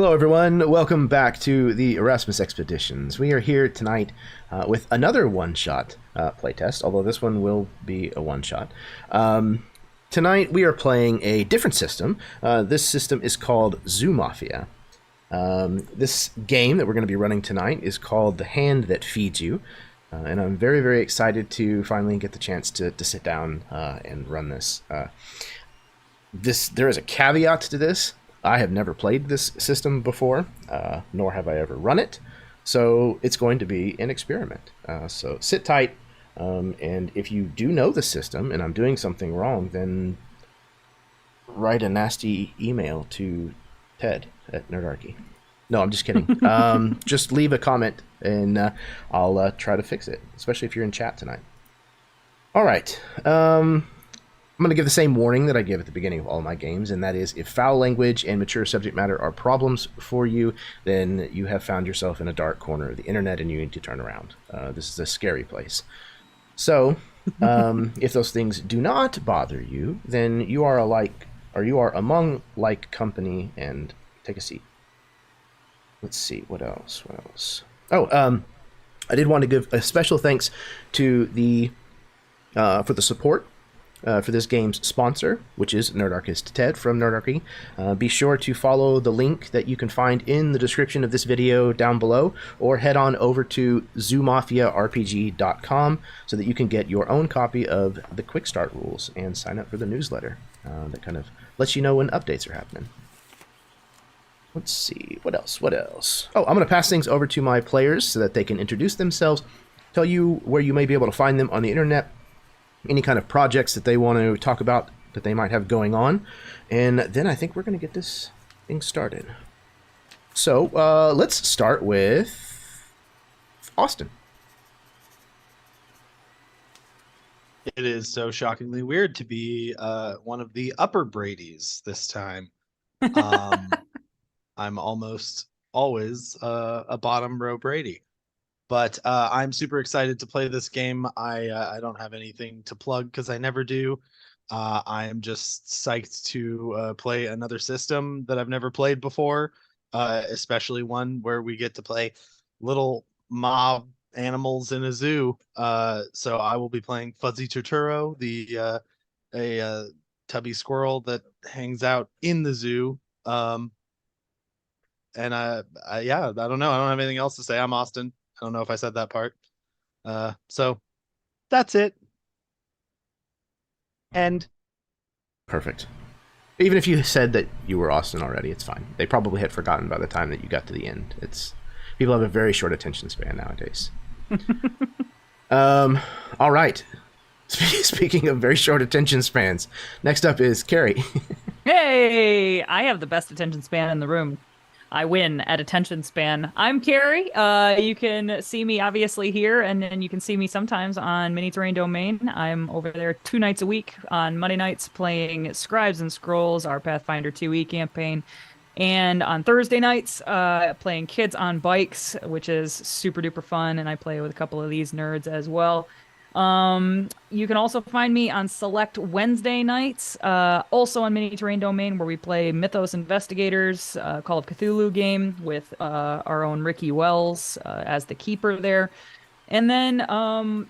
Hello, everyone. Welcome back to the Erasmus Expeditions. We are here tonight with another one-shot playtest, although this one will be a one-shot. Tonight, we are playing a different system. This system is called Zoo Mafia. This game that we're going to be running tonight is called The Hand That Feeds You, and I'm very, very excited to finally get the chance to sit down and run this. There is a caveat to this. I have never played this system before, nor have I ever run it, so it's going to be an experiment. So sit tight, and if you do know the system and I'm doing something wrong, then write a nasty email to Ted at Nerdarchy. No, I'm just kidding. Just leave a comment, and I'll try to fix it, especially if you're in chat tonight. All right. I'm going to give the same warning that I give at the beginning of all my games, and that is if foul language and mature subject matter are problems for you, then you have found yourself in a dark corner of the internet and you need to turn around. This is a scary place. So, if those things do not bother you, then you are among like company, and take a seat. Let's see, what else? Oh, I did want to give a special thanks to for the support for this game's sponsor, which is Nerdarchist Ted from Nerdarchy. Be sure to follow the link that you can find in the description of this video down below, or head on over to zoomafiarpg.com so that you can get your own copy of the Quick Start rules and sign up for the newsletter. That kind of lets you know when updates are happening. Let's see, what else? Oh, I'm going to pass things over to my players so that they can introduce themselves, tell you where you may be able to find them on the internet, any kind of projects that they want to talk about that they might have going on, and then I think we're going to get this thing started. So let's start with Austin. It is so shockingly weird to be one of the upper Bradys this time. I'm almost always a bottom row Brady. But I'm super excited to play this game. I don't have anything to plug because I never do. I am just psyched to play another system that I've never played before, especially one where we get to play little mob animals in a zoo. So I will be playing Fuzzy Turturro, a tubby squirrel that hangs out in the zoo. And yeah, I don't know. I don't have anything else to say. I'm Austin. I don't know if I said that part. So that's it. And Perfect. Even if you said that you were Austin already, it's fine. They probably had forgotten by the time that you got to the end. People have a very short attention span nowadays. All right. Speaking of very short attention spans, next up is Carrie. Hey, I have the best attention span in the room. I win at attention span. I'm Carrie. You can see me obviously here, and then you can see me sometimes on Mini Terrain Domain. I'm over there 2 nights a week on Monday nights playing Scribes and Scrolls, our Pathfinder 2e campaign. And on Thursday nights, playing Kids on Bikes, which is super duper fun, and I play with a couple of these nerds as well. You can also find me on select Wednesday nights, also on Mini Terrain Domain, where we play Mythos Investigators, Call of Cthulhu game with our own Ricky Wells as the keeper there. And then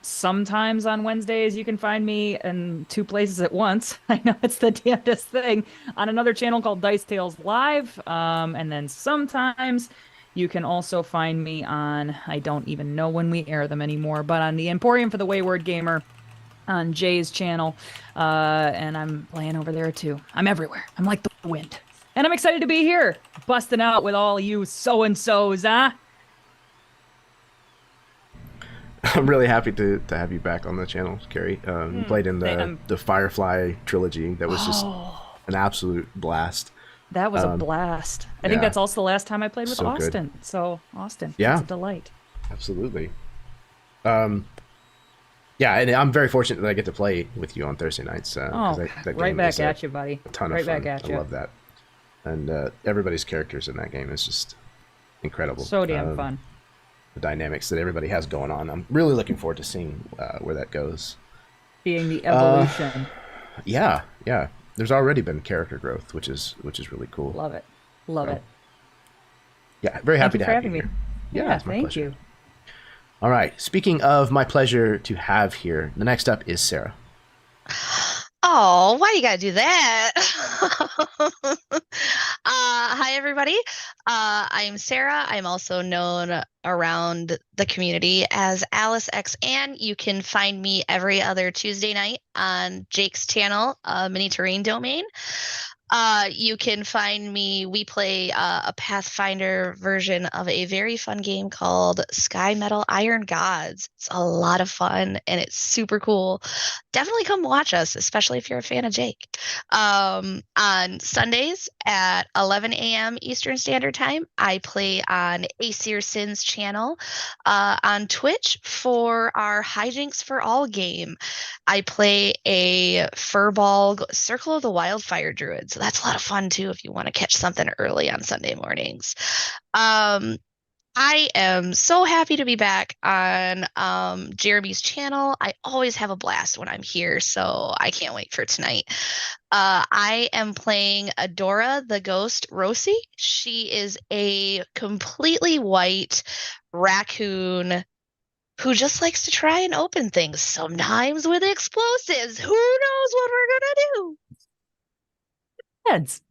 sometimes on Wednesdays, you can find me in 2 places at once. I know it's the damnedest thing. On another channel called Dice Tales Live. And then sometimes you can also find me on, I don't even know when we air them anymore, but on the Emporium for the Wayward Gamer on Jay's channel. And I'm playing over there too. I'm everywhere. I'm like the wind. And I'm excited to be here, busting out with all you so-and-sos, huh? I'm really happy to have you back on the channel, Carrie. You played in the Firefly trilogy. That was just an absolute blast. That was a blast. I think that's also the last time I played with Austin. Good. So, Austin, it's a delight. Absolutely. Yeah, and I'm very fortunate that I get to play with you on Thursday nights. That right back at you, buddy. A ton of fun. Back at you. I love that. And everybody's characters in that game is just incredible. So damn fun. The dynamics that everybody has going on. I'm really looking forward to seeing where that goes. Being the evolution. Yeah. There's already been character growth, which is really cool. Love it. Yeah, very happy to Thank you for have you having me. here. Yeah, it's my thank pleasure. you. All right. Speaking of my pleasure to have here, the next up is Sarah. Oh, why you gotta do that? Hi, everybody. I'm Sarah. I'm also known around the community as Alice X Ann. You can find me every other Tuesday night on Jake's channel, Mini Terrain Domain. You can find me. We play a Pathfinder version of a very fun game called Sky Metal Iron Gods. It's a lot of fun and it's super cool. Definitely come watch us, especially if you're a fan of Jake. On Sundays at 11 a.m. Eastern Standard Time, I play on AesirSyn's channel on Twitch for our Hijinks for All game. I play a furball Circle of the Wildfire Druid, so that's a lot of fun too if you want to catch something early on Sunday mornings. I am so happy to be back on Jeremy's channel. I always have a blast when I'm here, so I can't wait for tonight. I am playing Adora, the ghost Rossi. She is a completely white raccoon who just likes to try and open things, sometimes with explosives. Who knows what we're gonna do?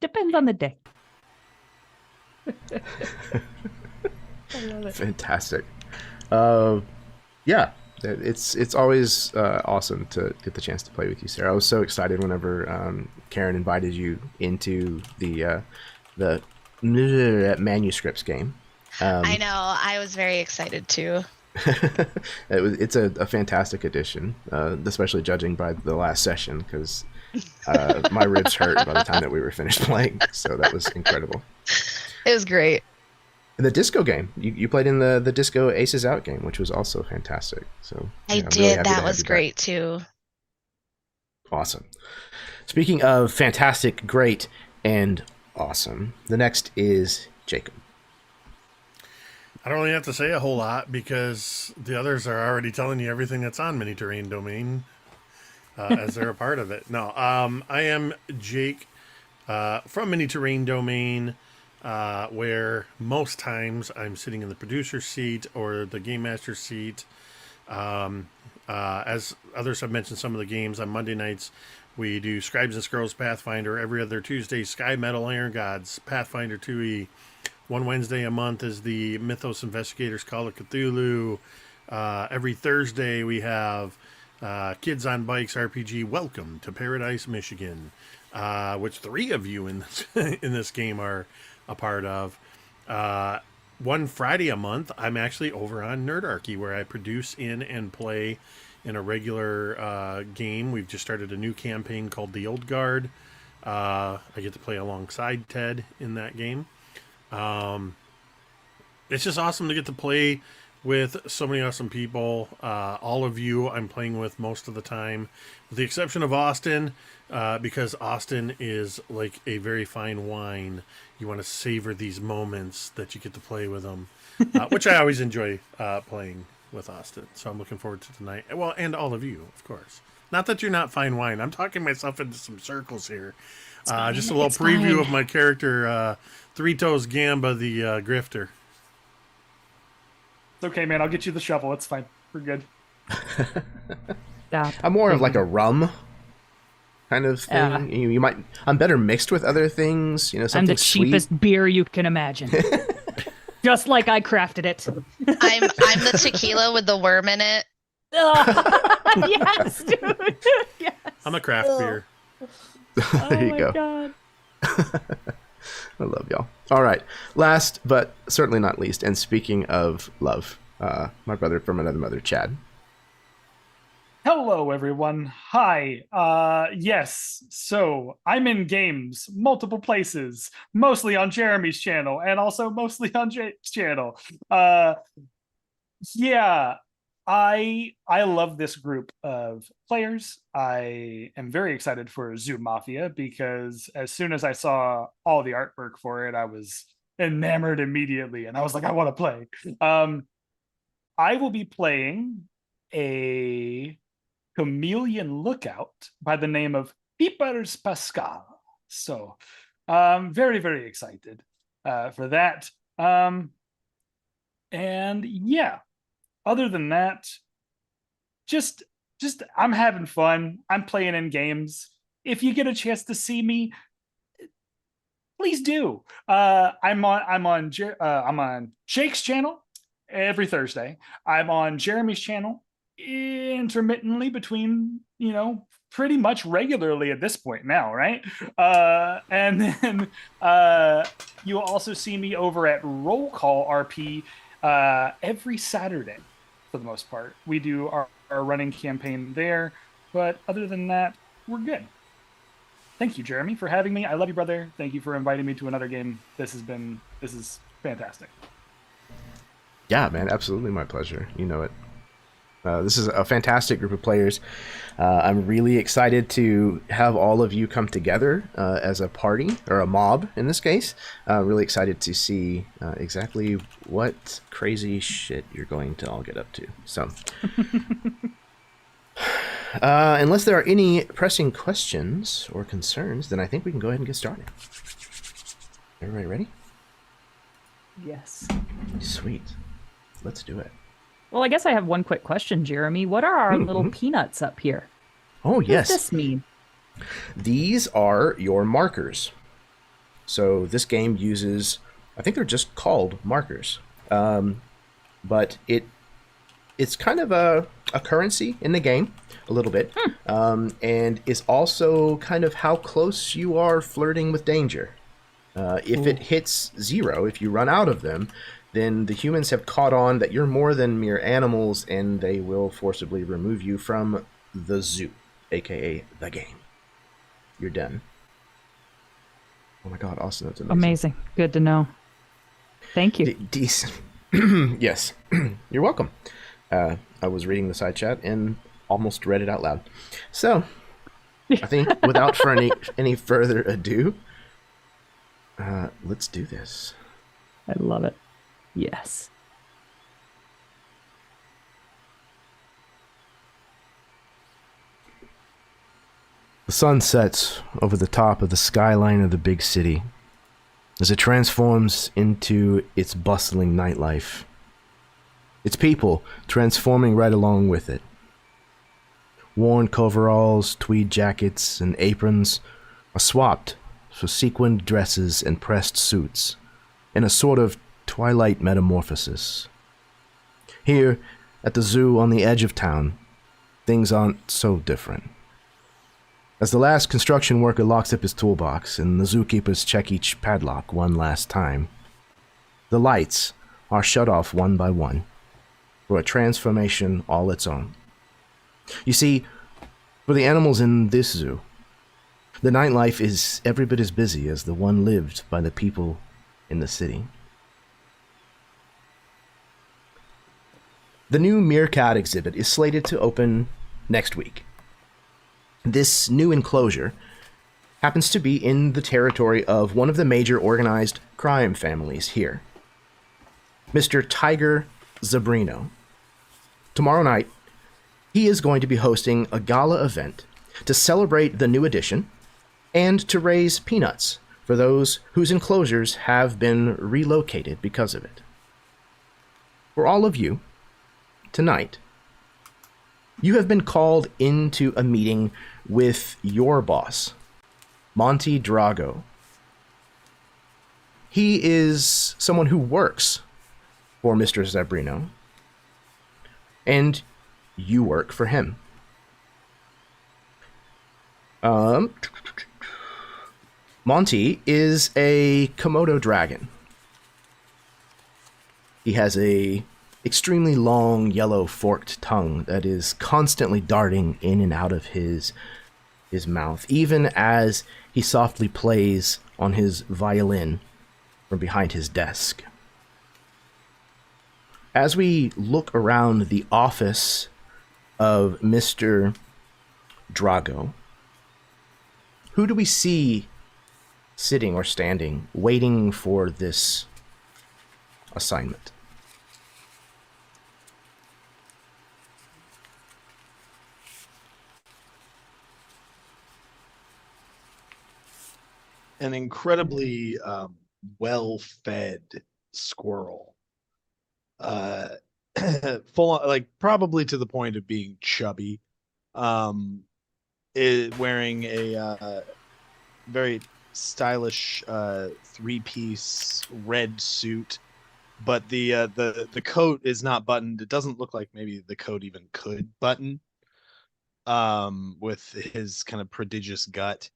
Depends on the day. I love it. Fantastic. Yeah, it's always awesome to get the chance to play with you, Sarah. I was so excited whenever Karen invited you into the manuscripts game. I know. I was very excited too. It's a fantastic addition, especially judging by the last session, because my ribs hurt by the time that we were finished playing. So that was incredible. It was great. The disco game, you played in the disco Aces Out game, which was also fantastic. So I yeah, I'm did. really happy to That have was you back. great too. Awesome. Speaking of fantastic, great, and awesome, the next is Jacob. I don't really have to say a whole lot because the others are already telling you everything that's on Mini Terrain Domain as they're a part of it. No, I am Jake from Mini Terrain Domain, where most times I'm sitting in the producer seat or the game master seat. As others have mentioned, some of the games on Monday nights, we do Scribes and Scrolls Pathfinder. Every other Tuesday, Sky Metal Iron Gods Pathfinder 2e. One Wednesday a month is the Mythos Investigators Call of Cthulhu. Every Thursday we have Kids on Bikes RPG Welcome to Paradise, Michigan, which 3 of you in this, in this game are a part of. One Friday a month, I'm actually over on Nerdarchy, where I produce in and play in a regular game. We've just started a new campaign called The Old Guard. I get to play alongside Ted in that game. It's just awesome to get to play with so many awesome people. All of you I'm playing with most of the time, with the exception of Austin, because Austin is like a very fine wine. You want to savor these moments that you get to play with him, which I always enjoy playing with Austin. So I'm looking forward to tonight. Well, and all of you, of course. Not that you're not fine wine. I'm talking myself into some circles here. Just a little preview of my character, Three Toes Gamba, the grifter. It's okay, man. I'll get you the shovel. It's fine. We're good. Stop. I'm more of like a rum kind of thing. Yeah. You might. I'm better mixed with other things. You know, I'm something the cheapest beer you can imagine. Just like I crafted it. I'm the tequila with the worm in it. Yes, dude. Yes. I'm a craft beer. Sweet. There you go. God. I love y'all. All right. Last but certainly not least, and speaking of love, my brother from another mother, Chad. Hello, everyone. Hi. Yes. So I'm in games, multiple places, mostly on Jeremy's channel, and also mostly on Jake's channel. Yeah. I love this group of players. I am very excited for Zoo Mafia because as soon as I saw all the artwork for it, I was enamored immediately, and I was like, I want to play. I will be playing a chameleon lookout by the name of Peepers Pascal. So very, very excited for that. And yeah, other than that, just I'm having fun. I'm playing in games. If you get a chance to see me, please do. I'm on Jake's channel every Thursday. I'm on Jeremy's channel intermittently between, pretty much regularly at this point now, right? And then you'll also see me over at Roll Call RP every Saturday for the most part. We do our running campaign there, but other than that, we're good. Thank you, Jeremy, for having me. I love you, brother. Thank you for inviting me to another game. This is fantastic. Yeah, man, absolutely my pleasure. You know it. This is a fantastic group of players. I'm really excited to have all of you come together as a party, or a mob in this case. Really excited to see exactly what crazy shit you're going to all get up to. So, unless there are any pressing questions or concerns, then I think we can go ahead and get started. Everybody ready? Yes. Sweet. Let's do it. Well, I guess I have one quick question, Jeremy. What are our little peanuts up here? Oh, yes. What does this mean? These are your markers. So this game uses, I think they're just called markers. But it's kind of a currency in the game, a little bit. And is also kind of how close you are flirting with danger. If it hits 0, if you run out of them, then the humans have caught on that you're more than mere animals, and they will forcibly remove you from the zoo, aka the game. You're done. Oh my god, Austin, that's amazing. Amazing. Good to know. Thank you. Decent. Yes. You're welcome. I was reading the side chat and almost read it out loud. So, I think without any further ado, let's do this. I love it. Yes. The sun sets over the top of the skyline of the big city as it transforms into its bustling nightlife. Its people transforming right along with it. Worn coveralls, tweed jackets, and aprons are swapped for sequined dresses and pressed suits in a sort of twilight metamorphosis. Here, at the zoo on the edge of town, things aren't so different. As the last construction worker locks up his toolbox and the zookeepers check each padlock one last time, the lights are shut off one by one for a transformation all its own. You see, for the animals in this zoo, the nightlife is every bit as busy as the one lived by the people in the city. The new Meerkat exhibit is slated to open next week. This new enclosure happens to be in the territory of one of the major organized crime families here, Mr. Tiger Zabrino. Tomorrow night, he is going to be hosting a gala event to celebrate the new addition and to raise peanuts for those whose enclosures have been relocated because of it. For all of you, tonight, you have been called into a meeting with your boss, Monty Drago. He is someone who works for Mr. Zabrino, and you work for him. Monty is a Komodo dragon. He has a extremely long, yellow, forked tongue that is constantly darting in and out of his mouth, even as he softly plays on his violin from behind his desk. As we look around the office of Mr. Drago, who do we see sitting or standing, waiting for this assignment? An incredibly well-fed squirrel. Full on, like probably to the point of being chubby. Is wearing a very stylish three-piece red suit, but the coat is not buttoned. It doesn't look like maybe the coat even could button with his kind of prodigious gut.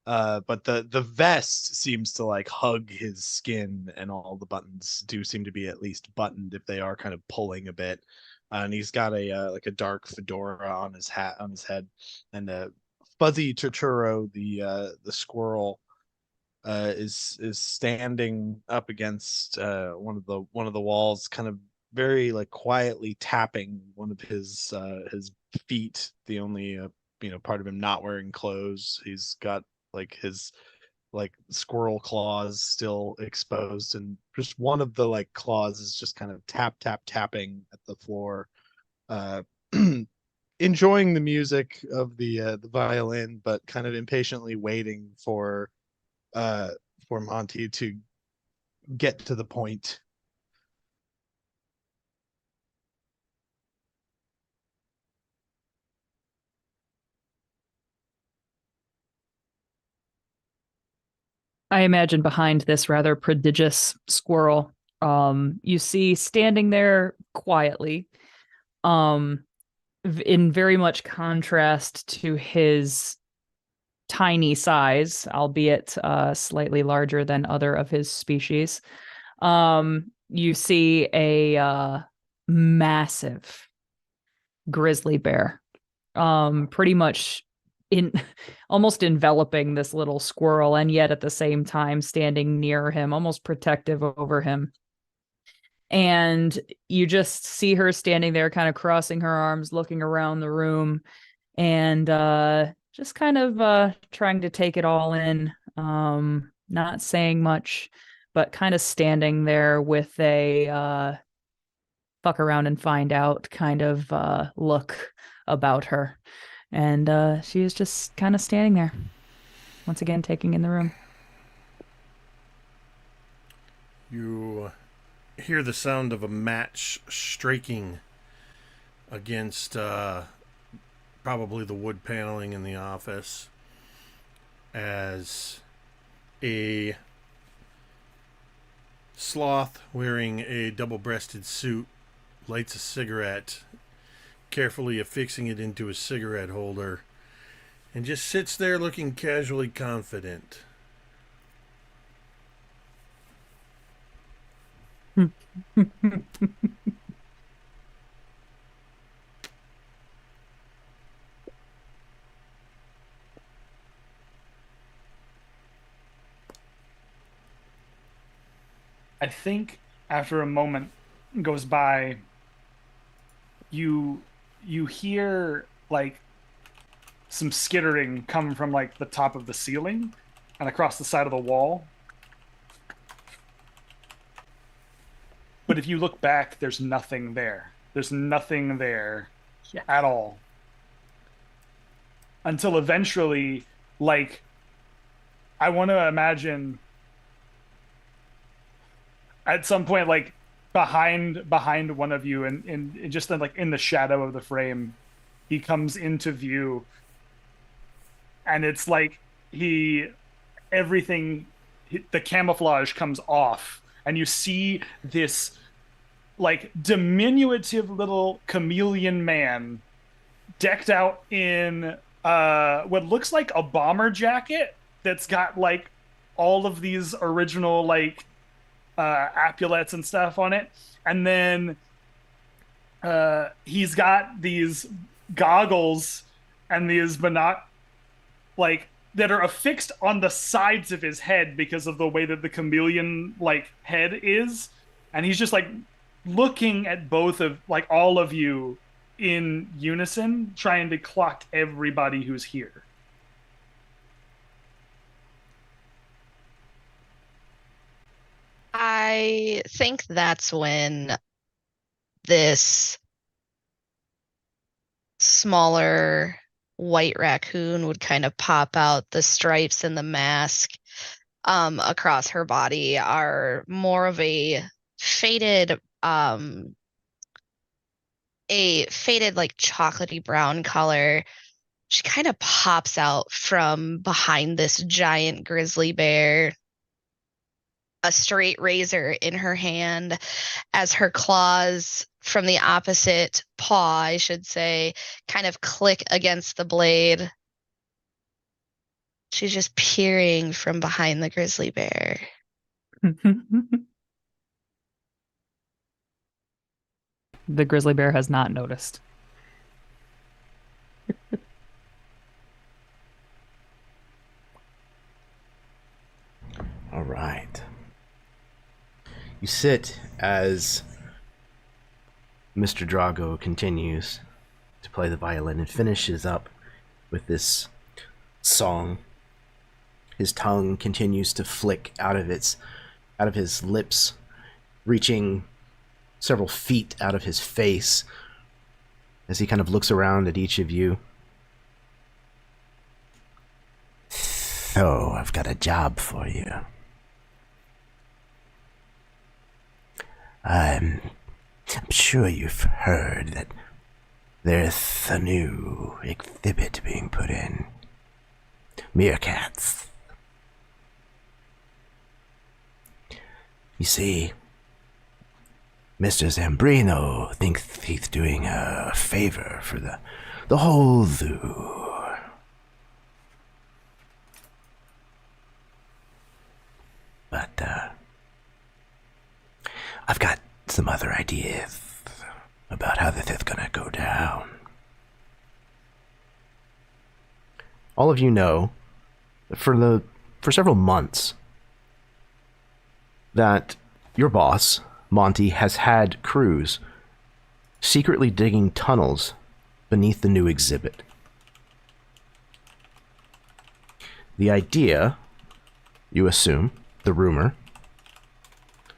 But the vest seems to like hug his skin, and all the buttons do seem to be at least buttoned if they are kind of pulling a bit. And he's got a like a dark fedora on his head, and a fuzzy Totoro, the squirrel, is standing up against one of the walls, kind of very like quietly tapping one of his feet. The only part of him not wearing clothes. He's got like his like squirrel claws still exposed, and just one of the like claws is just kind of tapping at the floor, uh enjoying the music of the violin, but kind of impatiently waiting uh for Monty to get to the point. I imagine behind this rather prodigious squirrel, you see standing there quietly, um, in very much contrast to his tiny size, albeit slightly larger than other of his species. You see a massive grizzly bear, pretty much in almost enveloping this little squirrel, and yet at the same time standing near him, almost protective over him. And you just see her standing there, kind of crossing her arms, looking around the room, and just kind of trying to take it all in, not saying much, but kind of standing there with a fuck around and find out kind of look about her. And she is just kind of standing there, once again taking in the room. You hear the sound of a match striking against probably the wood paneling in the office as a sloth wearing a double-breasted suit lights a cigarette, carefully affixing it into a cigarette holder, and just sits there looking casually confident. I think after a moment goes by, you hear like some skittering come from like the top of the ceiling and across the side of the wall. But if you look back, there's nothing there. There's nothing there at all. Until eventually, like, I want to imagine at some point, like behind one of you, and just like in the shadow of the frame, he comes into view, and it's like everything, the camouflage comes off, and you see this like diminutive little chameleon man decked out in what looks like a bomber jacket that's got like all of these original like epaulets and stuff on it, and then he's got these goggles and these like that are affixed on the sides of his head because of the way that the chameleon like head is, and he's just like looking at both of like all of you in unison, trying to clock everybody who's here. I think that's when this smaller white raccoon would kind of pop out. The stripes and the mask across her body are more of a faded a faded like chocolatey brown color. She kind of pops out from behind this giant grizzly bear, a straight razor in her hand, as her claws from the opposite paw, I should say, kind of click against the blade. She's just peering from behind the grizzly bear. The grizzly bear has not noticed. All right. You sit as Mr. Drago continues to play the violin and finishes up with this song. His tongue continues to flick out of his lips, reaching several feet out of his face as he kind of looks around at each of you. So, I've got a job for you. I'm sure you've heard that there's a new exhibit being put in. Meerkats. You see, Mr. Zambrino thinks he's doing a favor for the whole zoo. But, I've got some other ideas about how this is gonna go down. All of you know that for several months that your boss, Monty, has had crews secretly digging tunnels beneath the new exhibit. The idea, you assume, the rumor,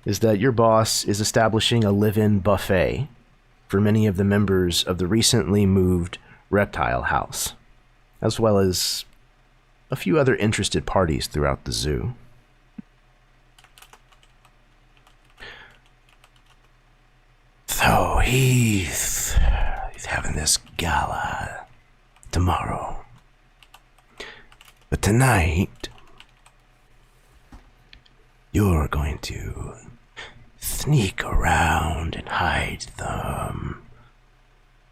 is that your boss is establishing a live-in buffet for many of the members of the recently moved reptile house, as well as a few other interested parties throughout the zoo. So he's having this gala tomorrow. But tonight, you're going to sneak around and hide the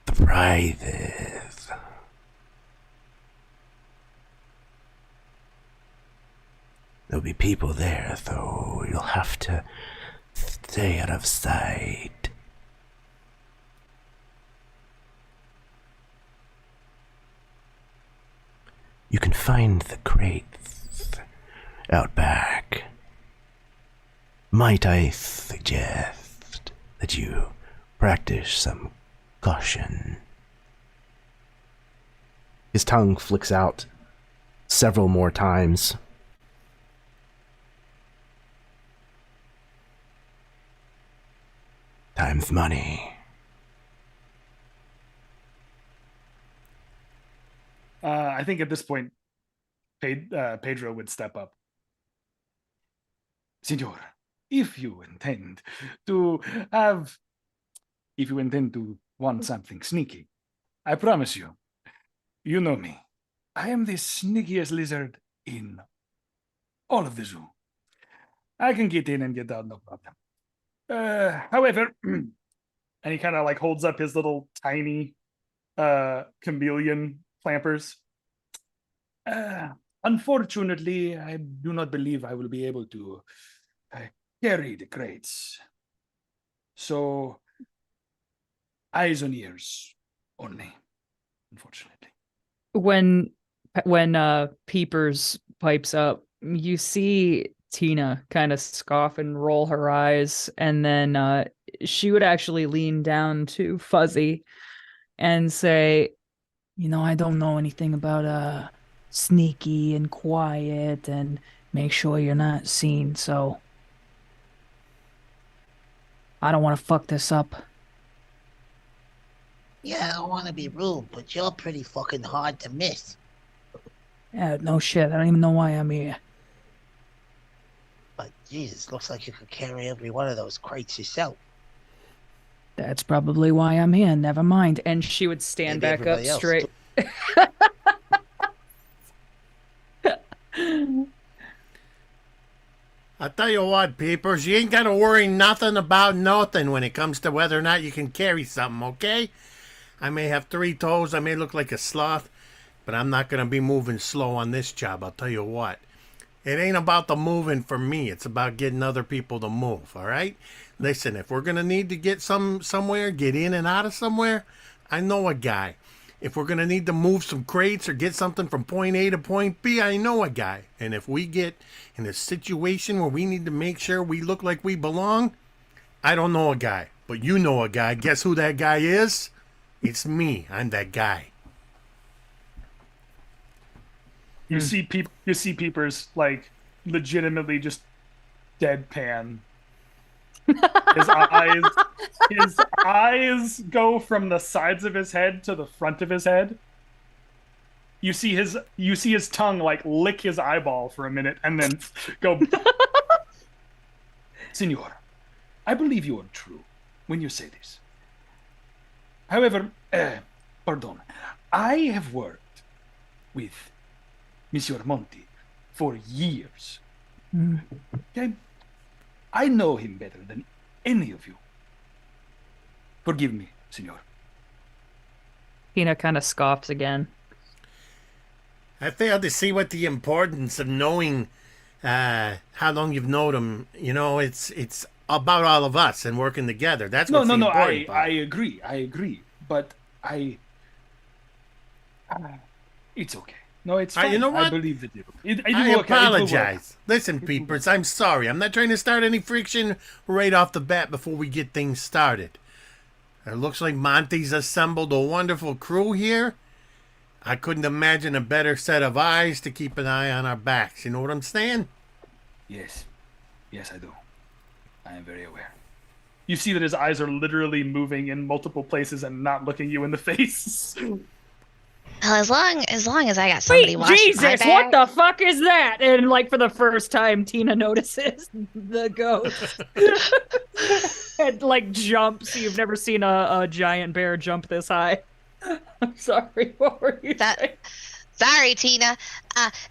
prizes. There'll be people there, so you'll have to stay out of sight. You can find the crates out back. Might I suggest that you practice some caution? His tongue flicks out several more times. Time's money. I think at this point, Pedro would step up. Senor, if you intend to want something sneaky, I promise you, you know me. I am the sneakiest lizard in all of the zoo. I can get in and get out, no problem. However, and he kind of like holds up his little tiny chameleon clampers. Unfortunately, I do not believe I will be able to carry the crates. So, eyes and ears only, unfortunately. When Peepers pipes up, you see Tina kind of scoff and roll her eyes, and then she would actually lean down to Fuzzy and say, I don't know anything about sneaky and quiet and make sure you're not seen, so I don't want to fuck this up. Yeah, I don't want to be rude, but you're pretty fucking hard to miss. Yeah, no shit. I don't even know why I'm here. But Jesus, looks like you could carry every one of those crates yourself. That's probably why I'm here. Never mind. And she would stand Maybe back up everybody else, straight. I tell you what, peepers, you ain't got to worry nothing about nothing when it comes to whether or not you can carry something, okay? I may have 3 toes, I may look like a sloth, but I'm not going to be moving slow on this job, I'll tell you what. It ain't about the moving for me, it's about getting other people to move, all right? Listen, if we're going to need to get somewhere, get in and out of somewhere, I know a guy. If we're going to need to move some crates or get something from point A to point B, I know a guy. And if we get in a situation where we need to make sure we look like we belong, I don't know a guy. But you know a guy. Guess who that guy is? It's me. I'm that guy. You see Peepers like legitimately just deadpan. His eyes go from the sides of his head to the front of his head. You see his tongue like lick his eyeball for a minute and then go. Senor, I believe you are true when you say this. However, pardon, I have worked with Monsieur Monty for years. Okay? I know him better than any of you. Forgive me, senor. Tina kind of scoffs again. I fail to see what the importance of knowing how long you've known him. You know, it's about all of us and working together. That's what's the important part. I agree. But it's okay. No, it's fine. You know what? I believe that I apologize. Listen, peepers, I'm sorry. I'm not trying to start any friction right off the bat before we get things started. It looks like Monty's assembled a wonderful crew here. I couldn't imagine a better set of eyes to keep an eye on our backs. You know what I'm saying? Yes, I do. I am very aware. You see that his eyes are literally moving in multiple places and not looking you in the face. Well, as long as I got somebody watching Jesus, my back. what the fuck is that? And like for the first time, Tina notices the ghost. And like jumps. You've never seen a giant bear jump this high. I'm sorry. What were you saying? Sorry, Tina.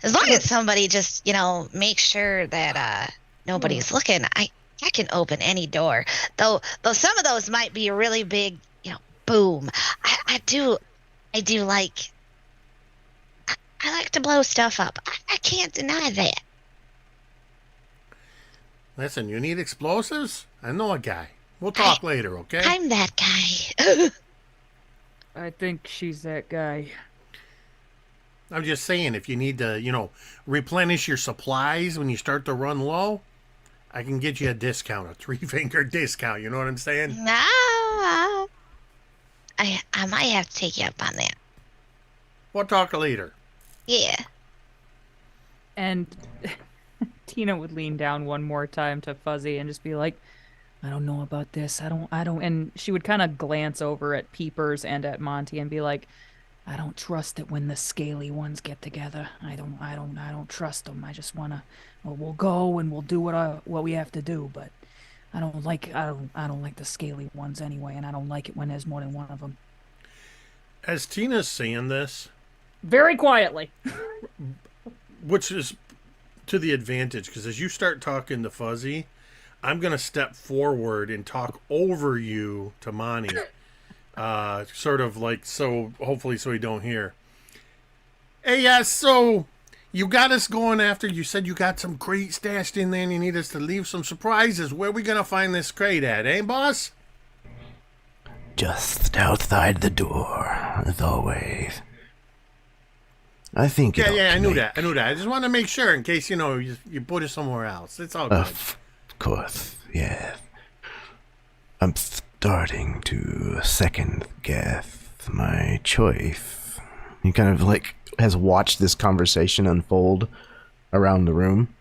As long as somebody just, makes sure that nobody's looking, I can open any door. Though some of those might be really big, boom. I do like. I like to blow stuff up. I can't deny that. Listen, you need explosives? I know a guy. We'll talk later, okay? I'm that guy. I think she's that guy. I'm just saying, if you need to, replenish your supplies when you start to run low, I can get you a discount, a 3-finger discount. You know what I'm saying? No. I might have to take you up on that. We'll talk later. Yeah. And Tina would lean down one more time to Fuzzy and just be like, I don't know about this. I don't. And she would kind of glance over at Peepers and at Monty and be like, I don't trust it when the scaly ones get together. I don't trust them. I just want to, we'll go and we'll do what we have to do. But I don't like the scaly ones anyway. And I don't like it when there's more than one of them. As Tina's saying this, very quietly. Which is to the advantage, because as you start talking to Fuzzy, I'm going to step forward and talk over you to Monty. Sort of like, so hopefully so he don't hear. Hey, so you got us going after, you said you got some crate stashed in there and you need us to leave some surprises. Where are we going to find this crate at, eh, boss? Just outside the door, as always. I think. Yeah, I knew that. I just want to make sure in case you put it somewhere else. It's all good. Of course, yeah. I'm starting to second guess my choice. He kind of has watched this conversation unfold around the room.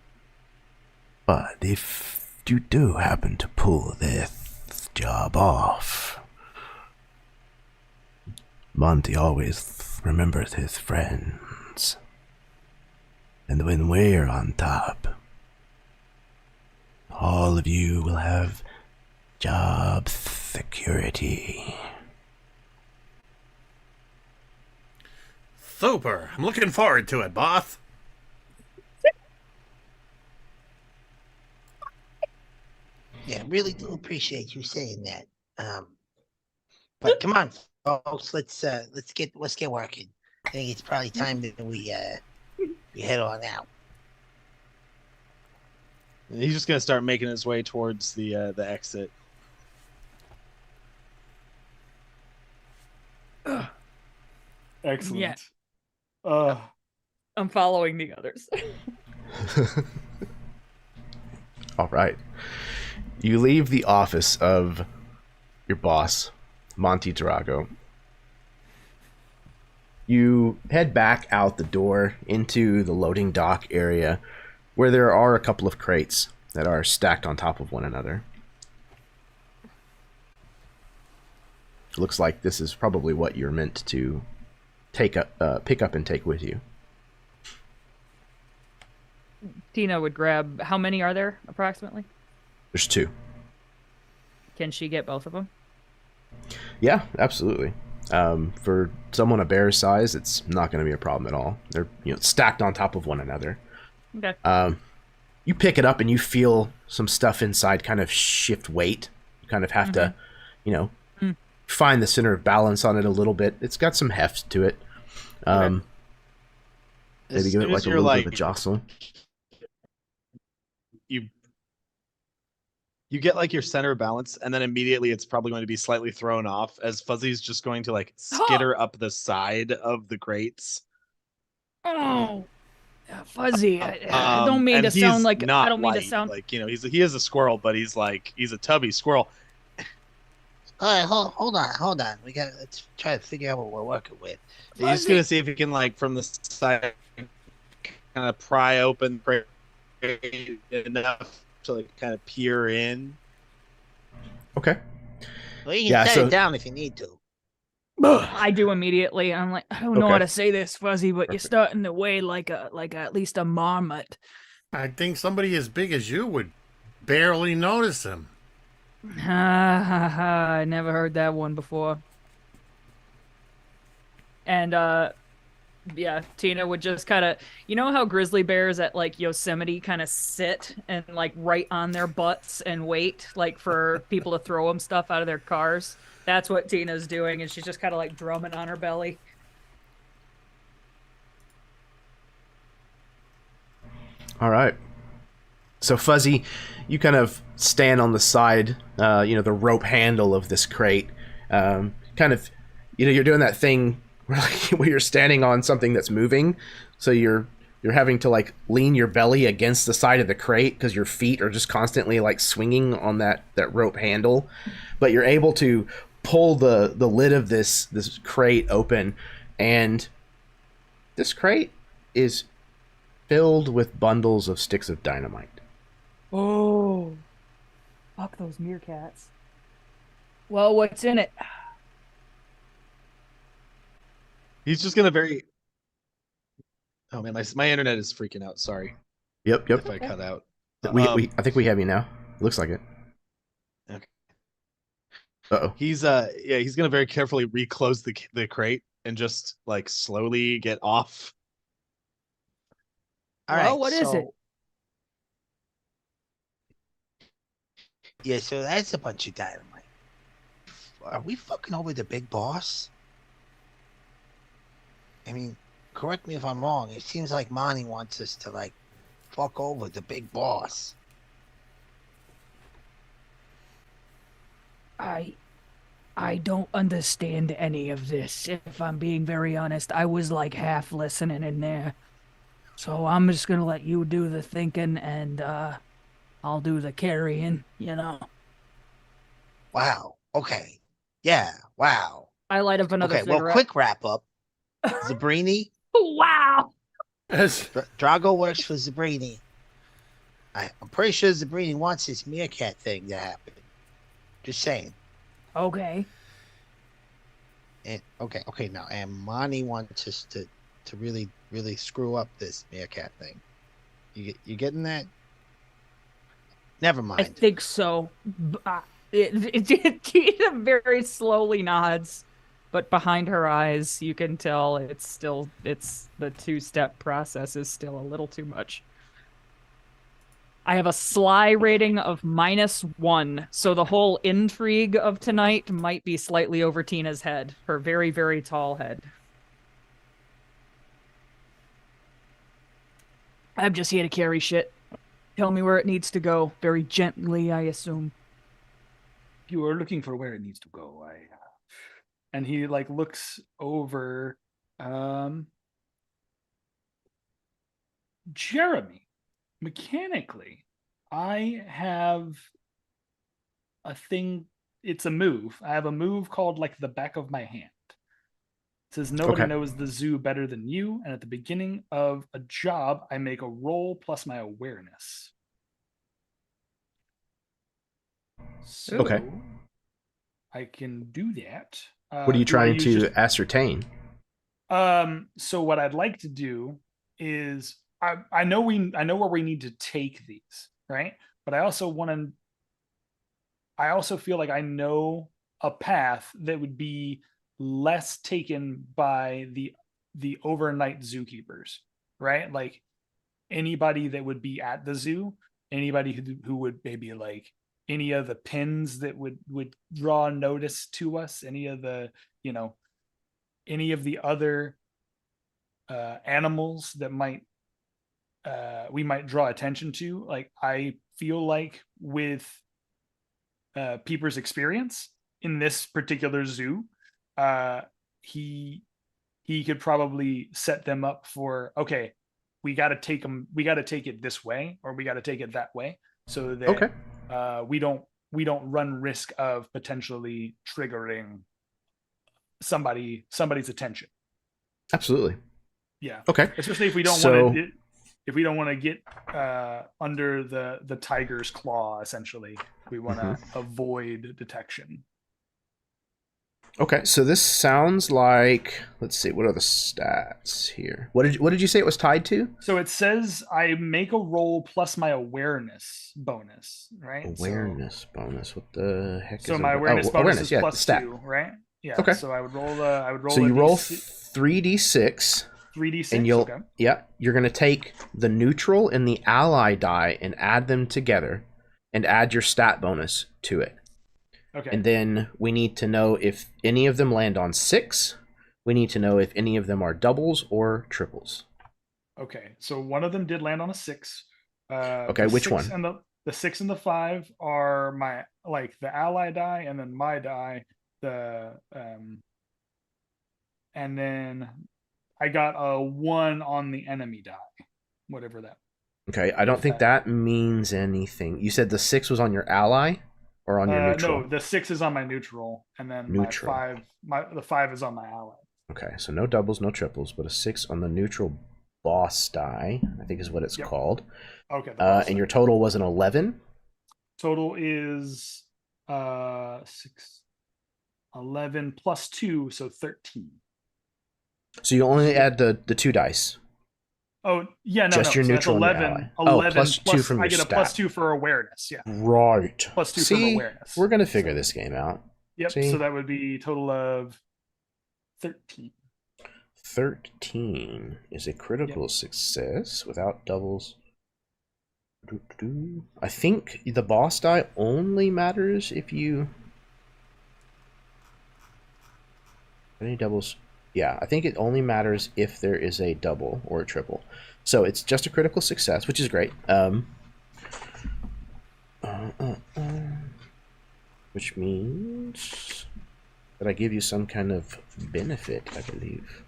But if you do happen to pull this job off, Monty always remembers his friends. And when we're on top, all of you will have job security. Super. I'm looking forward to it, boss. Yeah, really do appreciate you saying that. But come on, folks, let's get working. I think it's probably time that we head on out. And he's just gonna start making his way towards the exit. Excellent. Yeah. I'm following the others. All right. You leave the office of your boss, Monty Drago. You head back out the door into the loading dock area where there are a couple of crates that are stacked on top of one another. It looks like this is probably what you're meant to pick up and take with you. Tina would grab. How many are there approximately? There's 2. Can she get both of them? Yeah, absolutely. For someone a bear's size, it's not going to be a problem at all. They're stacked on top of one another. Okay. You pick it up and you feel some stuff inside kind of shift weight. You kind of have to, find the center of balance on it a little bit. It's got some heft to it. Okay. Maybe give it like a little bit of a jostle. You get like your center of balance, and then immediately it's probably going to be slightly thrown off as Fuzzy's just going to like skitter up the side of the crates. Oh, Fuzzy! I don't mean to sound like I don't mean to sound like he is a squirrel, but he's a tubby squirrel. All right, hold on. Let's try to figure out what we're working with. You're just gonna see if you can like from the side kind of pry open the crate enough to like kind of peer in. Okay. Well, you can set it down if you need to. I do immediately. I'm like, I don't know how to say this, Fuzzy, but you're starting to weigh like at least a marmot. I think somebody as big as you would barely notice him. I never heard that one before. And yeah, Tina would just kind of, how grizzly bears at like Yosemite kind of sit and like right on their butts and wait like for people to throw them stuff out of their cars. That's what Tina's doing, and she's just kind of like drumming on her belly. All right. So Fuzzy, you kind of stand on the side, the rope handle of this crate. Kind of, you're doing that thing where you're standing on something that's moving, so you're having to like lean your belly against the side of the crate because your feet are just constantly like swinging on that rope handle, but you're able to pull the lid of this crate open, and this crate is filled with bundles of sticks of dynamite. Oh, fuck those meerkats. Well, what's in it? He's just gonna Oh man, my internet is freaking out. Sorry. Yep. If I cut out. I think we have you now. Looks like it. Okay. Uh-oh. He's gonna very carefully reclose the crate and just like slowly get off. All right. What is it? Yeah, so that's a bunch of dynamite. Are we fucking over the big boss? I mean, correct me if I'm wrong. It seems like Monty wants us to like fuck over the big boss. I don't understand any of this. If I'm being very honest, I was like half listening in there. So I'm just gonna let you do the thinking, and I'll do the carrying. Wow. Okay. Yeah. Wow. I light up another cigarette. Well, quick wrap up. Zabrini. Wow. Drago works for Zabrini. I'm pretty sure Zabrini wants this meerkat thing to happen. Just saying. Okay. And okay now, and Monty wants us to really, really screw up this meerkat thing. You getting that? Never I mind. think so. It very slowly nods, but behind her eyes, you can tell it's the two-step process is still a little too much. I have a sly rating of -1, so the whole intrigue of tonight might be slightly over Tina's head, her very, very tall head. I'm just here to carry shit. Tell me where it needs to go, very gently, I assume. You are looking for where it needs to go. And he like looks over Jeremy. Mechanically, I have a thing. It's a move. I have a move called like the back of my hand. It says nobody Okay. knows the zoo better than you, and at the beginning of a job, I make a roll plus my awareness. So Okay. I can do that. What are you do I trying use to just- ascertain? So what I'd like to do is I know where we need to take these, right? But I also feel like I know a path that would be less taken by the overnight zookeepers, right? Like anybody that would be at the zoo, anybody who would maybe like any of the pins that would draw notice to us, any of the other animals that we might draw attention to. Like I feel like with Peeper's experience in this particular zoo, he could probably set them up for, okay, we got to take it this way, or we got to take it that way, so that we don't run risk of potentially triggering somebody's attention. Absolutely. Yeah. Okay. Especially if we don't want to get under the tiger's claw. Essentially, we want to avoid detection. Okay, so this sounds like, let's see, what are the stats here? What did you say it was tied to? So it says I make a roll plus my awareness bonus, right? Awareness bonus. What the heck So is my awareness bonus is yeah, plus stat. 2, right? Yeah. Okay. So I would roll So you roll 3d6. 3d6. And you'll okay. you're gonna take the neutral and the ally die and add them together and add your stat bonus to it. Okay. And then we need to know if any of them land on 6. We need to know if any of them are doubles or triples. Okay. So one of them did land on a 6. Okay, the which 6 one? And the 6 and the 5 are my the ally die, and then my die, and then I got a 1 on the enemy die, whatever that. Okay, I don't think that means anything. You said the 6 was on your ally or on your neutral? No, the 6 is on my neutral, and then Neutral. the 5 is on my ally. Okay, so no doubles, no triples, but a 6 on the neutral boss die, I think is what it's called. Okay. And your total was an 11? Total is 11 plus 2, so 13. So you only add the 2 dice. Oh, yeah, no, Just your so neutral that's and your 11. ally. 11 plus 2 from your I get a stat. plus 2 for awareness, yeah. Right. Plus 2 See, from awareness. We're going to figure this game out. Yep, See? so that would be a total of 13. 13 is a critical success without doubles. I think the boss die only matters if you... Any doubles? Yeah, I think it only matters if there is a double or a triple. So it's just a critical success, which is great. Which means that I give you some kind of benefit, I believe.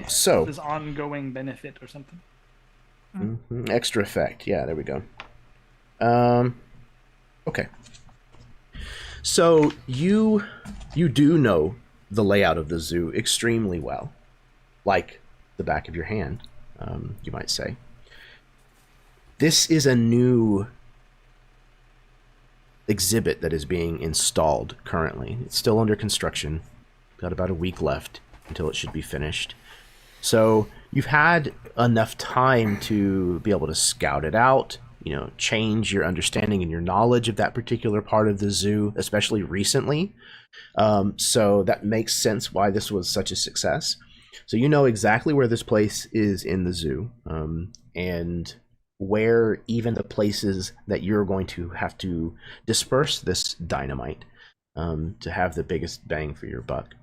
So This ongoing benefit or something. extra effect. Yeah, there we go. Okay. So you do know the layout of the zoo extremely well, like the back of your hand, you might say. This is a new exhibit that is being installed currently. It's still under construction. Got about a week left until it should be finished. So you've had enough time to be able to scout it out, change your understanding and your knowledge of that particular part of the zoo, especially recently. So that makes sense why this was such a success. So you know exactly where this place is in the zoo, and where even the places that you're going to have to disperse this dynamite to have the biggest bang for your buck.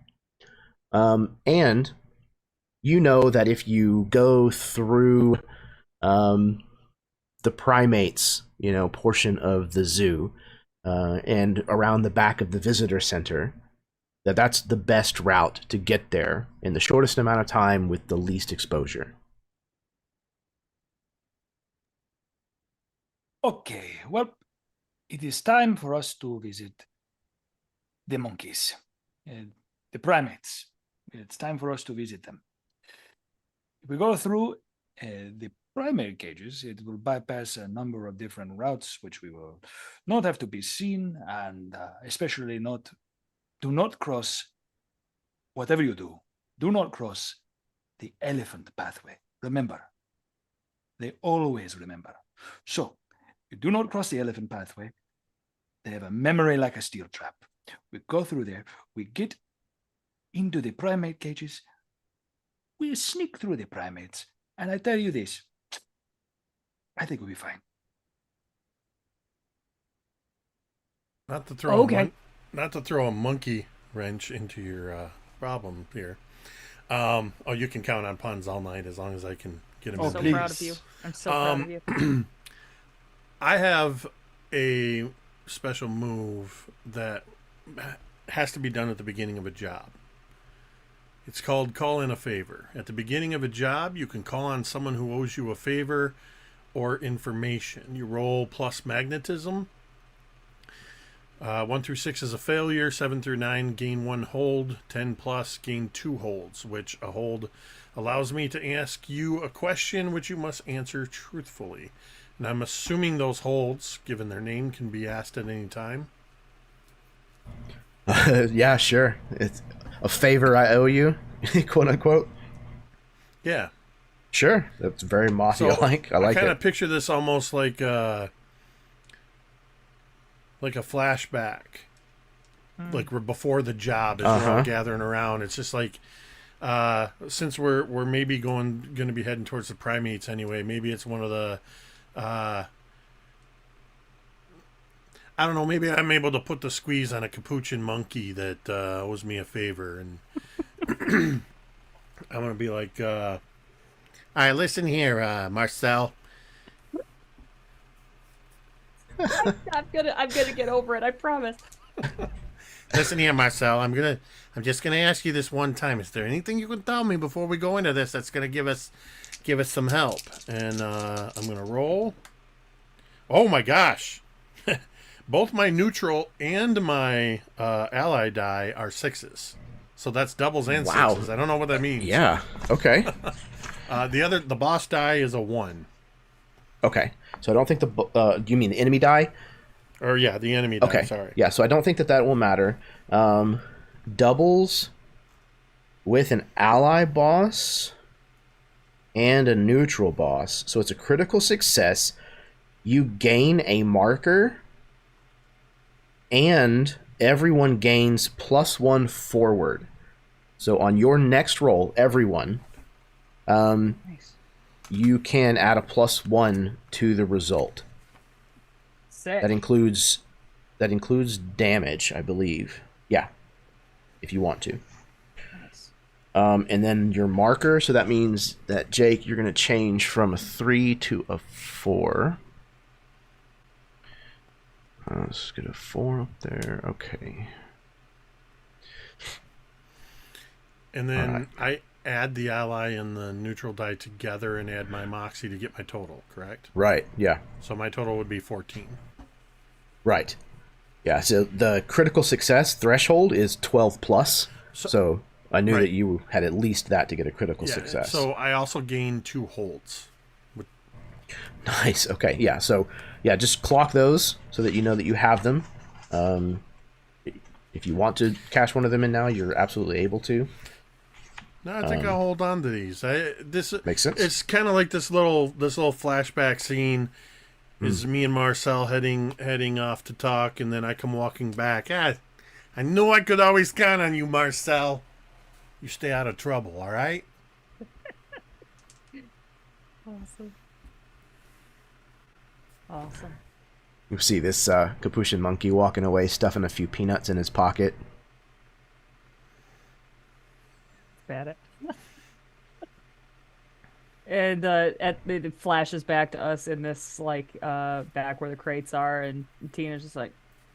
And you know that if you go through the primates, portion of the zoo, and around the back of the visitor center, that's the best route to get there in the shortest amount of time with the least exposure. Okay, well, it is time for us to visit the monkeys, the primates. It's time for us to visit them. If we go through the primary cages, it will bypass a number of different routes, which we will not have to be seen, and especially do not cross, whatever you do not cross the elephant pathway. Remember, they always remember. So, you do not cross the elephant pathway. They have a memory like a steel trap. We go through there, we get into the primate cages, we sneak through the primates, and I tell you this, I think we'll be fine. Not to throw Okay. not to throw a monkey wrench into your problem here. You can count on puns all night as long as I can get them. Oh, I'm so please. proud of you. I'm so proud of you. I have a special move that has to be done at the beginning of a job. It's called Call in a Favor. At the beginning of a job, you can call on someone who owes you a favor or information. You roll plus magnetism. 1 through 6 is a failure. 7 through 9 gain 1 hold. 10 plus gain 2 holds, which a hold allows me to ask you a question which you must answer truthfully. And I'm assuming those holds, given their name, can be asked at any time. Yeah, sure. It's a favor I owe you, quote unquote. Yeah. Sure. That's very Mafia-like. I like kind it. of picture this almost like a flashback. Like we're before the job as we're all gathering around. It's just like since we're maybe going to be heading towards the primates anyway, maybe it's one of the I don't know, maybe I'm able to put the squeeze on a capuchin monkey that owes me a favor, and I'm gonna be like, all right, listen here, Marcel. I'm gonna get over it. I promise. Listen here, Marcel. I'm just gonna ask you this one time. Is there anything you can tell me before we go into this that's gonna give us some help? And I'm gonna roll. Oh my gosh! Both my neutral and my ally die are 6s, so that's doubles and 6s. I don't know what that means. Yeah. Okay. The boss die is a 1. Okay. So I don't think do you mean the enemy die? Or yeah, the enemy die. Okay. Sorry. Yeah. So I don't think that will matter. Doubles with an ally boss and a neutral boss. So it's a critical success. You gain a marker, and everyone gains +1 forward. So on your next roll, everyone, Nice. you can add a +1 to the result. Sick. That includes damage, I believe. Yeah, if you want to. Nice. And then your marker. So that means that Jake, you're going to change from a 3 to a 4. Let's get a 4 up there. Okay. And then I add the ally and the neutral die together and add my moxie to get my total, correct? Right. Yeah. So my total would be 14. Right. Yeah. So the critical success threshold is 12 plus. So I knew that you had at least that to get a critical success. So I also gain 2 holds. Nice. Okay. Yeah. So yeah, just clock those so that you know that you have them. If you want to cash one of them in now, you're absolutely able to. No, I think I'll hold on to these. This Makes sense. It's kind of like this little flashback scene. Is me and Marcel heading off to talk, and then I come walking back. I knew I could always count on you, Marcel. You stay out of trouble, all right? Awesome. You see this Capuchin monkey walking away, stuffing a few peanuts in his pocket. At it. And it flashes back to us in this back where the crates are, and Tina's just like,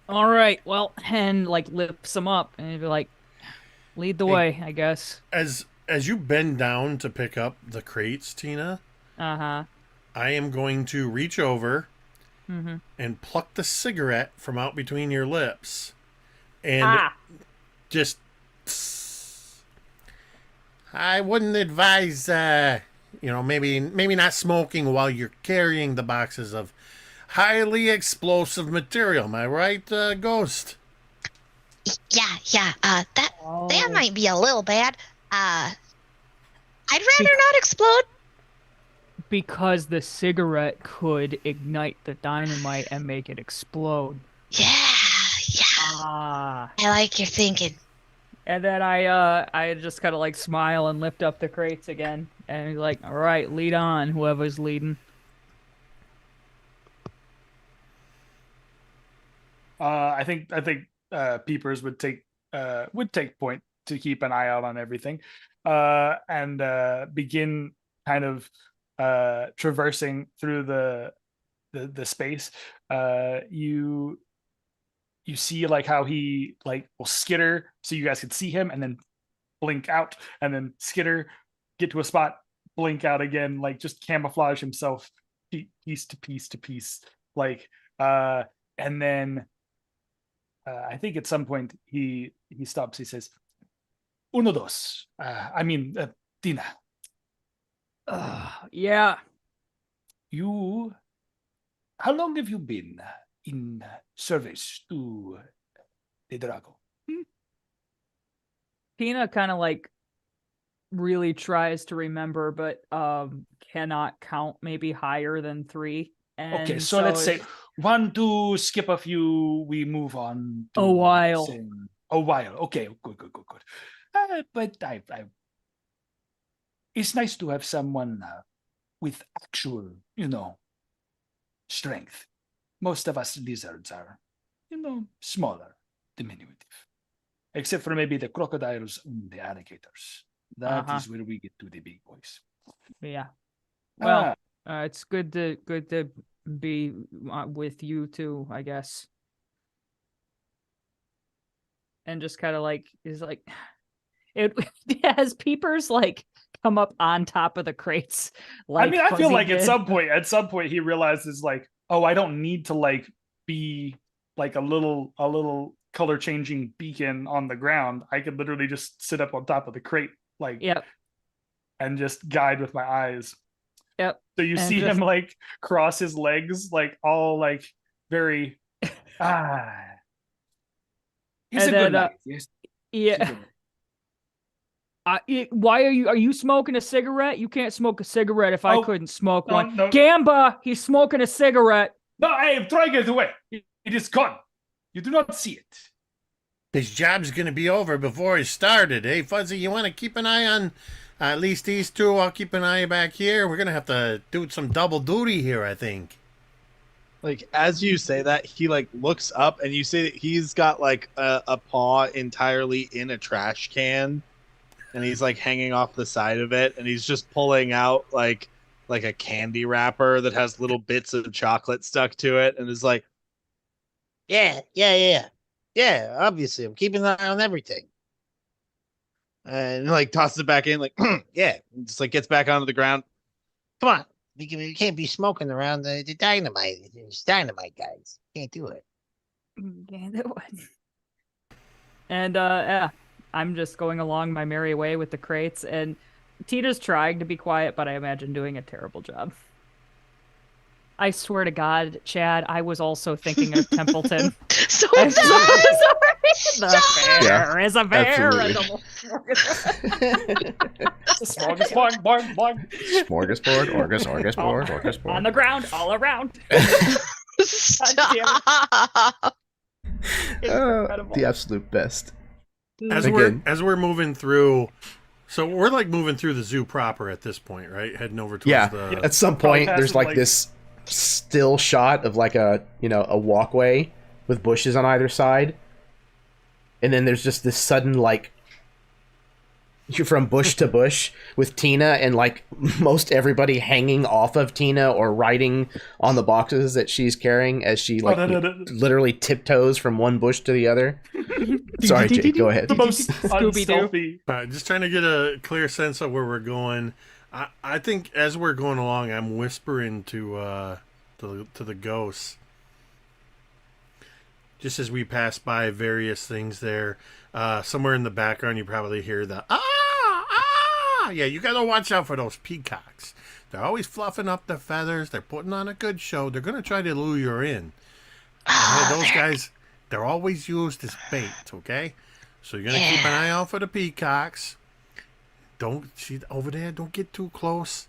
all right, well, and like lifts them up and be like, lead the way, I guess. As you bend down to pick up the crates, Tina, I am going to reach over and pluck the cigarette from out between your lips and just I wouldn't advise, maybe not smoking while you're carrying the boxes of highly explosive material. Am I right, Ghost? Yeah. That might be a little bad. I'd rather not explode. Because the cigarette could ignite the dynamite and make it explode. Yeah. I like your thinking. And then I just kind of like smile and lift up the crates again, and he's like, "All right, lead on, whoever's leading." I think Peepers would take point to keep an eye out on everything, and begin kind of traversing through the space. You see like how he like will skitter so you guys can see him, and then blink out, and then skitter, get to a spot, blink out again, like just camouflage himself piece to piece, like and then I think at some point he stops. He says, "Uno dos." Tina. Yeah. How long have you been in service to the Drago? Tina kind of like really tries to remember, but cannot count maybe higher than 3. And okay, so let's say 1, 2, skip a few, we move on to a while. A while. Okay, good. But I it's nice to have someone with actual, strength. Most of us lizards are, smaller, diminutive. Except for maybe the crocodiles and the alligators. That is where we get to the big boys. Yeah. Well, it's good to be with you too, I guess. And just kind of like is like it has Peepers like come up on top of the crates. Like I feel like at some point he realizes like, oh, I don't need to like be like a little color changing beacon on the ground. I could literally just sit up on top of the crate, like, and just guide with my eyes. Yep. So you see him like cross his legs, like all like very He's a good night. Yes. Yeah. Why are you smoking a cigarette? You can't smoke a cigarette if I couldn't smoke one. No. Gamba, he's smoking a cigarette. No, I am trying it away. It is gone. You do not see it. His job's going to be over before he started. Hey, Fuzzy, you want to keep an eye on at least these two? I'll keep an eye back here. We're going to have to do some double duty here, I think. Like, as you say that, he, like, looks up, and you see that he's got, like, a paw entirely in a trash can, and he's, like, hanging off the side of it, and he's just pulling out, like a candy wrapper that has little bits of chocolate stuck to it, and is like, Yeah, obviously, I'm keeping an eye on everything. And, like, tosses it back in, like, yeah, and just, like, gets back onto the ground. Come on. We can't be smoking around the dynamite. It's dynamite, guys. Can't do it. Can't do it. And, I'm just going along my merry way with the crates, and Tina's trying to be quiet, but I imagine doing a terrible job. I swear to God, Chad, I was also thinking of Templeton. So I'm sorry. The fair is a fair. absolutely. Smorgasbord, boing, boing. Smorgasbord, orgasbord, On orgasbord. the ground, all around. Stop. Incredible. The absolute best. As Again. we're moving through, so we're like moving through the zoo proper at this point, right? Heading over towards Yeah. the. At some Probably point, past there's it, like like- this still shot of like a a walkway with bushes on either side, and then there's just this sudden like you're from bush to bush with Tina and like most everybody hanging off of Tina or riding on the boxes that she's carrying as she like literally tiptoes from one bush to the other. Sorry, Jake, go ahead. The most Scooby-Doo. unstealthy. Just trying to get a clear sense of where we're going. I think as we're going along, I'm whispering to the ghosts. Just as we pass by various things there, somewhere in the background, you probably hear the yeah. You gotta watch out for those peacocks. They're always fluffing up their feathers. They're putting on a good show. They're gonna try to lure you in. Those guys, they're always used as bait. Okay, so you're gonna keep an eye out for the peacocks. Don't see over there. Don't get too close.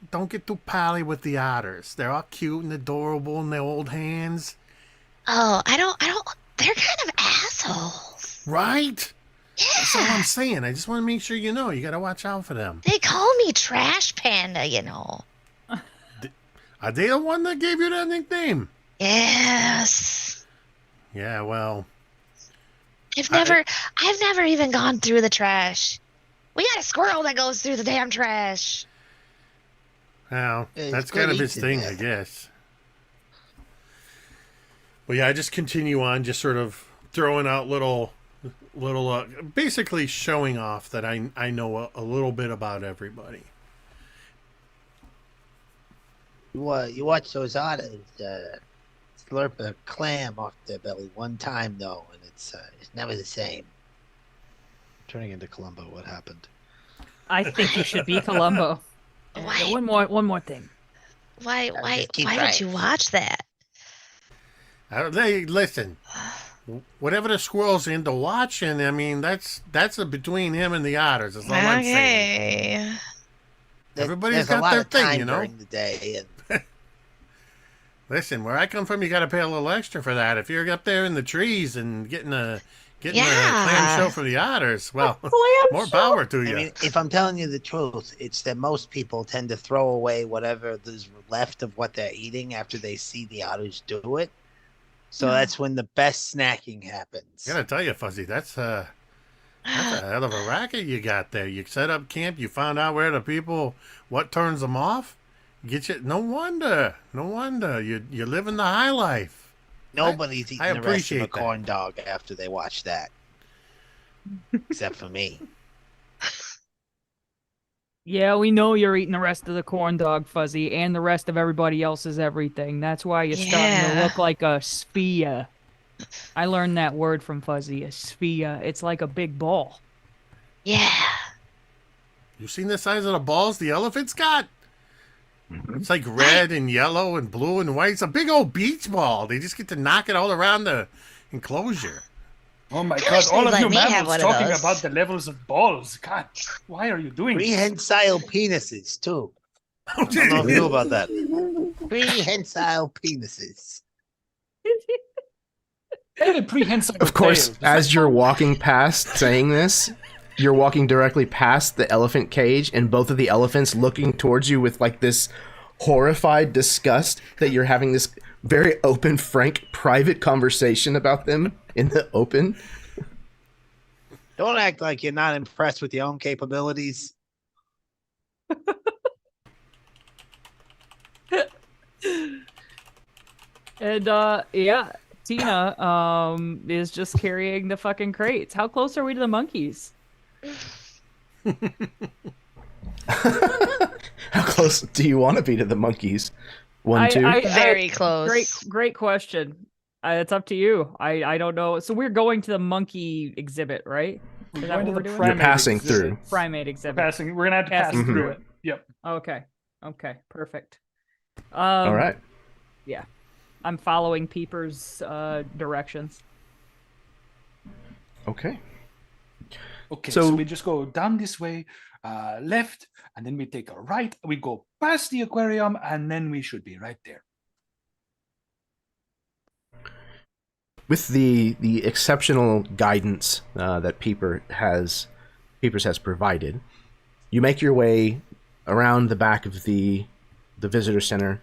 Don't get too pally with the otters. They're all cute and adorable in their old hands. Oh, I don't. They're kind of assholes. Right? That's all Yeah. I'm saying. I just want to make sure you know. You got to watch out for them. They call me Trash Panda, you know. Are they the one that gave you that nickname? Yes. Yeah, well. I've never even gone through the trash. We got a squirrel that goes through the damn trash. Well, It's that's good kind of his eating thing, there. I guess. Well, yeah, I just continue on, just sort of throwing out little, basically showing off that I know a little bit about everybody. You watch those otters slurp a clam off their belly one time though, and it's never the same. Turning into Columbo, what happened? I think you should be Columbo. Why? One more thing. Why just keep would trying. you watch that? Hey, listen. Whatever the squirrel's into watching, I mean, that's between him and the otters. That's all I'm saying. Okay. Everybody's There's a got lot their of thing, time you know? during the day, and Listen, where I come from, you got to pay a little extra for that. If you're up there in the trees and getting a clam show for the otters, well, more power to you. I mean, if I'm telling you the truth, it's that most people tend to throw away whatever there's left of what they're eating after they see the otters do it. So that's when the best snacking happens. I gotta tell you, Fuzzy, that's a hell of a racket you got there. You set up camp, you found out where the people, what turns them off. Get you. No wonder. You're living the high life. Nobody's eating I the rest of a appreciate that. corn dog after they watch that, except for me. Yeah, we know you're eating the rest of the corn dog, Fuzzy, and the rest of everybody else's everything. That's why you're starting to Yeah. look like a sphere. I learned that word from Fuzzy, a sphere. It's like a big ball. Yeah. You seen the size of the balls the elephant's got? It's like red and yellow and blue and white. It's a big old beach ball. They just get to knock it all around the enclosure. Oh my I god, wish all they'd of let you me have mammals one of talking those. about the levels of balls. God, why are you doing this? Prehensile penises, too. I don't know if you know about that. Prehensile penises. Very prehensile Of course, tail. Does as that you're count? walking past saying this, you're walking directly past the elephant cage, and both of the elephants looking towards you with like this horrified disgust that you're having this very open, frank, private conversation about them in the open. Don't act like you're not impressed with your own capabilities. And yeah, Tina is just carrying the fucking crates. How close are we to the monkeys? How close do you want to be to the monkeys? One, two? Very close. Great question. It's up to you. I don't know. So we're going to the monkey exhibit, right? We're Is that going to what the we're doing? You're passing exhibit. through. Primate exhibit. We're gonna have to pass Passing through through it. Yep. Okay. Perfect. All right. I'm following Peeper's directions. Okay. Okay, So- so we just go down this way, left, and then we take a right. We go past the aquarium, and then we should be right there. With the exceptional guidance that Peepers has provided, you make your way around the back of the visitor center,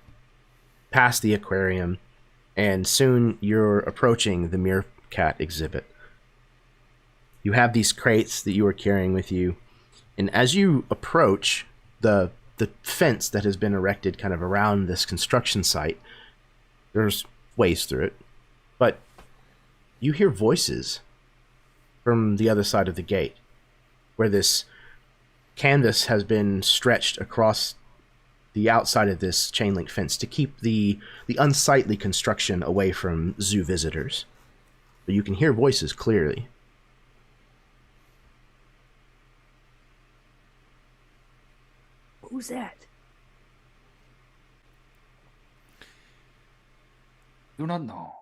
past the aquarium, and soon you're approaching the meerkat exhibit. You have these crates that you are carrying with you, and as you approach the fence that has been erected kind of around this construction site, there's ways through it, but you hear voices from the other side of the gate, where this canvas has been stretched across the outside of this chain link fence to keep the unsightly construction away from zoo visitors. But you can hear voices clearly. Who's that? Do not know,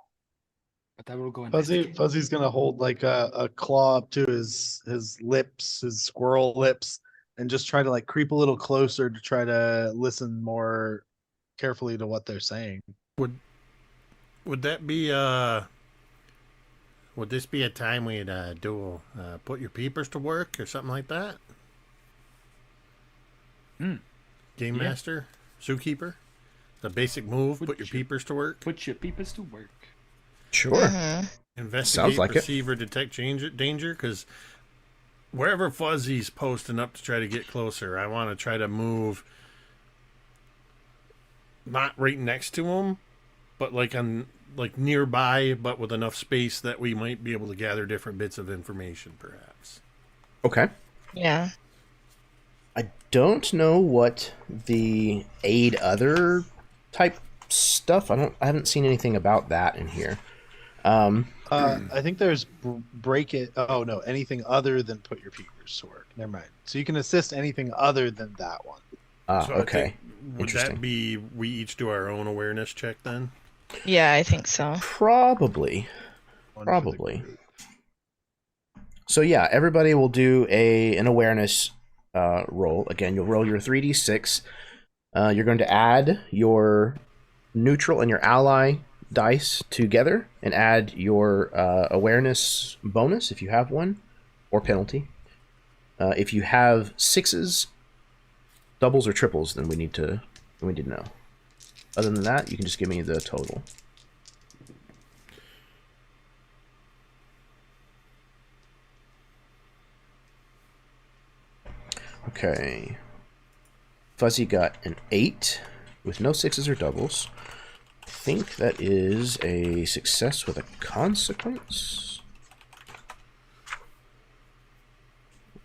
but I will go Fuzzy's gonna hold like a claw up to his lips, his squirrel lips, and just try to like creep a little closer to try to listen more carefully to what they're saying. Would that be would this be a time we'd do put your peepers to work or something like that? Game Yeah. master, zookeeper, the basic move: Put put your your- peepers to work. Put your peepers to work. Sure. Mhm. Investigate, Sounds like it. perceive, or detect danger. Because wherever Fuzzy's posting up to try to get closer, I want to try to move, not right next to him, but like nearby, but with enough space that we might be able to gather different bits of information, perhaps. Okay. Yeah. I don't know what the aid other type stuff. I haven't seen anything about that in here. I think there's break it. Oh no, anything other than put your peepers to work. Never mind. So you can assist anything other than that one. So I Okay. think, would Interesting. that be we each do our own awareness check then? Yeah, I think so. Probably. One for the Probably. group. So yeah, everybody will do an awareness roll. Again, you'll roll your 3d6. You're going to add your neutral and your ally dice together and add your awareness bonus if you have one, or penalty. If you have sixes, doubles, or triples, then we need to know. Other than that, you can just give me the total. Okay. Fuzzy got an 8 with no sixes or doubles. I think that is a success with a consequence.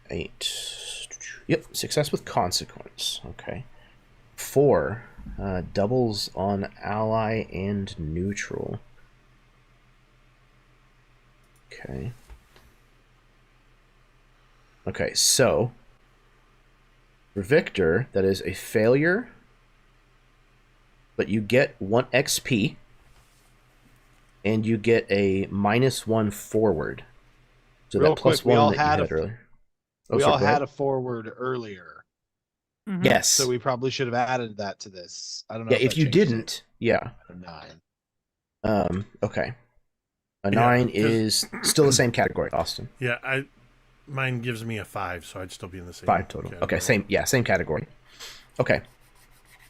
8. Yep, success with consequence. Okay. 4. Doubles on ally and neutral. Okay. Okay, so for Victor, that is a failure, but you get 1 XP, and you get a -1 forward. So Real that plus quick, we 1 all that you had had a- earlier. We sorry, all go had ahead. a forward earlier, Mhm. Yes. so we probably should have added that to this. I don't know. Yeah, if that you changes it didn't, yeah. to 9. Okay. A Yeah, 9 'cause- is still the same category, Austin. Yeah, mine gives me a 5, so I'd still be in the same 5 total. Okay, category. same category. Okay.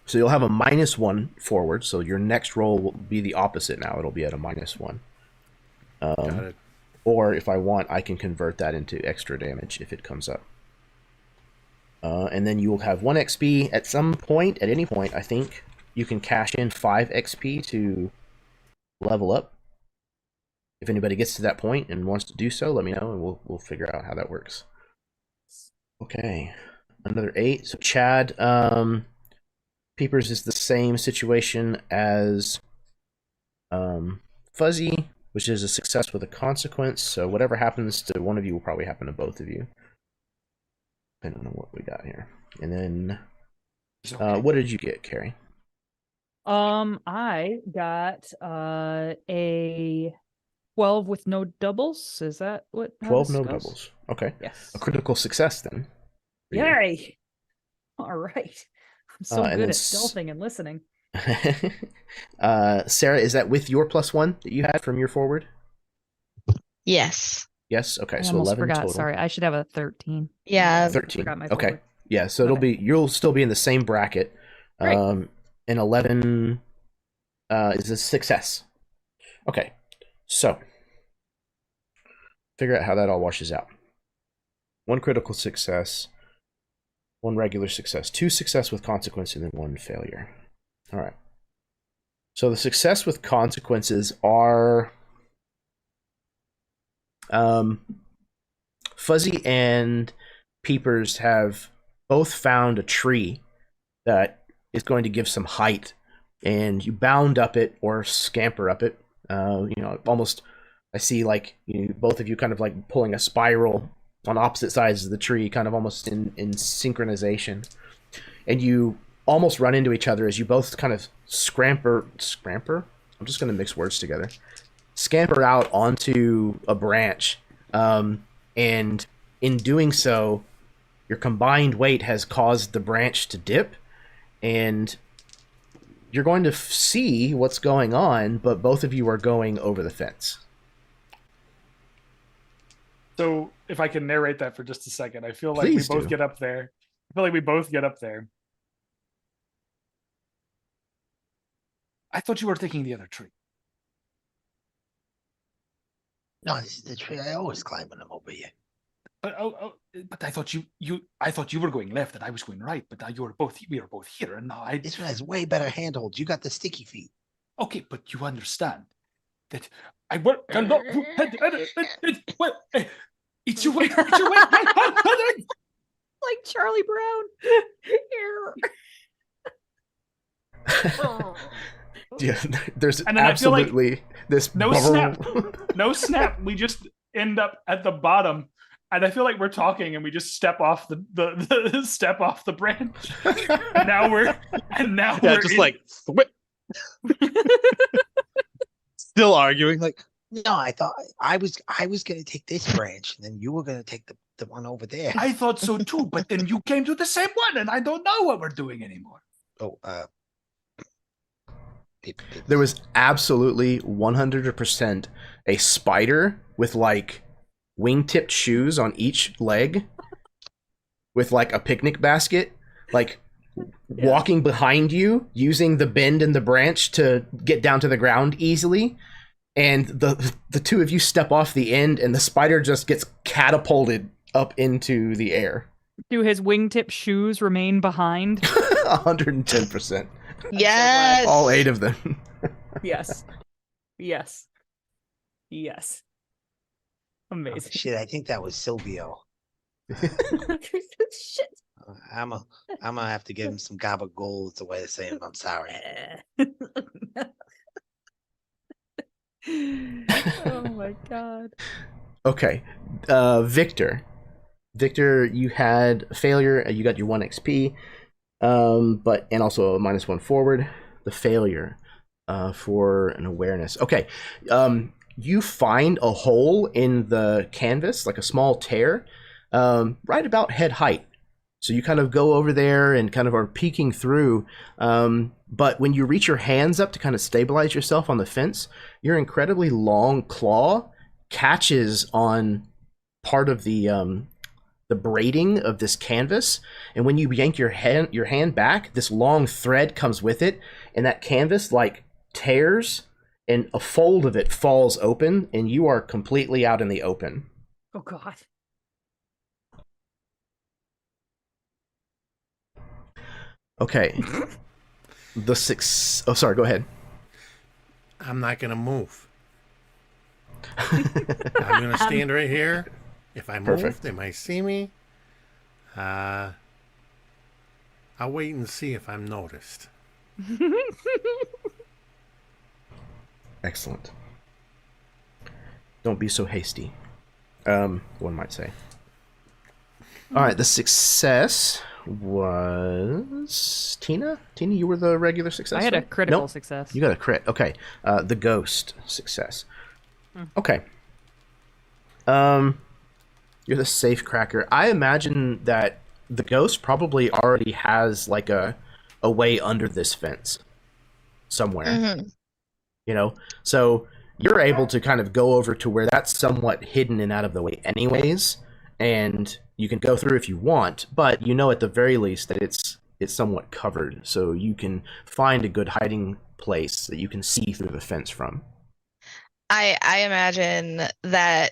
So you'll have a -1 forward, so your next roll will be the opposite now. It'll be at a -1. Got it. Or if I want, I can convert that into extra damage if it comes up. And then you will have 1 XP at some point, at any point, I think. You can cash in 5 XP to level up. If anybody gets to that point and wants to do so, let me know, and we'll figure out how that works. Okay, another 8. So Chad, Peepers is the same situation as Fuzzy, which is a success with a consequence. So whatever happens to one of you will probably happen to both of you, depending on what we got here. And then, It's okay. what did you get, Carrie? I got a 12 with no doubles. Is that what? how 12 this no goes? doubles. Okay. Yes. A critical success then. for you. Yay! All right. I'm so and good then at stealthing and listening. Sarah, is that with your +1 that you had from your forward? Yes. Yes. Okay. I So almost 11 forgot. total. Sorry, I should have a 13. Yeah. 13. Forgot my Okay. forward. Yeah. So it'll Okay. you'll still be in the same bracket. Great. And 11 is a success. Okay. So figure out how that all washes out. 1 critical success, 1 regular success, 2 success with consequence, and then 1 failure. All right. So the success with consequences are Fuzzy and Peepers have both found a tree that is going to give some height, and you bound up it or scamper up it. Almost I see like both of you kind of like pulling a spiral on opposite sides of the tree, kind of almost in synchronization, and you almost run into each other as you both kind of scamper. I'm just going to mix words together. Scamper out onto a branch, and in doing so, your combined weight has caused the branch to dip, and you're going to see what's going on, but both of you are going over the fence. So if I can narrate that for just a second, I feel like Please we both do. get up there. I feel like we both get up there. I thought you were taking the other tree. No, this is the tree I always climb when I'm over here. But I thought you were going left and I was going right. But now we are both here, and now This one has way better handholds. You got the sticky feet. Okay, but you understand that I work a lot. It's your way. It's your way. Like Charlie Brown. Yeah, there's And then I feel like absolutely this no bubble. snap. No snap. We just end up at the bottom, and I feel like we're talking, and we just step off the step off the branch. And now we're Yeah, just like still arguing. Like, No, I thought I was gonna take this branch, and then you were gonna take the one over there. I thought so too, but then you came to the same one, and I don't know what we're doing anymore. Oh, There was absolutely 100% a spider with like wing-tipped shoes on each leg, with like a picnic basket, like walking behind you, using the bend in the branch to get down to the ground easily. And the two of you step off the end, and the spider just gets catapulted up into the air. Do his wingtip shoes remain behind? 110%. Yes. All 8 of them. Yes. Yes. Yes. oh, Amazing. shit! I think that was Silvio. Shit. I'm gonna have to give him some Gamba gold. It's a way of saying I'm sorry. Oh my god. Okay. Victor, you had a failure. You got your 1 XP, and also a -1 forward. The failure for an awareness. Okay. You find a hole in the canvas, like a small tear, right about head height. So you kind of go over there and kind of are peeking through. But when you reach your hands up to kind of stabilize yourself on the fence, your incredibly long claw catches on part of the braiding of this canvas. And when you yank your hand back, this long thread comes with it, and that canvas like tears, and a fold of it falls open, and you are completely out in the open. Oh god. Okay. Oh, sorry, go ahead. I'm not gonna move. I'm gonna stand right here. If I move, Perfect. they might see me. I'll wait and see if I'm noticed. Excellent. Don't be so hasty. One might say. All right, the success was Tina. Tina, you were the regular success. I had a right? critical Nope, success. You got a crit. Okay. The ghost success. Okay. You're the safe cracker. I imagine that the ghost probably already has like a way under this fence somewhere. Mm-hmm. You know, so you're able to kind of go over to where that's somewhat hidden and out of the way, anyways, and you can go through if you want. But you know, at the very least, that it's somewhat covered, so you can find a good hiding place that you can see through the fence from. I imagine that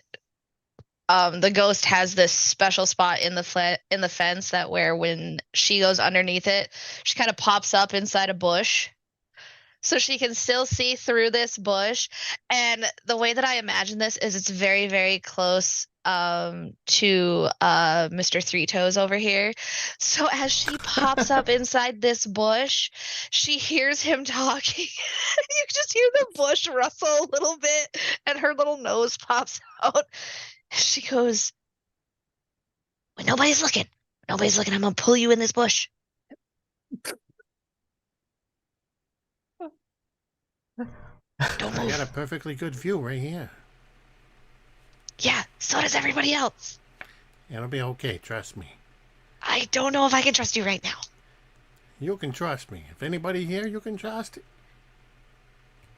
the ghost has this special spot in the fence that where when she goes underneath it, she kind of pops up inside a bush. So she can still see through this bush. And the way that I imagine this is it's very, very close to Mr. Three Toes over here. So as she pops up inside this bush, she hears him talking. You just hear the bush rustle a little bit and her little nose pops out. She goes, when nobody's looking, I'm gonna pull you in this bush. Don't I move. got a perfectly good view right here. Yeah, so does everybody else. It'll be okay, trust me. I don't know if I can trust you right now. You can trust me. If anybody here you can trust,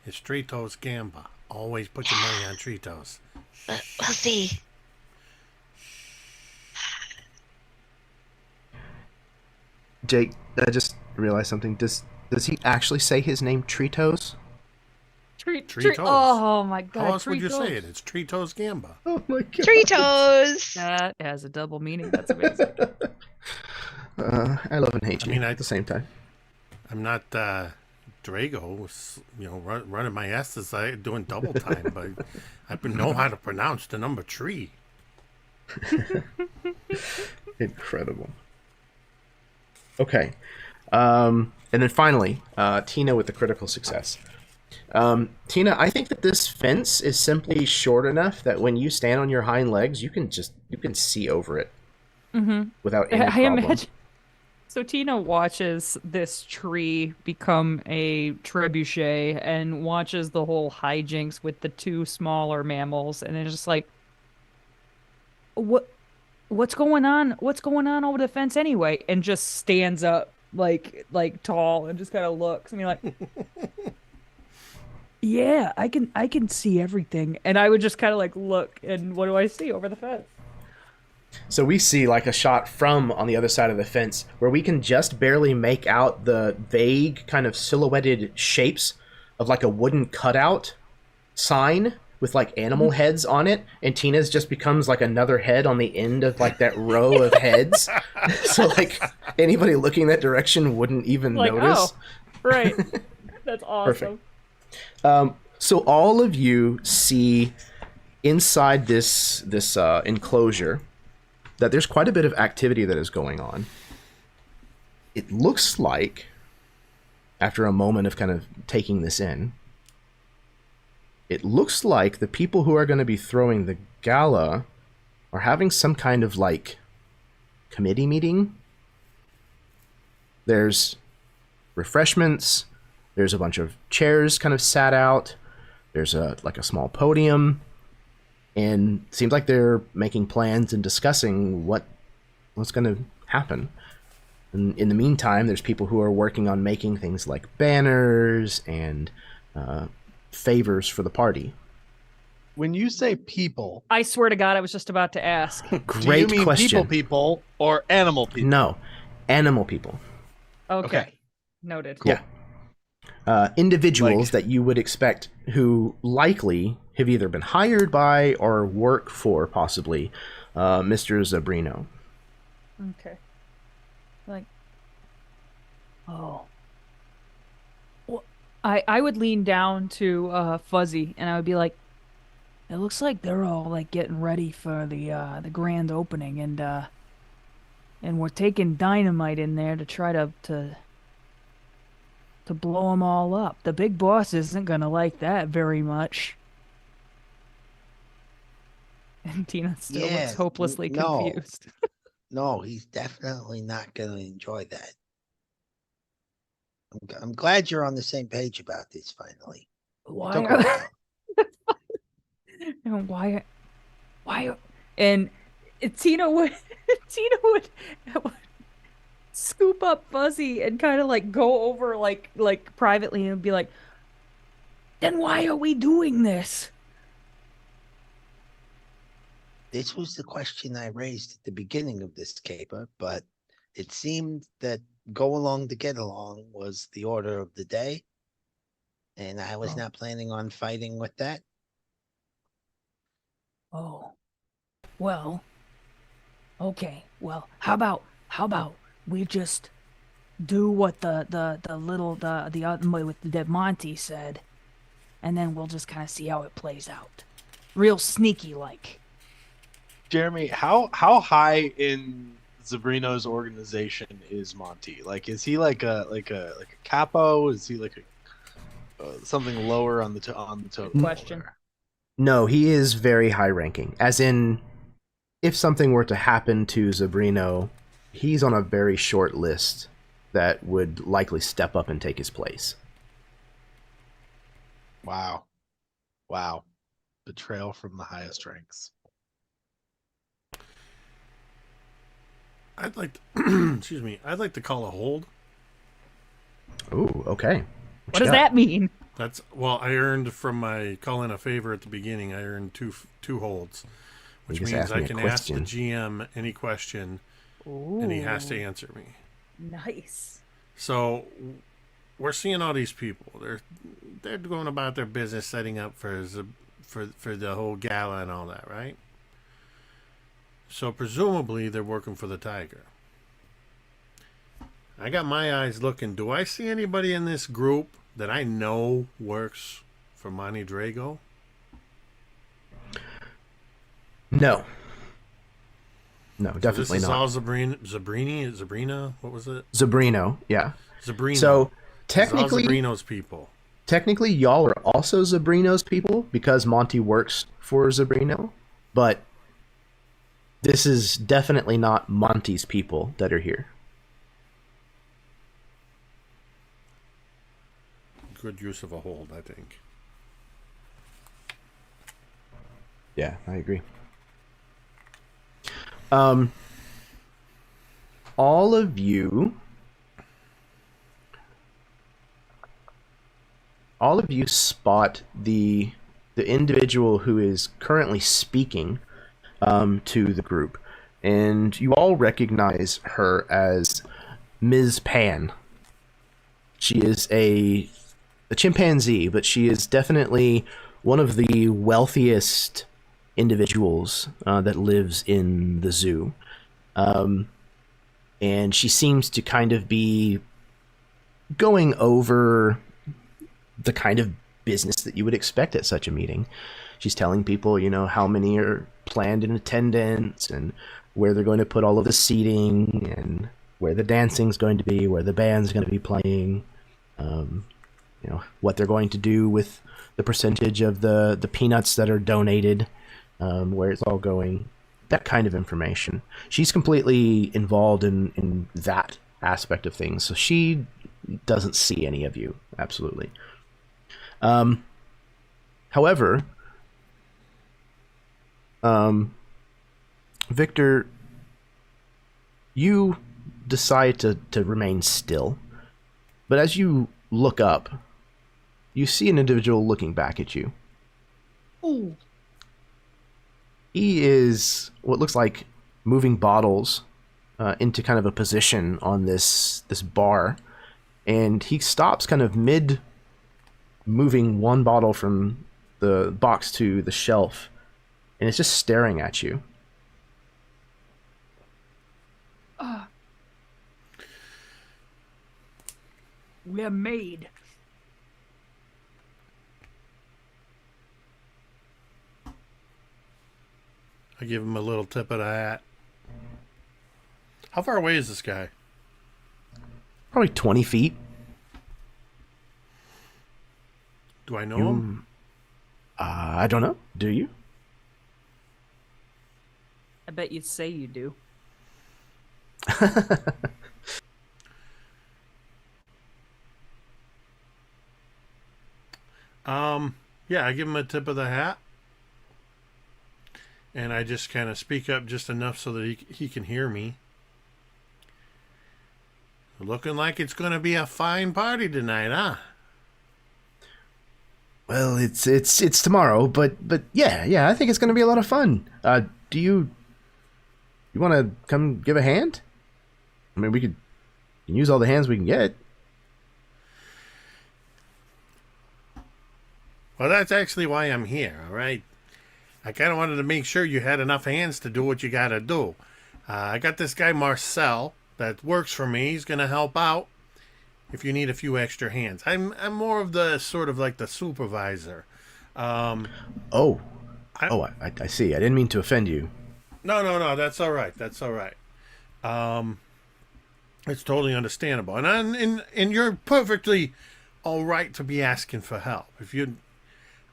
it's Tritos Gamba. Always put your money on Tritos. We'll see. Jake, I just realized something. Does he actually say his name Tritos? Tritos. Oh my god. How else would you Tritos. say it? It's Tritos Gamba. Oh my god. Three toes. That has a double meaning. That's amazing. I love and hate you at the same time. I'm not Drago, running my S's, doing double time, but I know how to pronounce the number 3. Incredible. Okay. And then finally, Tina with the critical success. Tina, I think that this fence is simply short enough that when you stand on your hind legs, you can see over it without any problem. Imagine. So Tina watches this tree become a trebuchet and watches the whole hijinks with the 2 smaller mammals, and it's just like, what's going on? What's going on over the fence anyway? And just stands up like tall and just kind of looks. I mean, like, yeah, I can see everything. And I would just kind of like look, and what do I see over the fence? So we see like a shot from on the other side of the fence where we can just barely make out the vague kind of silhouetted shapes of like a wooden cutout sign with like animal heads on it, and Tina's just becomes like another head on the end of like that row of heads. So like anybody looking that direction wouldn't even Like, notice. oh, right. That's awesome. Perfect. So all of you see inside this enclosure that there's quite a bit of activity that is going on. It looks like, after a moment of kind of taking this in, it looks like the people who are going to be throwing the gala are having some kind of like committee meeting. There's refreshments. There's a bunch of chairs kind of sat out. There's a small podium. And it seems like they're making plans and discussing what's going to happen. And in the meantime, there's people who are working on making things like banners and favors for the party. When you say people, I swear to God, I was just about to ask. Great do you mean question. people or animal people? No, animal people. Okay. Noted. Cool. Yeah. Individuals Like- that you would expect who likely have either been hired by or work for possibly Mr. Zabrino. Okay. Like, oh. Well, I would lean down to Fuzzy and I would be like, it looks like they're all like getting ready for the grand opening, and we're taking dynamite in there to try to blow them all up. The big boss isn't gonna like that very much. And Tina still Yeah, looks hopelessly no. confused. No, he's definitely not going to enjoy that. I'm glad you're on the same page about this finally. Why? Took a while. And why, and Tina would, Tina would scoop up Fuzzy and kind of like go over like privately and be like, then why are we doing this? This was the question I raised at the beginning of this caper, but it seemed that go along to get along was the order of the day, and I was Oh. not planning on fighting with that. Oh, well, okay. Well, how about we just do what that Monty said, and then we'll just kind of see how it plays out. Real sneaky like. Jeremy, how high in Zabrino's organization is Monty? Like, is he like a capo? Is he like a something lower on the totem? Question. pole No, he is very high ranking. As in, if something were to happen to Zabrino, he's on a very short list that would likely step up and take his place. there? Wow. Betrayal from the highest ranks. I'd like to, excuse me. I'd like to call a hold. Ooh, okay. What does that mean? That's well, I earned from my call in a favor at the beginning. I earned two holds, which You just means asked I me a can ask the question. GM any question, Ooh, and he has to answer me. nice. So we're seeing all these people. They're going about their business, setting up for the whole gala and all that, right? So presumably they're working for the Tiger. I got my eyes looking. Do I see anybody in this group that I know works for Monty Drago? No. No, So definitely this is not. all Zabrina? What was it? Zabrino, yeah. Zabrino. So This is all technically, Zabrino's people. technically, y'all are also Zabrino's people because Monty works for Zabrino, but this is definitely not Monty's people that are here. Good use of a hold, I think. Yeah, I agree. All of you spot the individual who is currently speaking to the group, and you all recognize her as Ms. Pan. She is a chimpanzee, but she is definitely one of the wealthiest individuals that lives in the zoo. And she seems to kind of be going over the kind of business that you would expect at such a meeting. She's telling people, how many are planned in attendance and where they're going to put all of the seating and where the dancing's going to be, where the band's going to be playing, what they're going to do with the percentage of the peanuts that are donated, where it's all going, that kind of information. She's completely involved in that aspect of things, so she doesn't see any of you, absolutely. However, Victor, you decide to remain still, but as you look up, you see an individual looking back at you. Ooh. He is what looks like moving bottles into kind of a position on this bar, and he stops kind of mid moving one bottle from the box to the shelf, and it's just staring at you. We're made. I give him a little tip of the hat. How far away is this guy? Probably 20 feet. Do I know him? I don't know. Do you? I bet you'd say you do. Yeah, I give him a tip of the hat. and I just kind of speak up just enough so that he can hear me. Looking like it's going to be a fine party tonight, huh? Well, it's tomorrow, but yeah, I think it's going to be a lot of fun. Do you want to come give a hand? I mean, we can use all the hands we can get. Well, that's actually why I'm here, all right? I kind of wanted to make sure you had enough hands to do what you got to do. I got this guy, Marcel, that works for me. He's going to help out if you need a few extra hands. I'm more of the sort of like the supervisor. I see. I didn't mean to offend you. No, that's all right. That's all right. It's totally understandable. And you're perfectly all right to be asking for help.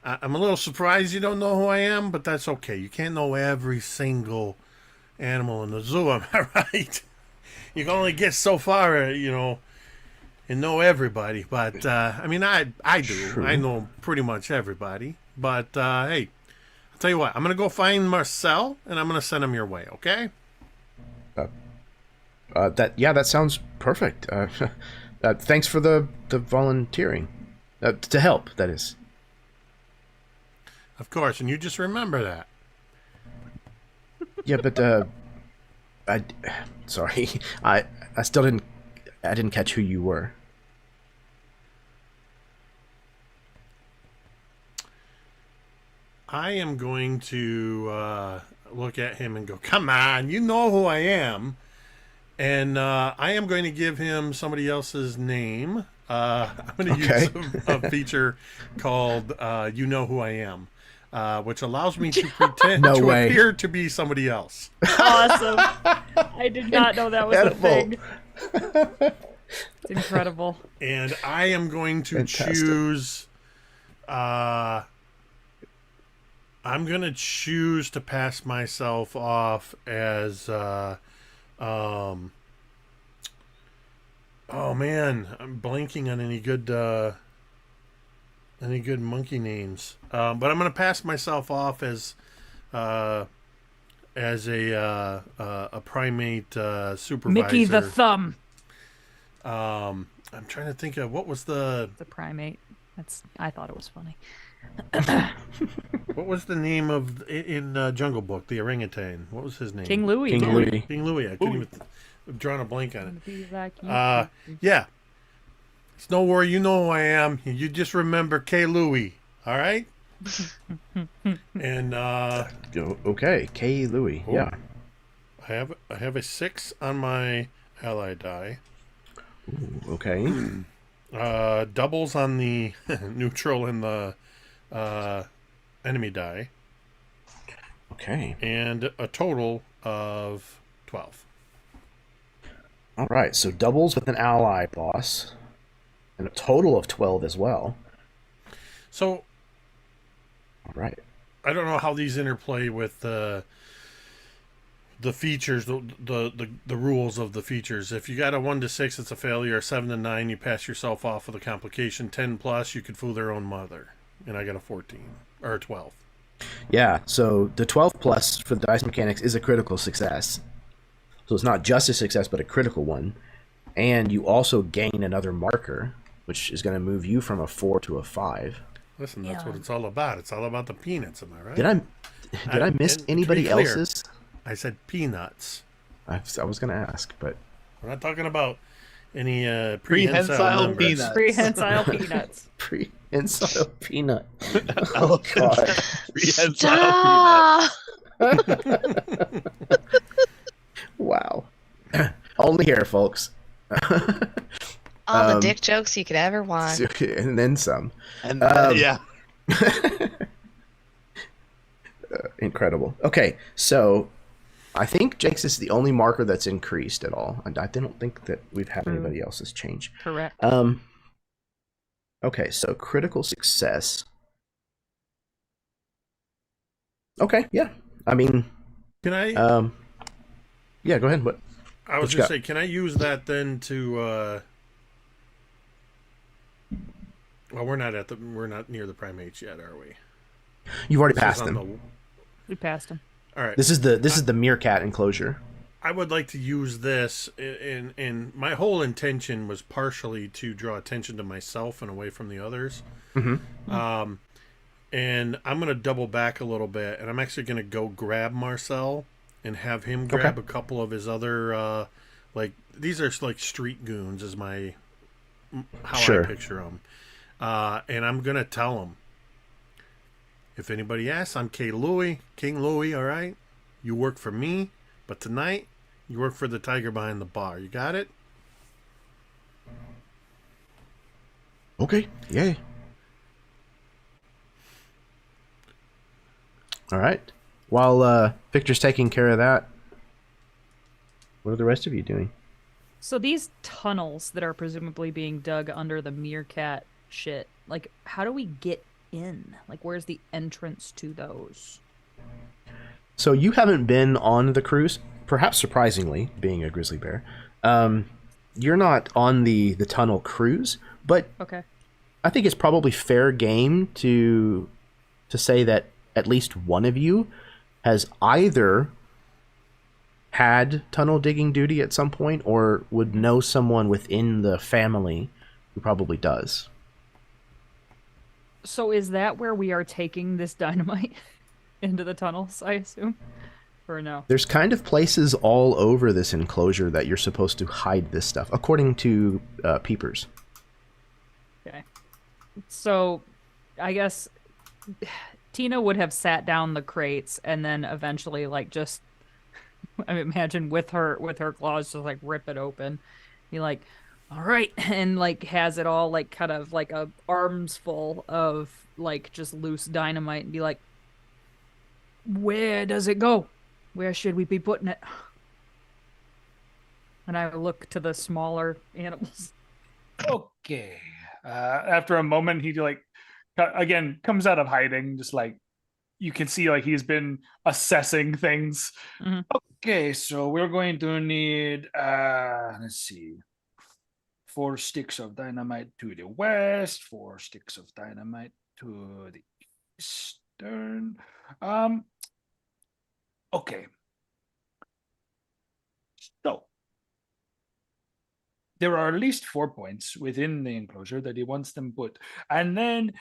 I'm a little surprised you don't know who I am, but that's okay. You can't know every single animal in the zoo, am I right? You can only get so far, and know everybody. But, I mean, I do. True. I know pretty much everybody. But, hey, I'll tell you what. I'm going to go find Marcel, and I'm going to send him your way, okay? That sounds perfect. Thanks for the volunteering. To help, that is. Of course, and you just remember that. Yeah, but sorry, I still didn't catch who you were. I am going to look at him and go, come on, you know who I am. And I am going to give him somebody else's name. I'm going to use a feature called You Know Who I Am, which allows me to pretend appear to be somebody else. Awesome. I did not know that was a thing. It's incredible. And I am going to choose... I'm going to choose to pass myself off as... oh man, I'm blanking on any good monkey names. But I'm going to pass myself off as a primate supervisor. Mickey the Thumb. I'm trying to think of what was the primate. I thought it was funny. What was the name of in Jungle Book, the orangutan? What was his name? King Louie. King Louie. King Louie. I couldn't even drawn a blank on it. Like Yeah. It's no worry. You know who I am. You just remember K. Louie. All right. And okay, K. Louie. Oh, yeah. I have a 6 on my ally die. Ooh, okay. Doubles on the neutral and the enemy die. Okay. And a total of 12. All right, so doubles with an ally boss, and a total of 12 as well. So, all right. I don't know how these interplay with the features, the rules of the features. If you got a 1 to 6, it's a failure. 7 to 9, you pass yourself off with a complication. 10 plus, you could fool their own mother. And I got a 14 or a 12. Yeah, so the 12 plus for the dice mechanics is a critical success. So it's not just a success, but a critical one. And you also gain another marker, which is going to move you from a 4 to a 5. Listen, that's what it's all about. It's all about the peanuts, am I right? Did I miss anybody clear, else's? I said peanuts. I was going to ask, but we're not talking about any prehensile peanuts. Prehensile peanuts. Prehensile peanut. Oh God! Prehensile Stop! Wow. Only here, folks. All the dick jokes you could ever want. And then some. And yeah. Incredible. Okay, so I think Jake's is the only marker that's increased at all. I don't think that we've had anybody else's change. Correct. Okay, so critical success. Okay, yeah. I mean, can I? Yeah, go ahead. What? I was going to say, can I use that then to? Well, we're not near the primates yet, are we? You've already passed them. We passed them. All right. This is the meerkat enclosure. I would like to use this, and my whole intention was partially to draw attention to myself and away from the others. Mm-hmm. And I'm going to double back a little bit, and I'm actually going to go grab Marcel and have him grab a couple of his other, these are like street goons, is how I picture them. And I'm going to tell them, if anybody asks, I'm King Louie, all right? You work for me, but tonight, you work for the tiger behind the bar. You got it? Okay. Yay. All right. While Victor's taking care of that, what are the rest of you doing? So these tunnels that are presumably being dug under the meerkat shit, like, how do we get in? Like, where's the entrance to those? So you haven't been on the cruise, perhaps surprisingly, being a grizzly bear. You're not on the tunnel cruise, but okay. I think it's probably fair game to say that at least one of you has either had tunnel digging duty at some point or would know someone within the family who probably does. So is that where we are taking this dynamite? Into the tunnels, I assume? Or no? There's kind of places all over this enclosure that you're supposed to hide this stuff, according to peepers. Okay. So, I guess Tina would have sat down the crates and then eventually, like, just, I imagine with her claws, just like rip it open. Be like, all right, and like has it all like kind of like a arms full of like just loose dynamite and be like, where does it go? Where should we be putting it? And I look to the smaller animals. Okay. After a moment, he like again comes out of hiding, just like you can see, like he's been assessing things. Mm-hmm. Okay, so we're going to need let's see, 4 sticks of dynamite to the west, 4 sticks of dynamite to the eastern. Okay. So there are at least 4 points within the enclosure that he wants them put. And then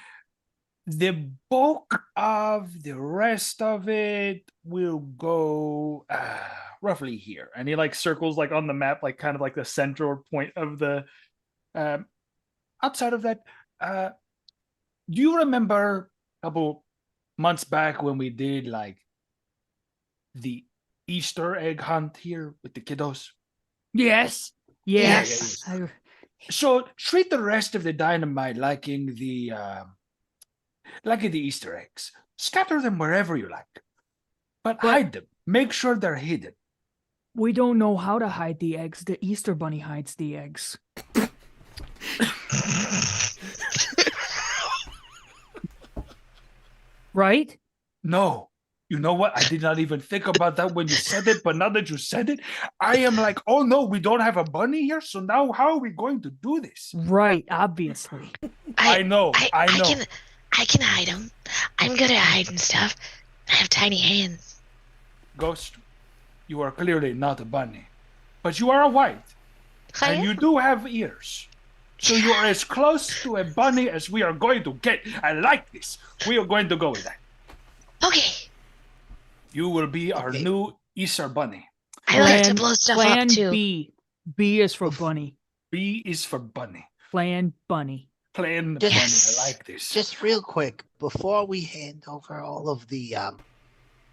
the bulk of the rest of it will go roughly here. And he like circles like on the map, like kind of like the central point of the outside of that. Do you remember a couple months back when we did like the Easter egg hunt here with the kiddos? Yes. Yes. Yeah. So treat the rest of the dynamite like in the Easter eggs. Scatter them wherever you like, but hide them. Make sure they're hidden. We don't know how to hide the eggs. The Easter Bunny hides the eggs. Right? No. You know what? I did not even think about that when you said it, but now that you said it, I am like, oh no, we don't have a bunny here, so now how are we going to do this? Right, obviously. I know. I can hide them. I'm good at hiding stuff. I have tiny hands. Ghost, you are clearly not a bunny, but you are a white, and you do have ears. So you are as close to a bunny as we are going to get. I like this. We are going to go with that. Okay. You will be our new Easter bunny. I like to blow stuff up too. B. B is for bunny. B is for bunny. Plan bunny. Plan bunny. I like this. Just real quick, before we hand over all of the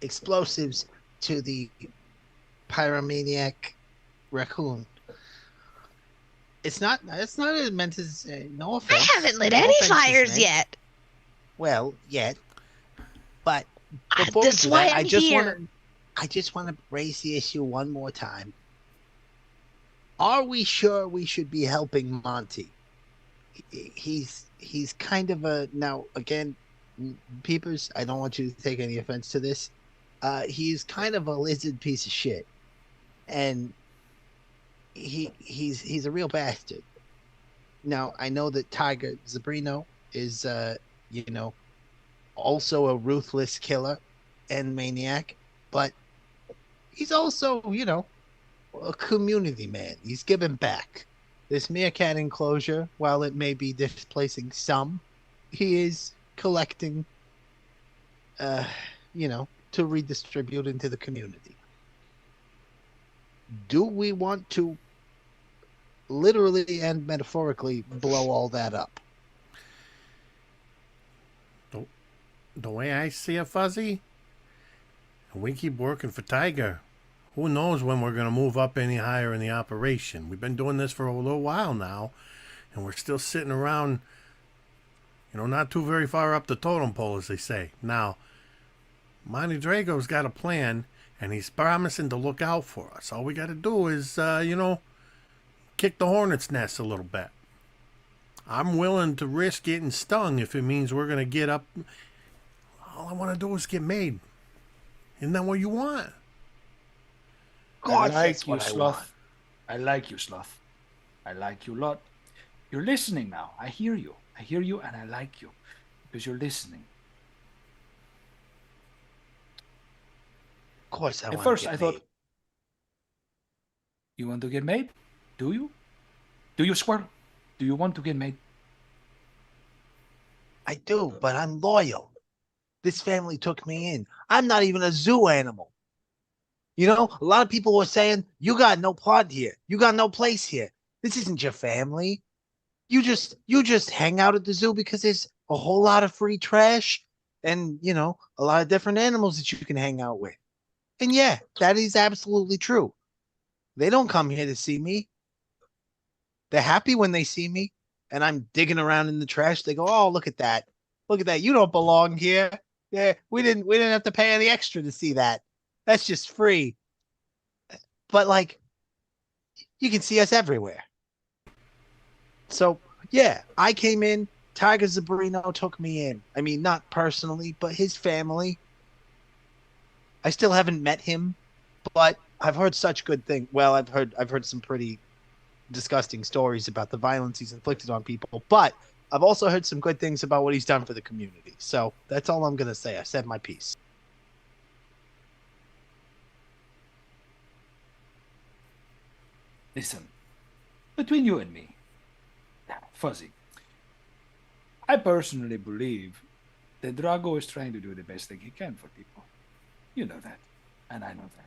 explosives to the pyromaniac raccoon, it's not meant to say no offense. I haven't lit any fires yet. Well, yet. But before we do that, I just want to raise the issue one more time. Are we sure we should be helping Monty? He's kind of a, now again, peepers, I don't want you to take any offense to this. He's kind of a lizard piece of shit, and he's a real bastard. Now I know that Tiger Zabrino is also a ruthless killer and maniac, but he's also, a community man. He's giving back. This meerkat enclosure, while it may be displacing some, he is collecting, to redistribute into the community. Do we want to literally and metaphorically blow all that up? The way I see it, Fuzzy, we keep working for Tiger. Who knows when we're going to move up any higher in the operation? We've been doing this for a little while now, and we're still sitting around, not too very far up the totem pole, as they say. Now, Monty Drago's got a plan, and he's promising to look out for us. All we got to do is, kick the hornet's nest a little bit. I'm willing to risk getting stung if it means we're going to get up. All I want to do is get made. Isn't that what you want? I like you, Sloth. I like you, Sloth. I like you a lot. You're listening now. I hear you. I hear you, and I like you because you're listening. Of course, At first, I thought, you want to get made? Do you? Do you, Squirrel? Do you want to get made? I do, but I'm loyal. This family took me in. I'm not even a zoo animal. A lot of people were saying, you got no plot here. You got no place here. This isn't your family. You just hang out at the zoo because there's a whole lot of free trash and, a lot of different animals that you can hang out with. And yeah, that is absolutely true. They don't come here to see me. They're happy when they see me and I'm digging around in the trash. They go, oh, look at that. Look at that. You don't belong here. Yeah, we didn't have to pay any extra to see that. That's just free. But you can see us everywhere. So yeah, I came in. Tiger Zabrino took me in. I mean, not personally, but his family. I still haven't met him, but I've heard such good things. Well, I've heard some pretty disgusting stories about the violence he's inflicted on people, but I've also heard some good things about what he's done for the community. So that's all I'm going to say. I said my piece. Listen, between you and me, Fuzzy, I personally believe that Drago is trying to do the best thing he can for people. You know that, and I know that.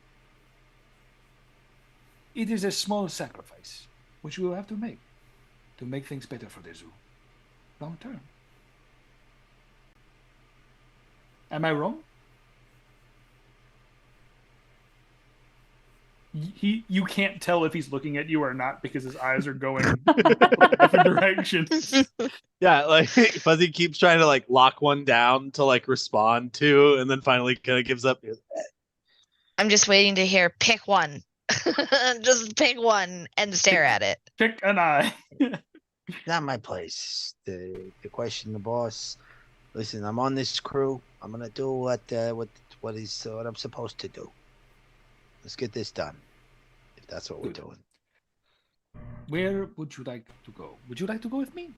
It is a small sacrifice, which we will have to make things better for the zoo, long term. Am I wrong? You can't tell if he's looking at you or not because his eyes are going in different directions. Yeah, Fuzzy keeps trying to lock one down to respond to, and then finally kind of gives up. I'm just waiting to hear pick one. Just pick one and stare at it. Pick an eye. Not my place. The question the boss. Listen, I'm on this crew. I'm gonna do what I'm supposed to do. Let's get this done. If that's what we're doing. Where would you like to go? Would you like to go with me?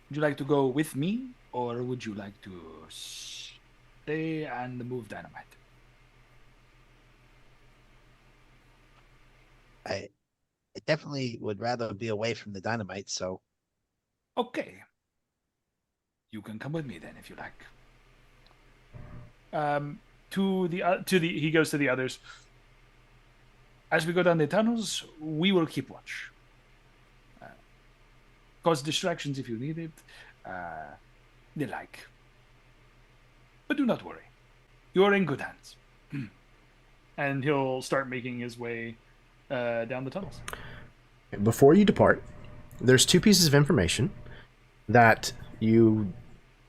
Would you like to go with me, or would you like to stay and move dynamite? I definitely would rather be away from the dynamite, so. Okay. You can come with me then if you like. He goes to the others. As we go down the tunnels, we will keep watch. Cause distractions if you need it. The like. But do not worry. You are in good hands. And he'll start making his way down the tunnels. Before you depart, there's two pieces of information that you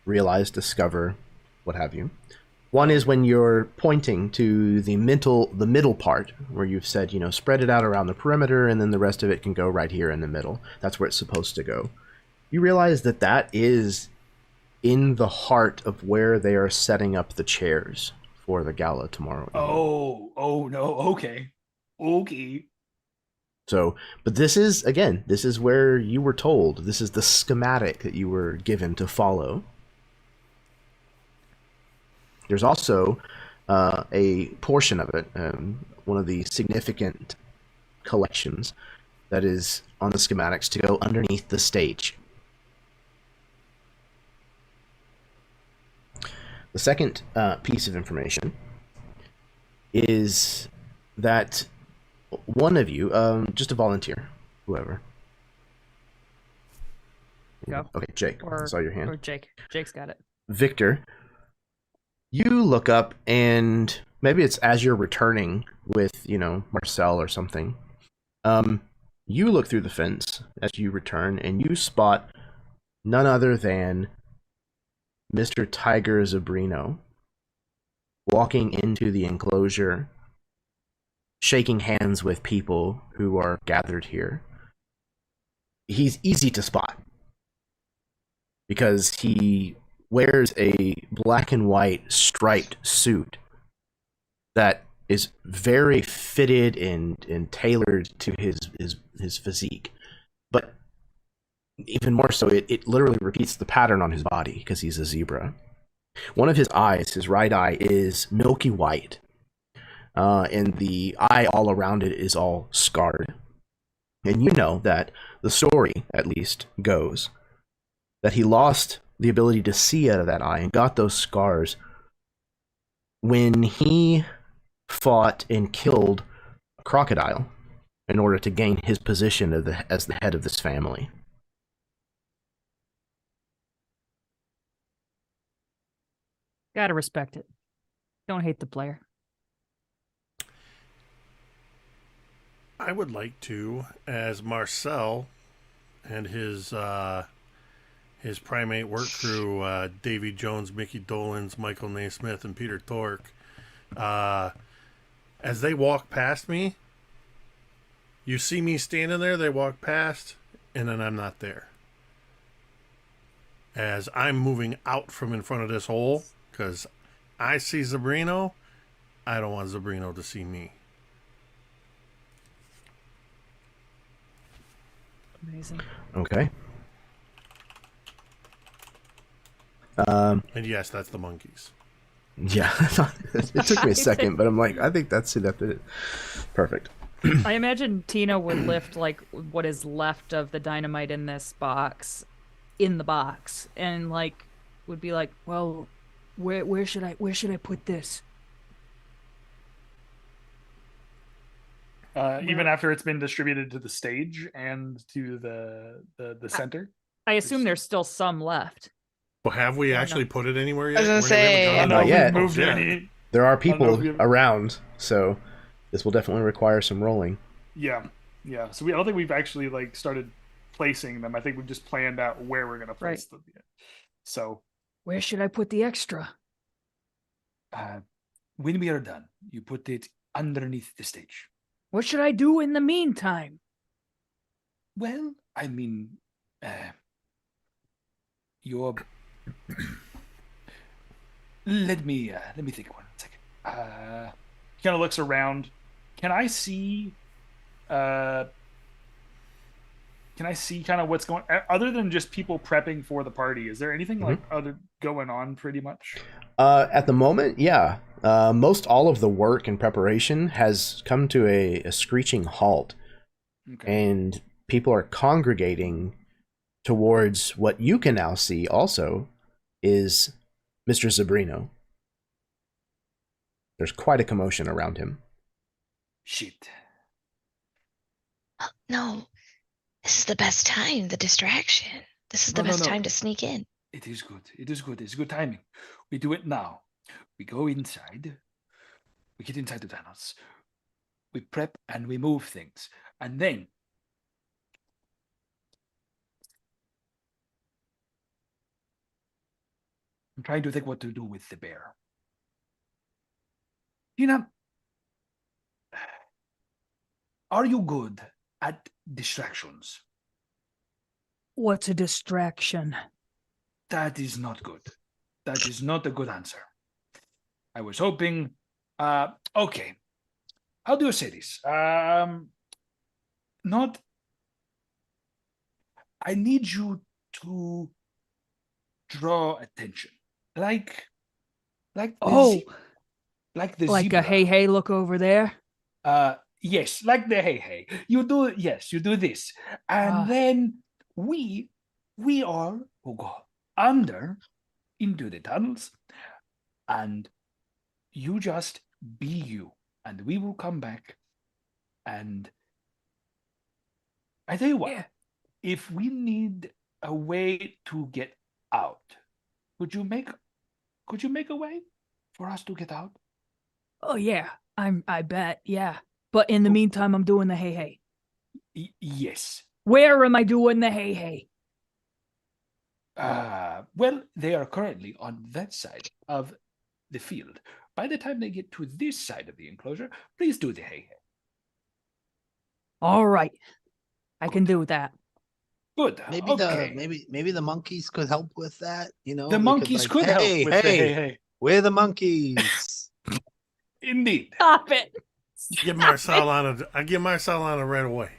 realize, discover, what have you. One is when you're pointing to the middle part, where you've said, spread it out around the perimeter, and then the rest of it can go right here in the middle. That's where it's supposed to go. You realize that is in the heart of where they are setting up the chairs for the gala tomorrow evening. Oh no, okay. So, but this is where you were told. This is the schematic that you were given to follow. There's also a portion of it, one of the significant collections that is on the schematics to go underneath the stage. The second piece of information is that one of you, just a volunteer, whoever. Go. Okay, Jake, I saw your hand. Or Jake. Jake's got it. Victor, you look up, and maybe it's as you're returning with, Marcel or something. You look through the fence as you return, and you spot none other than Mr. Tiger Zabrino walking into the enclosure, shaking hands with people who are gathered here. He's easy to spot because he wears a black and white striped suit that is very fitted and tailored to his physique. But even more so, it literally repeats the pattern on his body because he's a zebra. One of his eyes, his right eye, is milky white. And the eye all around it is all scarred. And you know that the story, at least, goes that he lost the ability to see out of that eye and got those scars when he fought and killed a crocodile in order to gain his position as the head of this family. Gotta respect it. Don't hate the player. I would like to, as Marcel and his primate work crew, Davy Jones, Mickey Dolans, Michael Naismith, and Peter Tork, as they walk past me, you see me standing there, they walk past, and then I'm not there. As I'm moving out from in front of this hole, because I see Zabrino, I don't want Zabrino to see me. Amazing. Okay. And yes, that's the monkeys. Yeah, it took me a second, but I'm like, I think that's it. Perfect. I imagine Tina would lift like what is left of the dynamite in this box, in the box, and like would be like, well, where should I put this? Even after it's been distributed to the stage and to the center. I assume there's still some left. Well, have we actually put it anywhere yet? I was gonna say, I don't know Not if yet. we've moved Yeah. any. There are I don't know people if we- around, so this will definitely require some rolling. Yeah. So I don't think we've actually like started placing them. I think we've just planned out where we're gonna place them. So Where should I put the extra? when we are done, you put it underneath the stage. What should I do in the meantime? Well, I mean, your. Let me think 1 second. he kind of looks around. Can I see kind of what's going other than just people prepping for the party? Is there anything like other going on pretty much? At the moment, yeah. Most all of the work and preparation has come to a screeching halt. Okay. And people are congregating towards what you can now see also is Mr. Zabrino. There's quite a commotion around him. Shit. No, this is the best time. The distraction. This is the No, best no. time to sneak in. It is good. It is good. It's good timing. We do it now. We go inside. We get inside the tunnels. We prep and we move things. And then I'm trying to think what to do with the bear. Tina, are you good at distractions? What's a distraction? That is not good. That is not a good answer. I was hoping. Okay. How do you say this? Not. I need you to draw attention. Like Like the Oh, like the like zebra. a hey look over there. Yes, like the hey. You do yes, you do this. And Ah. then we all will go under into the tunnels, and you just be you, and we will come back. And I tell you what, Yeah. if we need a way to get out, could you make a way for us to get out? Oh yeah. I bet. Yeah. But in the meantime, I'm doing the hey. Yes. Where am I doing the hey? Well, they are currently on that side of the field. By the time they get to this side of the enclosure, please do the hey. All right. I can do that. Good. Maybe Okay. maybe the monkeys could help with that. You know, The they monkeys could help hey, with the hey, hey. we're the monkeys. Indeed. Stop it. Get Marcel on it. I get Marcel on it right away.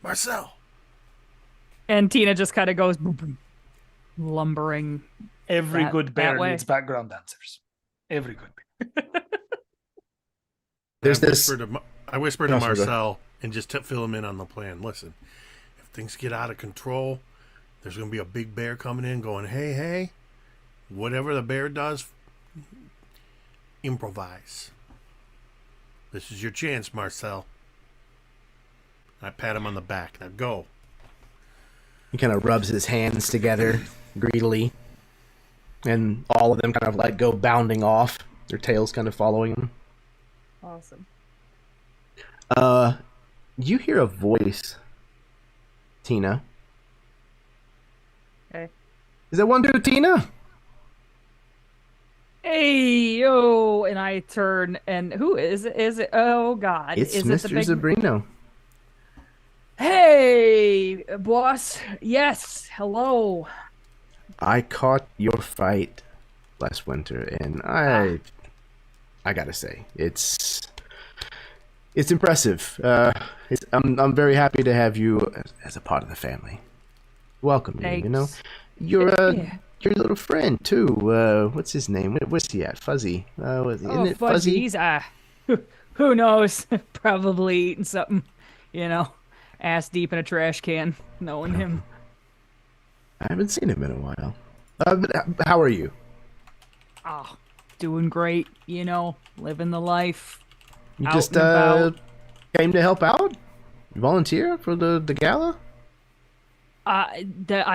Marcel. And Tina just kind of goes boom, boom, lumbering. Every good that bear way. needs background dancers. Every good bear. There's this. I whispered to Oh, sorry, go ahead. Marcel and just fill him in on the plan. Listen, if things get out of control, there's going to be a big bear coming in going, hey. Whatever the bear does, improvise. This is your chance, Marcel. I pat him on the back. Now go. He kind of rubs his hands together greedily, and all of them kind of like go bounding off, their tails kind of following him. Awesome. You hear a voice, Tina. Okay. Is that 1, 2, Tina? Hey, yo, and I turn, and who is it? Is it? Oh God, It's is Mr. it the big? Zabrino. Hey, boss. Yes. Hello. I caught your fight last winter, and I gotta say, it's impressive. I'm very happy to have you as a part of the family. Welcome, you know. Thanks. You're Yeah. your little friend too. What's his name? Where's he at? Fuzzy. Isn't it Fuzzy? He's who knows? Probably eating something, ass deep in a trash can. Knowing him. I haven't seen him in a while. But how are you? Oh, doing great. Living the life. You Out just and about. came to help out? Volunteer for the gala? I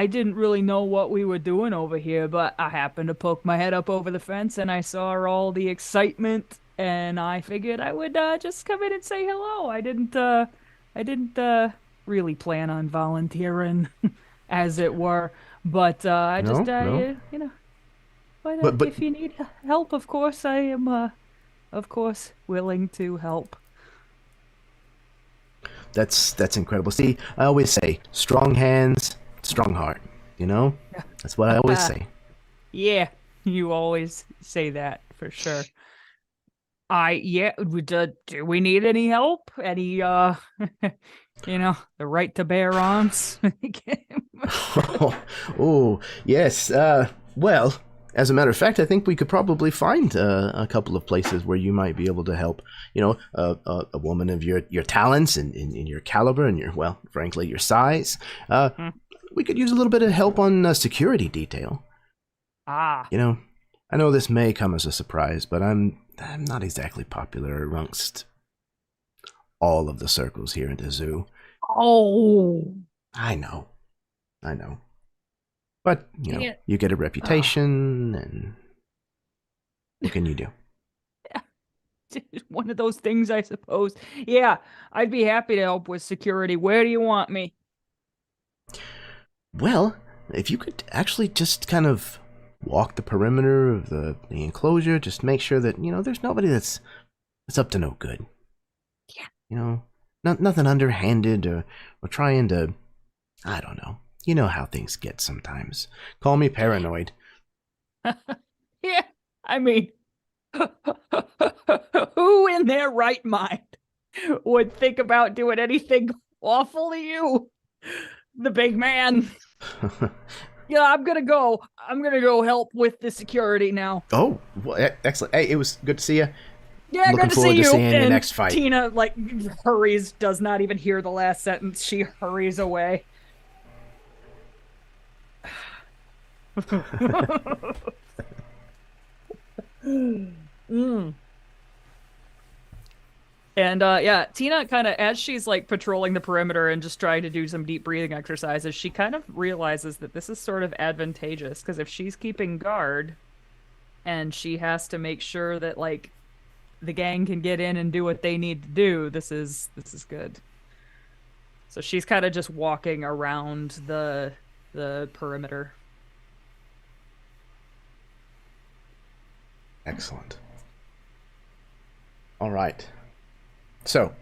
didn't really know what we were doing over here, but I happened to poke my head up over the fence and I saw all the excitement, and I figured I would just come in and say hello. I didn't really plan on volunteering, as it were, but I just No. But But if you need help, of course I am of course willing to help. that's incredible. See, I always say, strong hands, strong heart. That's what I always say. Yeah, you always say that for sure. Do we need any help? Any the right to bear arms? Oh, yes. Well, as a matter of fact, I think we could probably find a couple of places where you might be able to help. A woman of your talents and your caliber and frankly, your size. We could use a little bit of help on security detail. Ah. I know this may come as a surprise, but I'm not exactly popular amongst all of the circles here in the zoo. Oh. I know. But, Yeah. you get a reputation, and what can you do? One of those things, I suppose. Yeah, I'd be happy to help with security. Where do you want me? Well, if you could actually just kind of walk the perimeter of the enclosure, just make sure that, there's nobody that's up to no good. Yeah. Nothing underhanded or trying to, I don't know. You know how things get sometimes. Call me paranoid. Yeah, I mean, who in their right mind would think about doing anything awful to you? The big man. Yeah, I'm gonna go. I'm gonna go help with the security now. Oh, well, excellent. Hey, it was good to see you. Yeah, Looking good to forward see to you. seeing your And next fight. Tina like hurries, does not even hear the last sentence. She hurries away. Mm. And yeah, Tina kind of, as she's like patrolling the perimeter and just trying to do some deep breathing exercises, she kind of realizes that this is sort of advantageous because if she's keeping guard and she has to make sure that like the gang can get in and do what they need to do, this is good. So she's kind of just walking around the perimeter. Excellent. All right. So,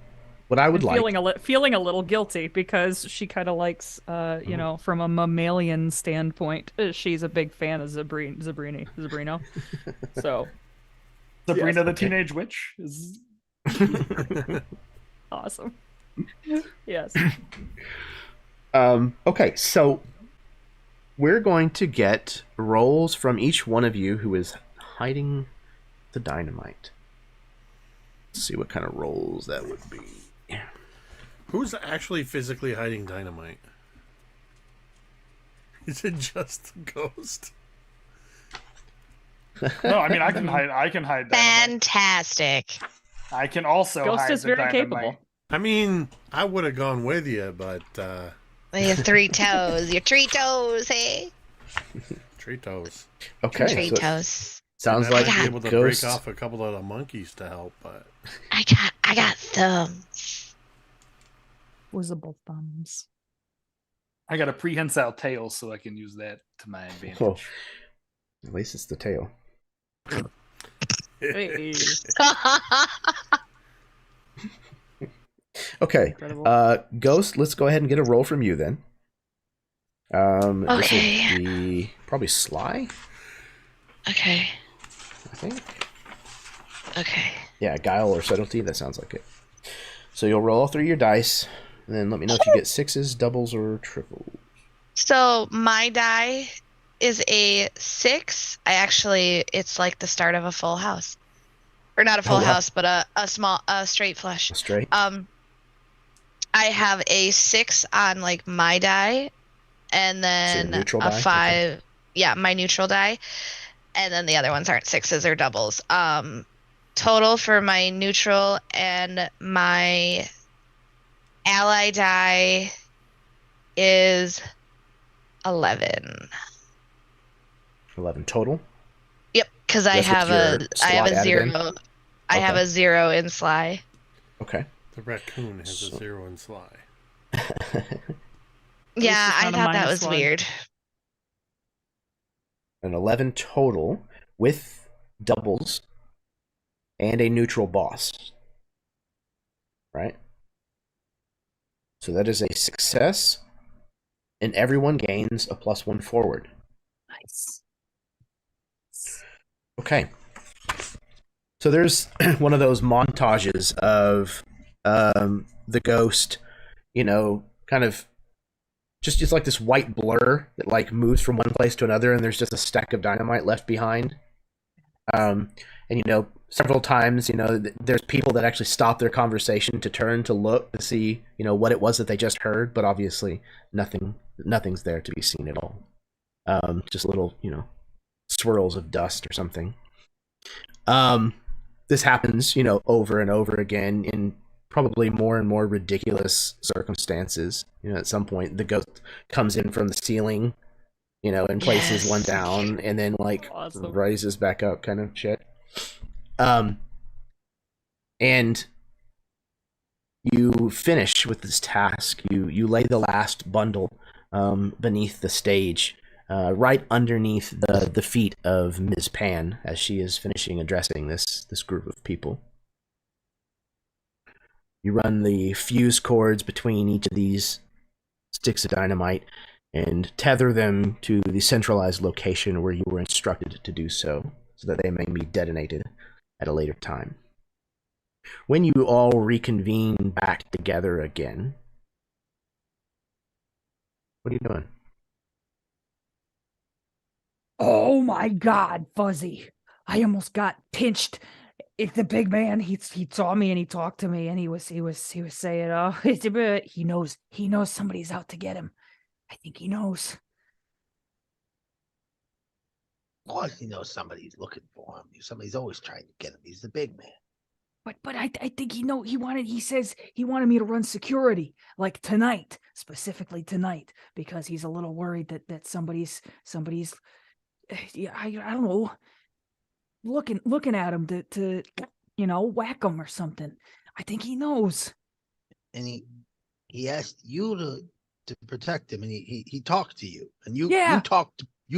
what I would like... Feeling a little guilty because she kind of likes, you know, from a mammalian standpoint, she's a big fan of Zabrino. So, Sabrina yes, the Teenage Witch is awesome. Yes. Okay, so we're going to get rolls from each one of you who is hiding the dynamite. Let's see what kind of rolls that would be. Who's actually physically hiding dynamite? Is it just a ghost? no. I mean, I can hide dynamite. Fantastic. I can also Ghost hide is the very dynamite. capable. I mean, I would have gone with you, but Your 3 toes. Your 3 toes, hey? tree toes. Okay, 3 so it toes. sounds And I like might be able to Ghost... break off a couple of the monkeys to help, but I got thumbs. Visible thumbs. I got a prehensile tail, so I can use that to my advantage. Oh, at least it's the tail. Hey. Okay, Incredible. Ghost, let's go ahead and get a roll from you then. Okay. This will be probably Sly, Okay. I think. Okay. Yeah, Guile or Subtlety, that sounds like it. So you'll roll all 3 your dice, and then let me know if you get 6s, doubles, or triples. So my die is a 6. It's like the start of a full house. Or not a full wow. house, but a straight flush. A straight? I have a 6 on like my die, and So then your neutral a die? 5. Okay. Yeah, my neutral die, and then the other ones aren't 6s or doubles. Total for my neutral and my ally die is 11. 11 total? Yep, because I That's with have your a Sly added 0. in? I have Okay. a 0 in Sly. Okay. the raccoon has a 0 in Sly. Yeah, it's I not a thought that minus was one. weird. An 11 total with doubles and a neutral boss. Right? So that is a success, and everyone gains a +1 forward. Nice. Okay. So there's one of those montages of the ghost, you know, kind of just like this white blur that like moves from one place to another, and there's just a stack of dynamite left behind. And you know, several times, you know, there's people that actually stop their conversation to turn to look to see, you know, what it was that they just heard, but obviously nothing's there to be seen at all. Just little, you know, swirls of dust or something. This happens, you know, over and over again in probably more and more ridiculous circumstances. You know, at some point the ghost comes in from the ceiling, you know, and places Yes. one down and then like Awesome. rises back up kind of shit. And you finish with this task. You lay the last bundle beneath the stage, right underneath the feet of Ms. Pan as she is finishing addressing this group of people. You run the fuse cords between each of these sticks of dynamite and tether them to the centralized location where you were instructed to do so that they may be detonated at a later time. When you all reconvene back together again, what are you doing? Oh my God, Fuzzy! I almost got pinched. If the big man, he saw me and he talked to me and he was saying, "Oh, he knows somebody's out to get him. I think he knows." Of course, he knows somebody's looking for him. Somebody's always trying to get him. He's the big man. But I think he says he wanted me to run security, like tonight, specifically tonight, because he's a little worried that somebody's yeah, I don't know, looking at him to whack him or something. I think he knows. And he asked you to protect him, and he talked to you, and you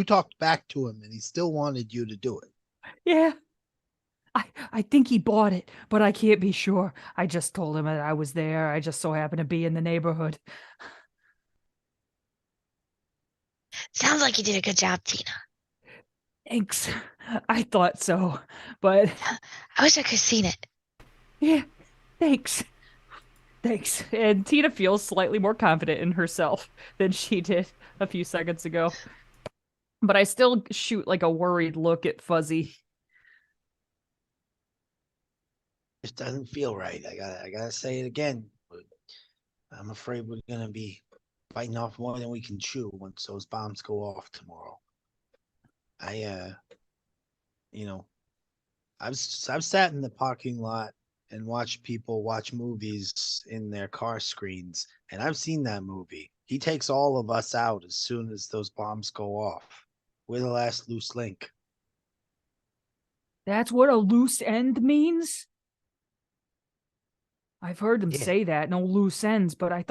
talked back to him, and he still wanted you to do it. Yeah. I think he bought it, but I can't be sure. I just told him that I was there. I just so happened to be in the neighborhood. Sounds like you did a good job, Tina. Thanks. I thought so, but I wish I could have seen it. yeah, thanks. Thanks. And Tina feels slightly more confident in herself than she did a few seconds ago. But I still shoot like a worried look at Fuzzy. It doesn't feel right. I gotta say it again. But I'm afraid we're gonna be biting off more than we can chew once those bombs go off tomorrow. I've sat in the parking lot and watched people watch movies in their car screens, and I've seen that movie. He takes all of us out as soon as those bombs go off. We're the last loose link. That's what a loose end means? I've heard them say that, no loose ends, but I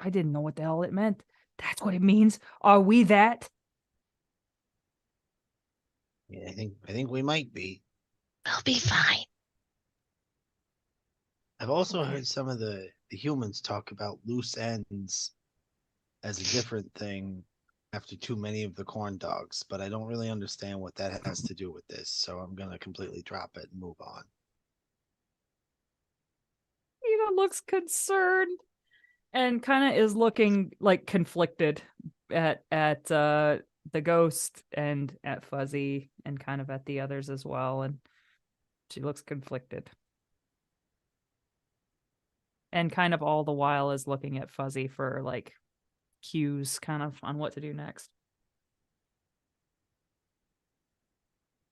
didn't know what the hell it meant. That's what it means? Are we that? Yeah, I think we might be. We'll be fine. I've also heard some of the humans talk about loose ends as a different thing after too many of the corn dogs, but I don't really understand what that has to do with this, so I'm gonna completely drop it and move on. Eva looks concerned and kind of is looking like conflicted at the ghost and at Fuzzy and kind of at the others as well, and she looks conflicted. And kind of all the while is looking at Fuzzy for like cues kind of on what to do next.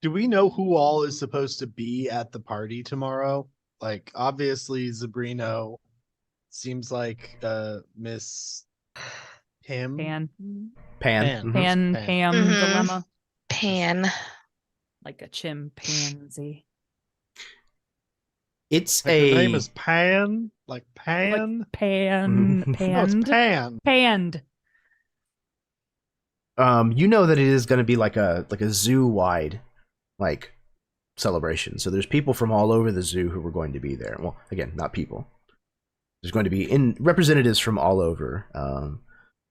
Do we know who all is supposed to be at the party tomorrow? Like, obviously, Zabrino seems like Miss Pam. Pan Pan. dilemma. Pan. Like a chimpanzee. It's Like a the name is Pan? Like Pan? Like pan. No, it's Pan. Panned. you know that it is going to be like a zoo wide like celebration. So there's people from all over the zoo who are going to be there. Well, again, not people. There's going to be representatives from all over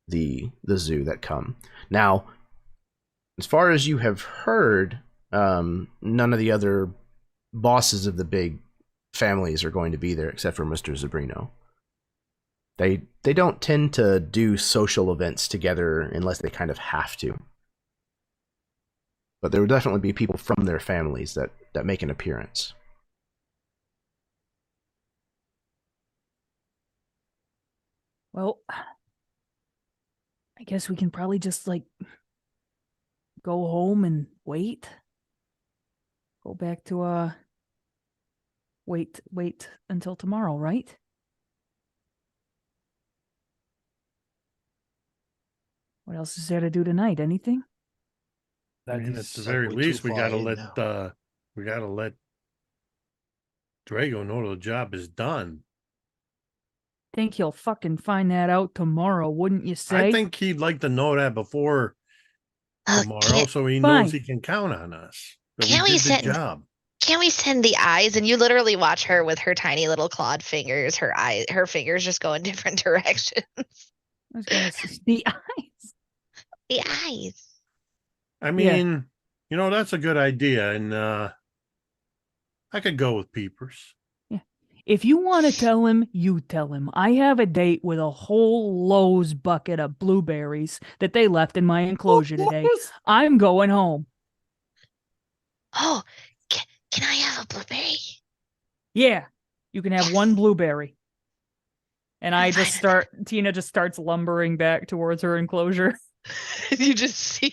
the zoo that come. Now, as far as you have heard, none of the other bosses of the big families are going to be there except for Mr. Zabrino. They don't tend to do social events together unless they kind of have to. But there will definitely be people from their families that make an appearance. Well, I guess we can probably just like go home and wait. Go back to wait until tomorrow, right? What else is there to do tonight? Anything? I mean, at is the very we're least, too we far gotta in let now. Drago know the job is done. Think he'll fucking find that out tomorrow, wouldn't you say? I think he'd like to know that before tomorrow, Can't, so he Fine. knows he can count on us. That Can't we we did the send- job. can't we send the eyes? And you literally watch her with her tiny little clawed fingers. Her fingers just go in different directions. I was gonna say the eyes. The eyes. I mean, that's a good idea, and I could go with Peepers. If you want to tell him, you tell him. I have a date with a whole Lowe's bucket of blueberries that they left in my enclosure today. I'm going home. Oh, can I have a blueberry? Yeah, you can have Yes. one blueberry. And I'm fine with Tina just starts lumbering back towards her enclosure. You just see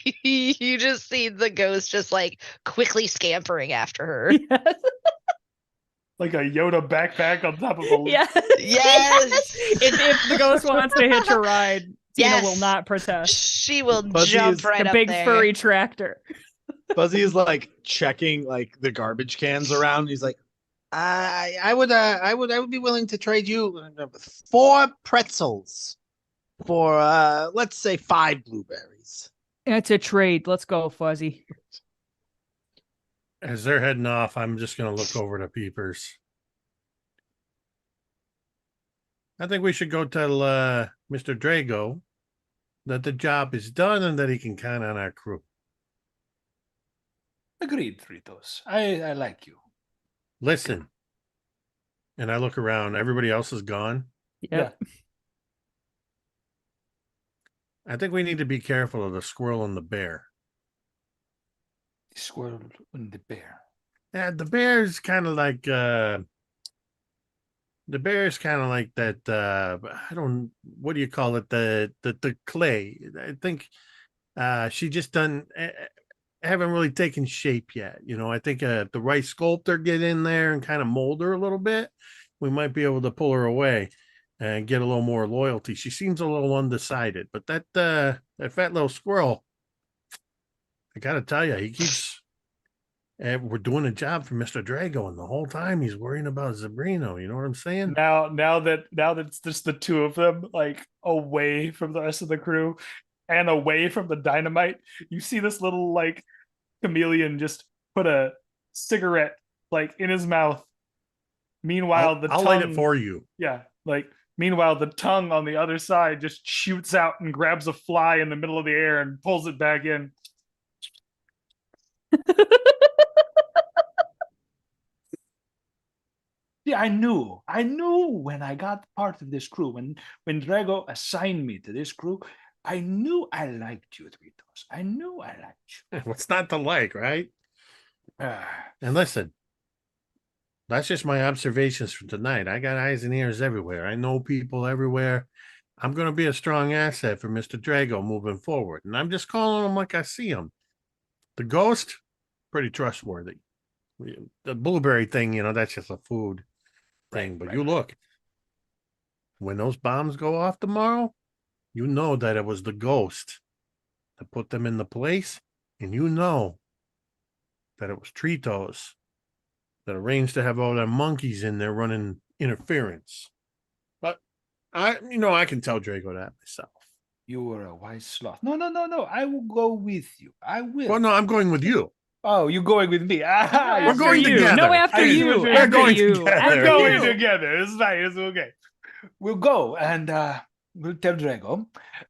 the ghost just like quickly scampering after her. Yes. Like a Yoda backpack on top of a Yes. Yes. If the ghost wants to hitch a ride, Tina Yes. will not protest. She will Fuzzy jump is right The up big there. furry tractor. Fuzzy is like checking like the garbage cans around. He's like, I would be willing to trade you 4 pretzels for let's say 5 blueberries. It's a trade. Let's go, Fuzzy. As they're heading off, I'm just going to look over to Peepers. I think we should go tell Mr. Drago that the job is done and that he can count on our crew. Agreed, Fritos. I like you. Listen. And I look around. Everybody else is gone. Yep. I think we need to be careful of the squirrel and the bear. The squirrel and the bear. Yeah, the bear's kind of like that. I don't. What do you call it? The clay. I think she just haven't really taken shape yet. You know, I think the right sculptor get in there and kind of mold her a little bit. We might be able to pull her away and get a little more loyalty. She seems a little undecided, but that fat little squirrel, I gotta tell you, he keeps. We're doing a job for Mr. Drago, and the whole time he's worrying about Zabrino. You know what I'm saying? Now that it's just the two of them, like away from the rest of the crew and away from the dynamite, you see this little like chameleon just put a cigarette like in his mouth. Meanwhile, I'll light it for you. Yeah, like meanwhile, the tongue on the other side just shoots out and grabs a fly in the middle of the air and pulls it back in. Yeah, I knew when I got part of this crew, when Drago assigned me to this crew, I knew I liked you, Fritos. I knew I liked you. What's not to like, right? Ah, And listen, that's just my observations from tonight. I got eyes and ears everywhere. I know people everywhere. I'm going to be a strong asset for Mr. Drago moving forward. And I'm just calling him like I see him. The ghost, pretty trustworthy. The blueberry thing, you know, that's just a food thing. But you look, when those bombs go off tomorrow, you know that it was the ghost that put them in the place. And you know that it was Tritos that arranged to have all their monkeys in there running interference. But I can tell Drago that myself. you were a wise sloth. No. I will go with you. I will. Well, no, I'm going with you. Oh, you going with me? We're After going you. together. No, after I see you. what you're- We're After going you. together. After We're going you. together. It's fine. It's okay. We'll go and we'll tell Drago.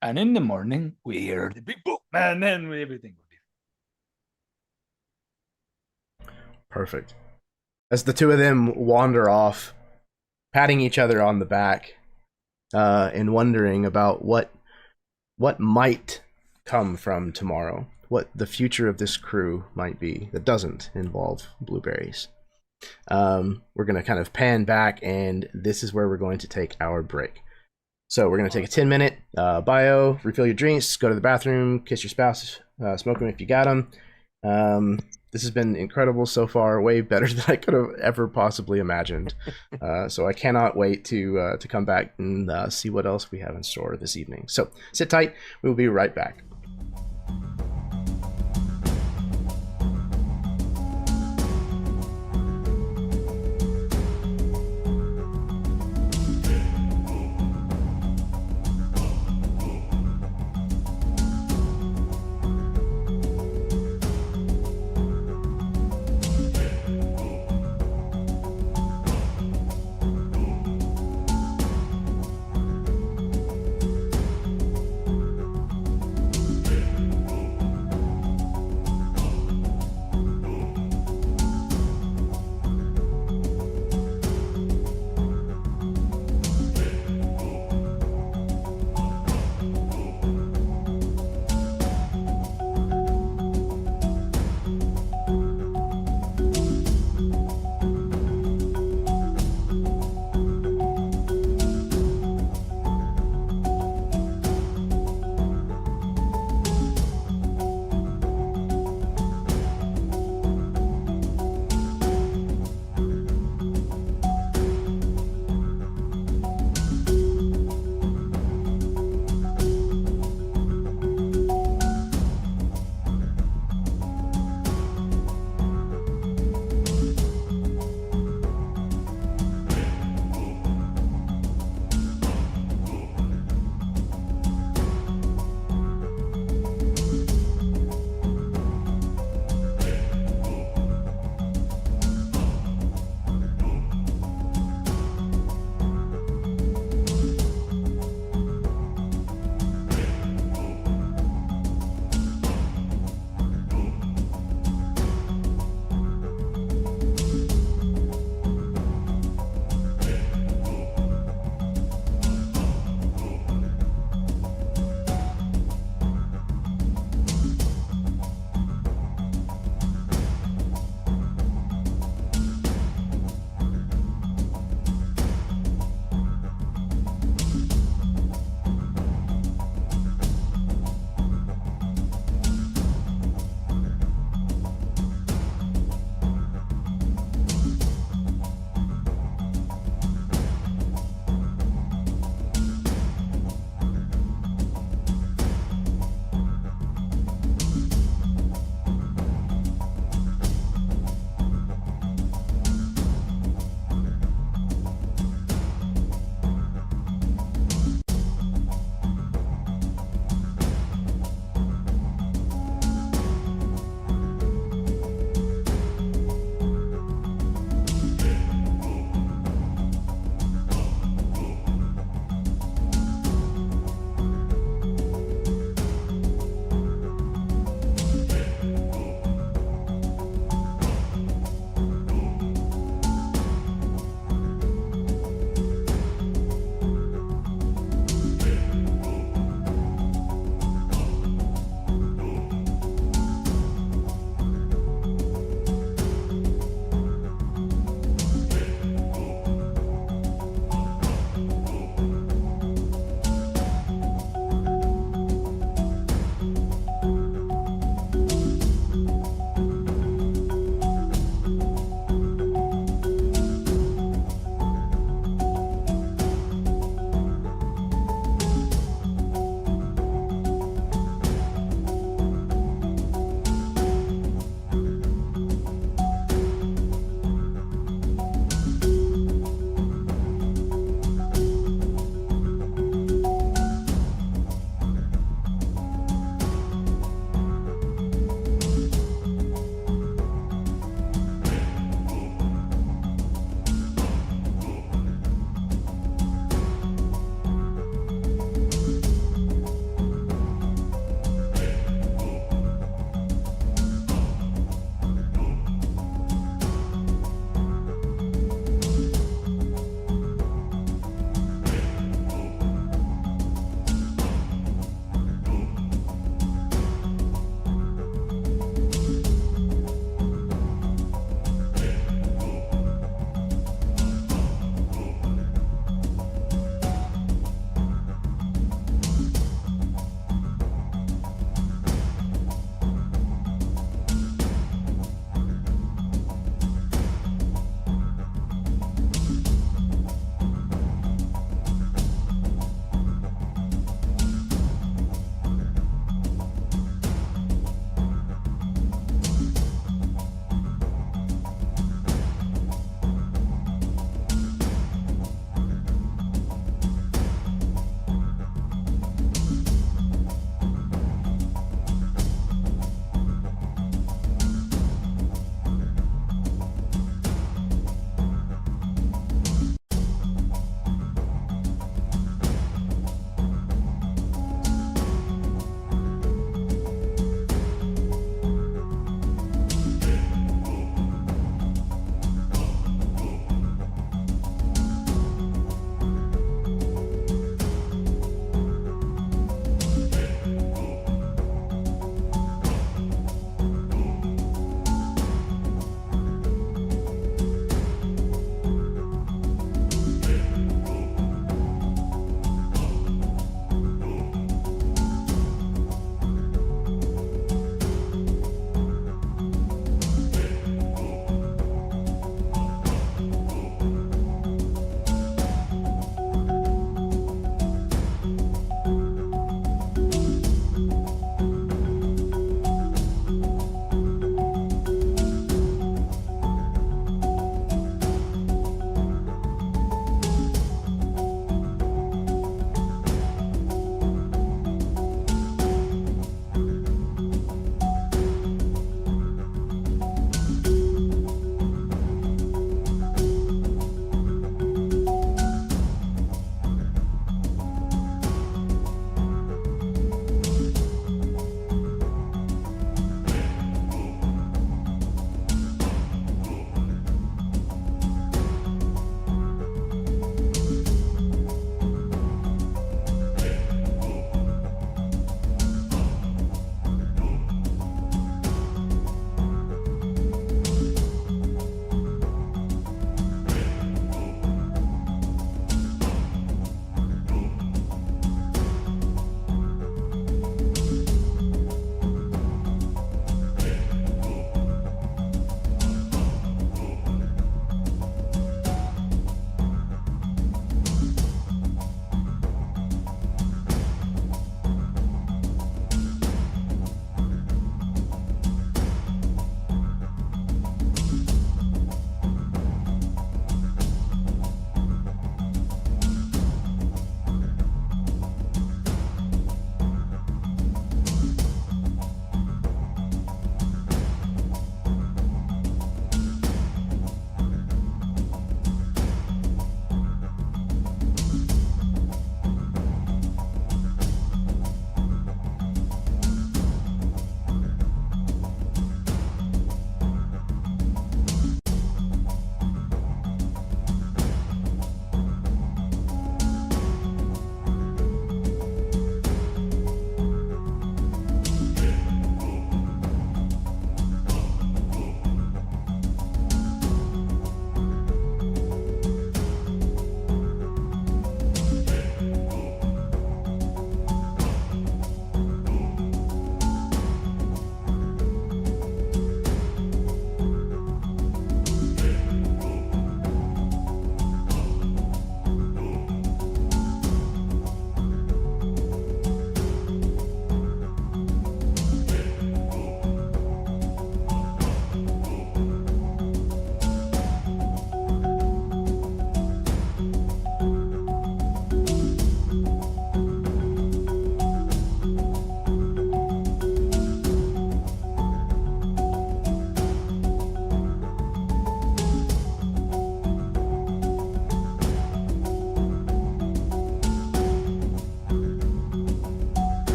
And in the morning, we hear the big boom. And then everything will be. Perfect. As the two of them wander off, patting each other on the back, and wondering about what might come from tomorrow, what the future of this crew might be that doesn't involve blueberries. We're going to kind of pan back, and this is where we're going to take our break. So we're going to take a 10-minute bio, refill your drinks, go to the bathroom, kiss your spouse, smoke them if you got them. This has been incredible so far, way better than I could have ever possibly imagined. So I cannot wait to come back and see what else we have in store this evening. So sit tight. We will be right back.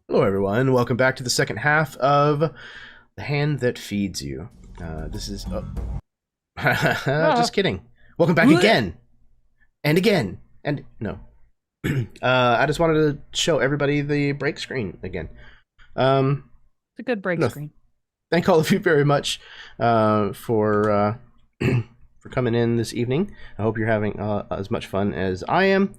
Hello, everyone. Welcome back to the second half of The Hand That Feeds You. This is... just kidding. Welcome back again. And again. And... No. I just wanted to show everybody the break screen again. It's a good break screen. Thank all of you very much for for coming in this evening. I hope you're having as much fun as I am.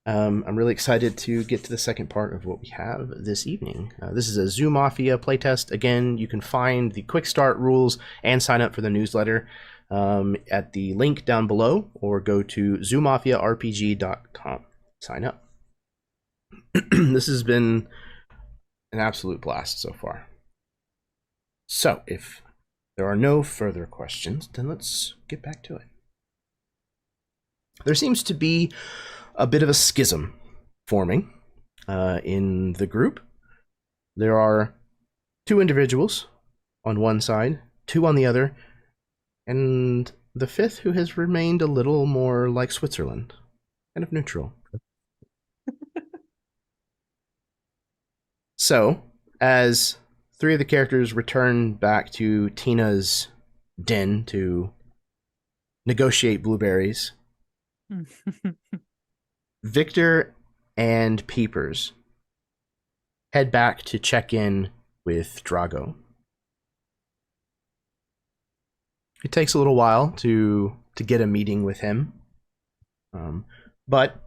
I'm really excited to get to the second part of what we have this evening. This is a Zoo Mafia playtest. Again, you can find the quick start rules and sign up for the newsletter at the link down below, or go to zoomafiarpg.com. Sign up. This has been an absolute blast so far. So, if there are no further questions, then let's get back to it. There seems to be a bit of a schism forming in the group. There are 2 individuals on one side, 2 on the other, and the 5th who has remained a little more like Switzerland, kind of neutral. So, as 3 of the characters return back to Tina's den to negotiate blueberries, Victor and Peepers head back to check in with Drago. It takes a little while to get a meeting with him, but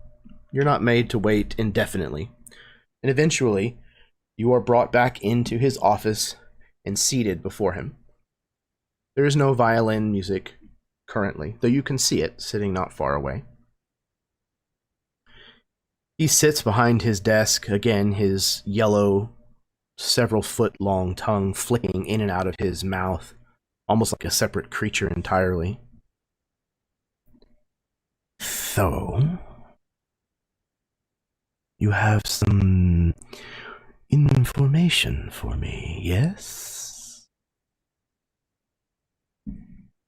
you're not made to wait indefinitely. And eventually, you are brought back into his office and seated before him. There is no violin music currently, though you can see it sitting not far away. He sits behind his desk, again, his yellow, several-foot-long tongue flicking in and out of his mouth, almost like a separate creature entirely. So, you have some information for me, yes?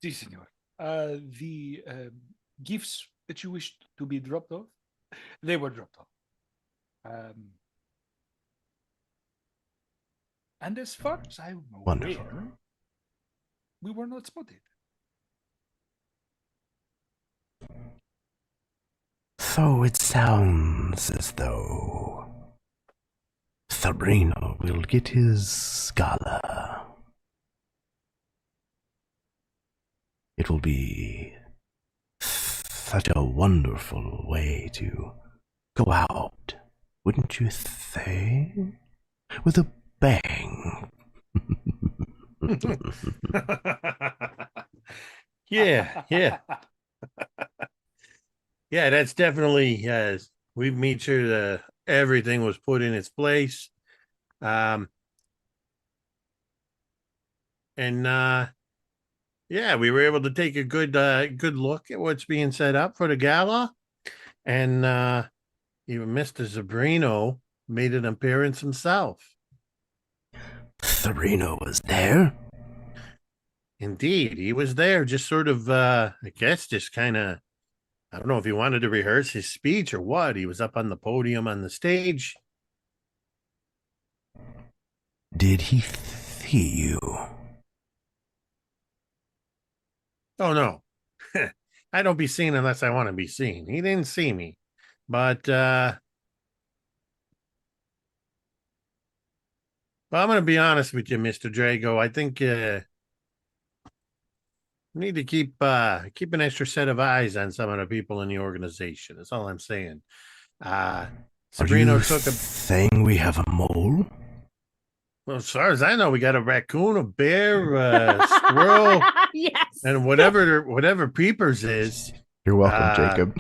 Si, senor. The gifts that you wished to be dropped off, they were dropped off. And as far as I'm aware, Wonderful. we were not spotted. So it sounds as though Sabrina will get his Scala. It will be such a wonderful way to go out, wouldn't you say? With a bang. Yeah. Yeah, that's definitely, we made sure that everything was put in its place. Yeah, we were able to take a good look at what's being set up for the gala. And even Mr. Zabrino made an appearance himself. Sabrina was there? Indeed, he was there, just sort of, I guess, just kind of, I don't know if he wanted to rehearse his speech or what. He was up on the podium on the stage. Did he see you? Oh, no. I don't be seen unless I want to be seen. He didn't see me. But, well, I'm going to be honest with you, Mr. Drago. I think we need to keep an extra set of eyes on some of the people in the organization. That's all I'm saying. Sabrina took a saying we have a mole? Well, as far as I know, we got a raccoon, a bear, a squirrel, Yes. and whatever Peepers is. You're welcome, Jacob.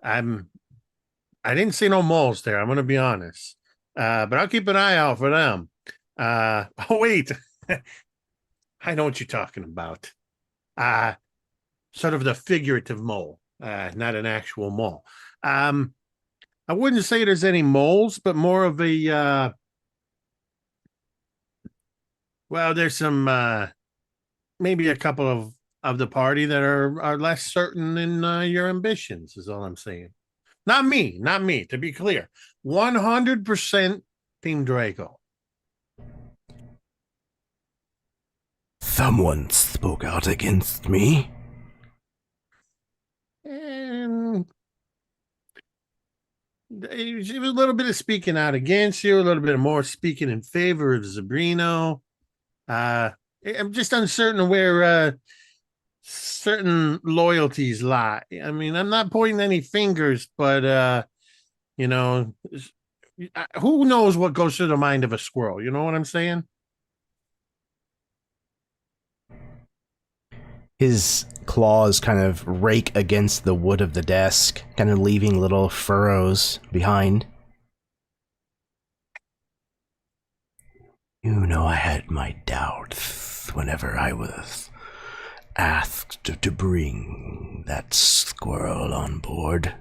I didn't see no moles there. I'm going to be honest, but I'll keep an eye out for them. Oh wait, I know what you're talking about. Sort of the figurative mole, not an actual mole. I wouldn't say there's any moles, but more of a. Well, there's some maybe a couple of the party that are less certain in your ambitions, is all I'm saying. Not me, to be clear. 100% Team Draco. Someone spoke out against me. And it was a little bit of speaking out against you, a little bit more speaking in favor of Zabrino. I'm just uncertain where certain loyalties lie. I mean, I'm not pointing any fingers, but you know, who knows what goes through the mind of a squirrel? You know what I'm saying? His claws kind of rake against the wood of the desk, kind of leaving little furrows behind. You know, I had my doubts whenever I was asked to bring that squirrel on board.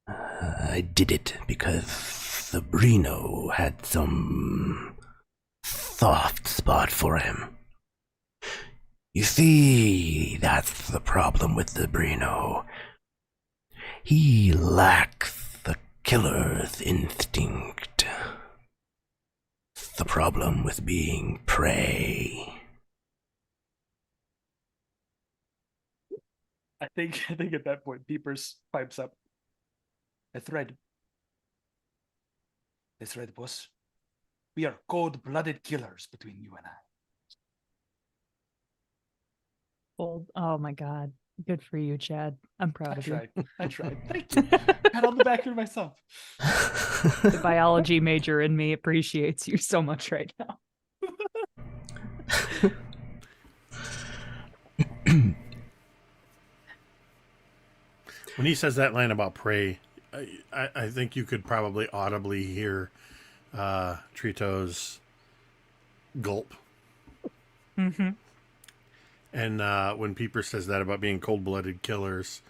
I did it because Sabrino had some soft spot for him. You see, that's the problem with Sabrino. He lacks the killer's instinct. It's the problem with being prey. I think at that point, Peepers pipes up. That's right. That's right, boss. We are cold-blooded killers between you and I. Oh my God. Good for you, Chad. I'm proud of you. I tried. Thank you. Pat on the back for myself. The biology major in me appreciates you so much right now. When he says that line about prey, I think you could probably audibly hear Trito's gulp. Mm-hmm. And when Peeper says that about being cold-blooded killers,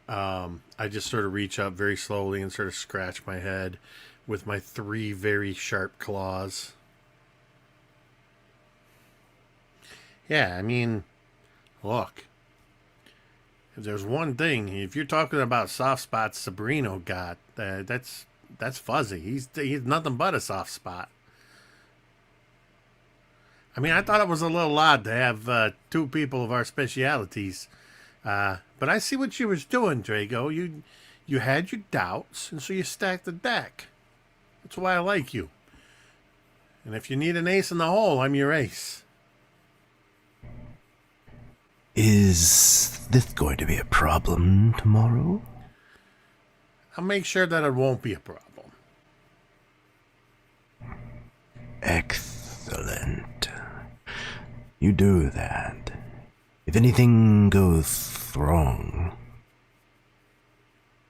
I just sort of reach up very slowly and sort of scratch my head with my 3 very sharp claws. Yeah, I mean, look. If there's one thing, if you're talking about soft spots Sabrino got, that's fuzzy. He's nothing but a soft spot. I mean, I thought it was a little odd to have 2 people of our specialities. But I see what you was doing, Drago. You had your doubts, and so you stacked the deck. That's why I like you. And if you need an ace in the hole, I'm your ace. Is this going to be a problem tomorrow? I'll make sure that it won't be a problem. Excellent. You do that. If anything goes wrong,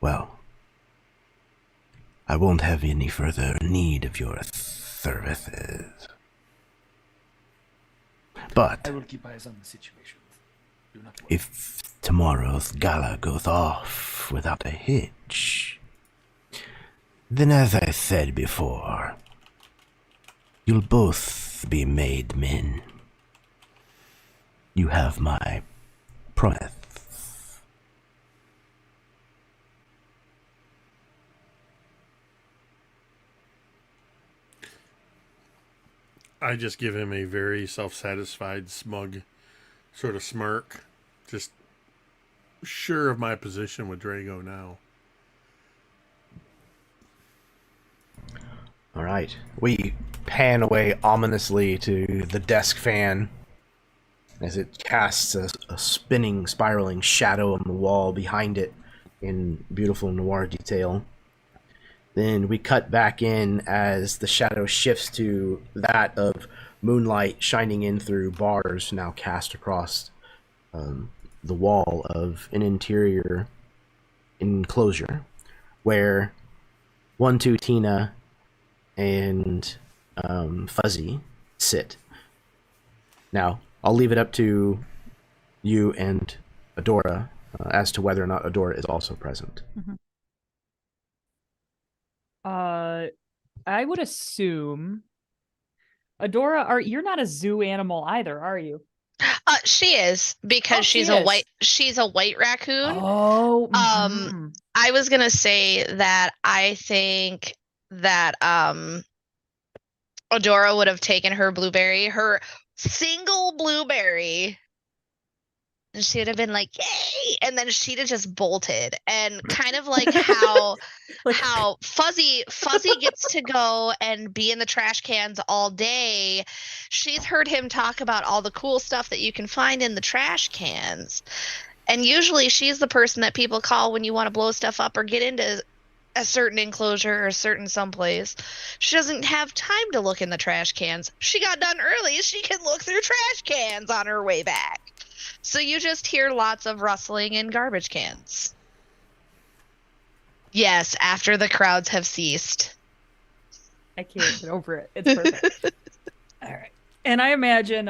well, I won't have any further need of your services. But I will keep eyes on the situation. Do not worry. if tomorrow's gala goes off without a hitch, then as I said before, you'll both be made men. You have my promise. I just give him a very self-satisfied, smug sort of smirk. Just sure of my position with Drago now. All right. We pan away ominously to the desk fan as it casts a spinning, spiraling shadow on the wall behind it in beautiful noir detail. Then we cut back in as the shadow shifts to that of moonlight shining in through bars now cast across the wall of an interior enclosure where 1-2 Tina and Fuzzy sit. Now, I'll leave it up to you and Adora as to whether or not Adora is also present. Mm-hmm. I would assume Adora, you're not a zoo animal either, are you? She is because Oh, she she's a is. she's a white raccoon. Oh, I was gonna say that I think that Adora would have taken her blueberry, her single blueberry, and she'd have been like, "Yay!" And then she'd have just bolted, and kind of like how Like- how Fuzzy gets to go and be in the trash cans all day. She's heard him talk about all the cool stuff that you can find in the trash cans. And usually she's the person that people call when you want to blow stuff up or get into a certain enclosure or a certain someplace. She doesn't have time to look in the trash cans. She got done early. She can look through trash cans on her way back. So you just hear lots of rustling in garbage cans. Yes, after the crowds have ceased. I can't get over it. It's perfect. All right. And I imagine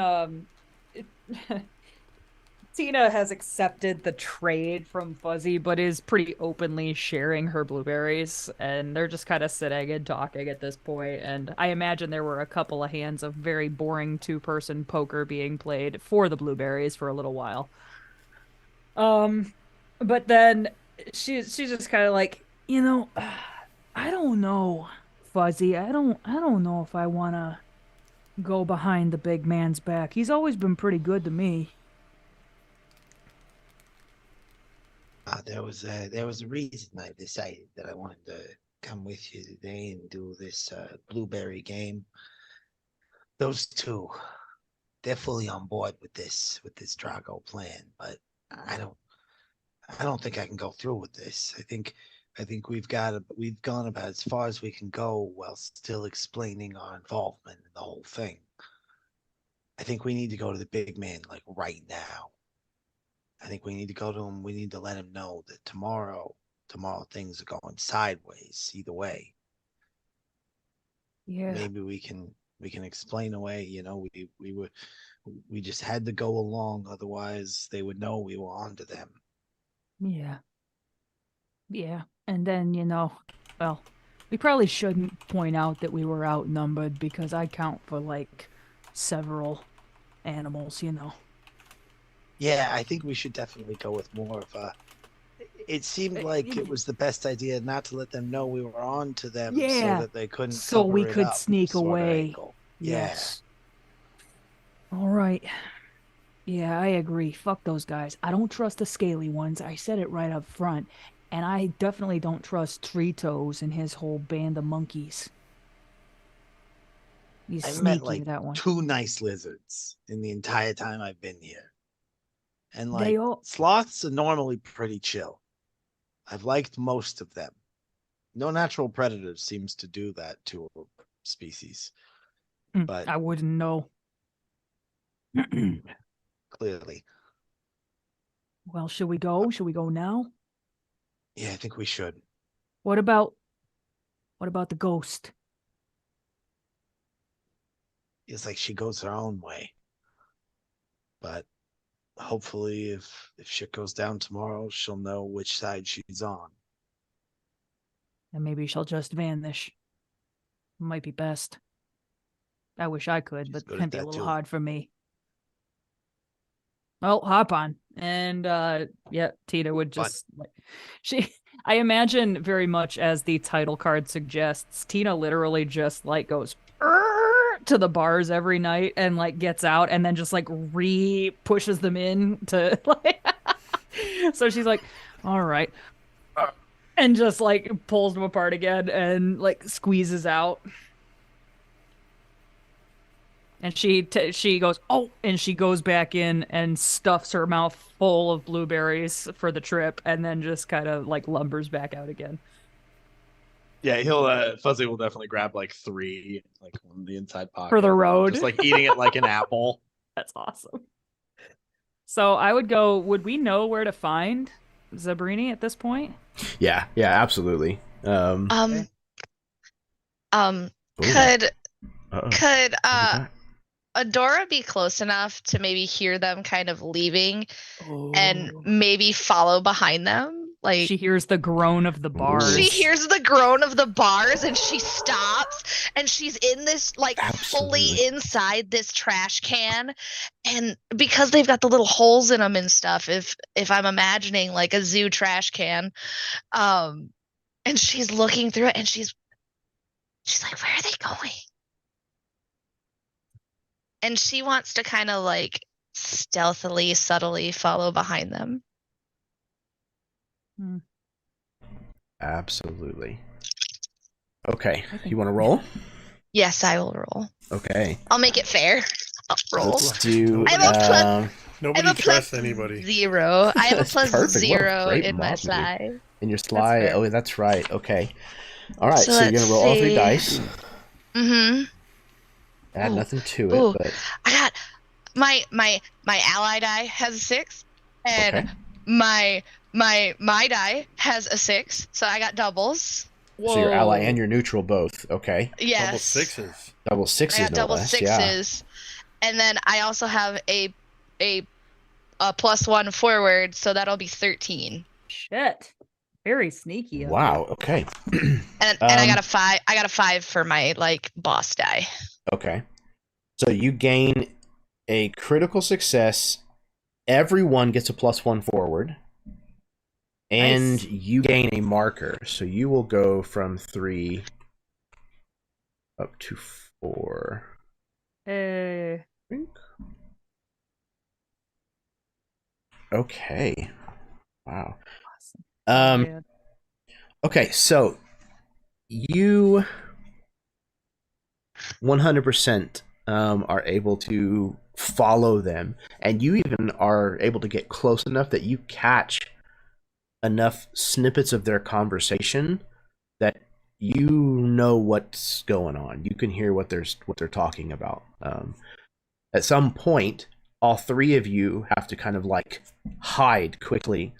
Tina has accepted the trade from Fuzzy, but is pretty openly sharing her blueberries, and they're just kind of sitting and talking at this point. And I imagine there were a couple of hands of very boring two-person poker being played for the blueberries for a little while. But then she's just kind of like, I don't know, Fuzzy. I don't know if I wanna go behind the big man's back. He's always been pretty good to me. There was a reason I decided that I wanted to come with you today and do this blueberry game. Those two, they're fully on board with this Drago plan, but I don't think I can go through with this. I think we've gone about as far as we can go while still explaining our involvement in the whole thing. I think we need to go to the big man like right now. I think we need to go to him. We need to let him know that tomorrow things are going sideways either way. Yeah. Maybe we can explain away, we just had to go along, otherwise they would know we were onto them. Yeah. Yeah. And then, well, we probably shouldn't point out that we were outnumbered because I count for like several animals, Yeah, I think we should definitely go with more of a. It seemed like it was the best idea not to let them know we were on to them, Yeah. so that they couldn't. So we cover it could up, sneak sort of away. angle. Yes. All right. Yeah, I agree. Fuck those guys. I don't trust the scaly ones. I said it right up front. And I definitely don't trust Tree Toes and his whole band of monkeys. He's I sneaky, met like that one. 2 nice lizards in the entire time I've been here, and like They all... sloths are normally pretty chill. I've liked most of them. No natural predator seems to do that to a species, but I wouldn't know. clearly. Well, should we go? Should we go now? Yeah, I think we should. What about the ghost? It's like she goes her own way. But hopefully if shit goes down tomorrow, she'll know which side she's on. And maybe she'll just vanish. Might be best. I wish I could, but it can be a little hard for me. Well, hop on. And yeah, Tina would just I imagine very much as the title card suggests, Tina literally just like goes to the bars every night and like gets out and then just like pushes them in to like so she's like, all right, and just like pulls them apart again and like squeezes out. And she goes, oh, and she goes back in and stuffs her mouth full of blueberries for the trip, and then just kind of like lumbers back out again. Yeah, Fuzzy will definitely grab like 3, like on the inside pocket for the road, just like eating it like an apple. That's awesome. So I would go. Would we know where to find Zabrini at this point? Yeah, absolutely. Could Adora be close enough to maybe hear them kind of leaving and maybe follow behind them? Like She hears the groan of the bars. she hears the groan of the bars and she stops and she's in this like fully Absolutely. inside this trash can, and because they've got the little holes in them and stuff, if I'm imagining like a zoo trash can, and she's looking through it and she's like, where are they going? And she wants to kind of like stealthily, subtly follow behind them. Hmm. Absolutely. Okay, I think- you want to roll? Yes, I will roll. Okay, I'll make it fair. I'll roll. let's do. I have a plus- um, I have Nobody a plus trusts anybody. 0. I have a That's plus perfect. What a 0 great in my mob to do. sly. in your slide. fair. Oh, that's right. Okay. All right, So so you're gonna let's roll all 3 see. dice. Mm-hmm. Add Ooh. nothing to Ooh. it, but I got my ally die has a 6, and okay. my die has a 6, so I got doubles. So your ally Whoa. and your neutral both. Okay. Yes. Double sixes. Double I sixes, got no double less. Yeah. sixes, and then I also have a +1 forward, so that'll be 13. Shit. Very sneaky. of Wow. Okay. And I got a 5. I got a 5 for my like boss die. Okay. So you gain a critical success. Everyone gets a +1 forward. And Nice. you gain a marker. So you will go from 3 up to 4. you. I think. Okay. Wow. Awesome. Yeah. Okay, so you 100% are able to follow them, and you even are able to get close enough that you catch enough snippets of their conversation that you know what's going on. You can hear what they're talking about. At some point, all 3 of you have to kind of like hide quickly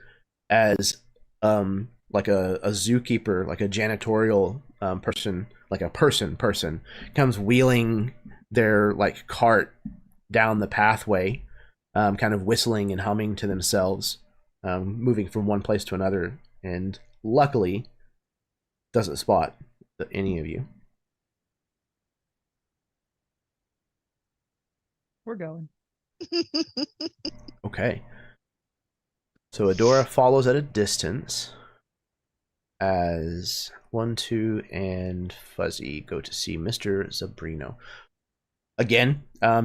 as like a zookeeper, like a janitorial person, like a person comes wheeling their like cart down the pathway, kind of whistling and humming to themselves, moving from one place to another, and luckily doesn't spot any of you. We're going. Okay. So Adora follows at a distance as 1, 2, and Fuzzy go to see Mr. Zabrino. Again,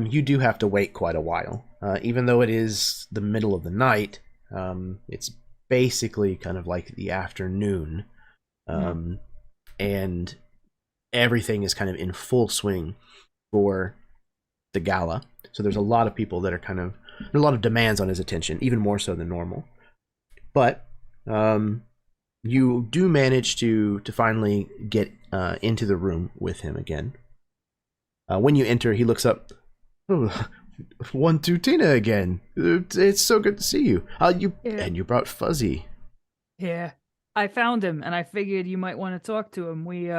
you do have to wait quite a while. Even though it is the middle of the night, it's basically kind of like the afternoon. And everything is kind of in full swing for the gala. So there's a lot of people that are kind of, there are a lot of demands on his attention, even more so than normal. But you do manage to finally get into the room with him again. When you enter, he looks up. Oh, 1, 2, Tina again. It's so good to see you. And you brought Fuzzy. Yeah. I found him, and I figured you might want to talk to him. We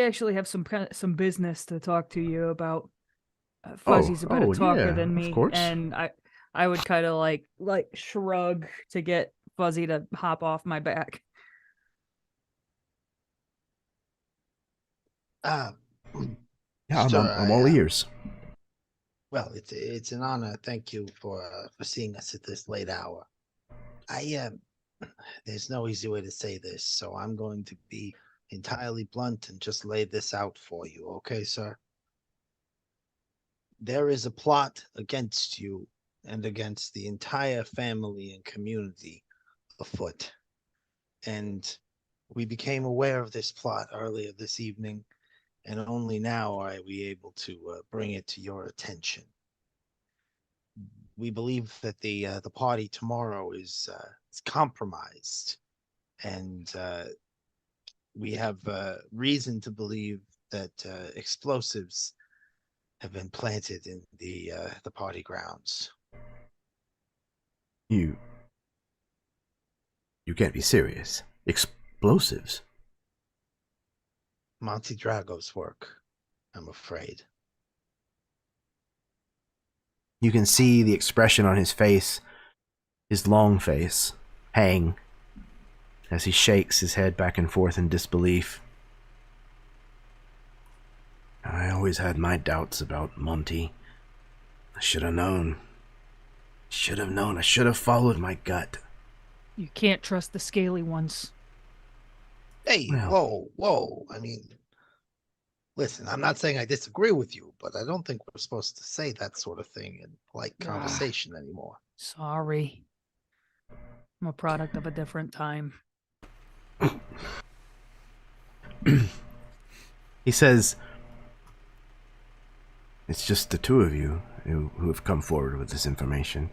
actually have some business to talk to you about. Fuzzy's a better talker yeah, than me, of course. and I would kind of like shrug to get Fuzzy to hop off my back. Yeah, Sir, I'm all ears. Well, it's an honor. Thank you for seeing us at this late hour. There's no easy way to say this, so I'm going to be entirely blunt and just lay this out for you, okay, sir? There is a plot against you and against the entire family and community afoot. And we became aware of this plot earlier this evening, and only now are we able to bring it to your attention. We believe that the party tomorrow is compromised, and we have reason to believe that explosives have been planted in the party grounds. You can't be serious. Explosives? Monty Drago's work, I'm afraid. You can see the expression on his face, his long face, hang as he shakes his head back and forth in disbelief. I always had my doubts about Monty. I should have known. I should have followed my gut. You can't trust the scaly ones. Hey, Well. whoa. I mean, listen, I'm not saying I disagree with you, but I don't think we're supposed to say that sort of thing in polite conversation anymore. Sorry. I'm a product of a different time. He says, it's just the two of you who have come forward with this information.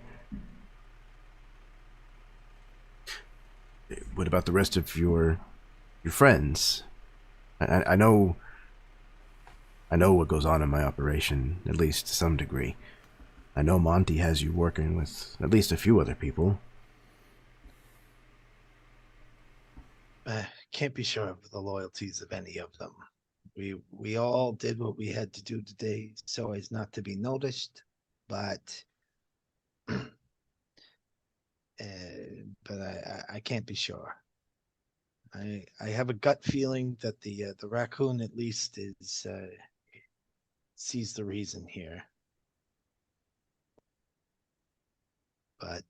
What about the rest of your friends? I know what goes on in my operation, at least to some degree. I know Monty has you working with at least a few other people. Can't be sure of the loyalties of any of them. We all did what we had to do today so as not to be noticed, but I can't be sure. I have a gut feeling that the raccoon at least is sees the reason here, but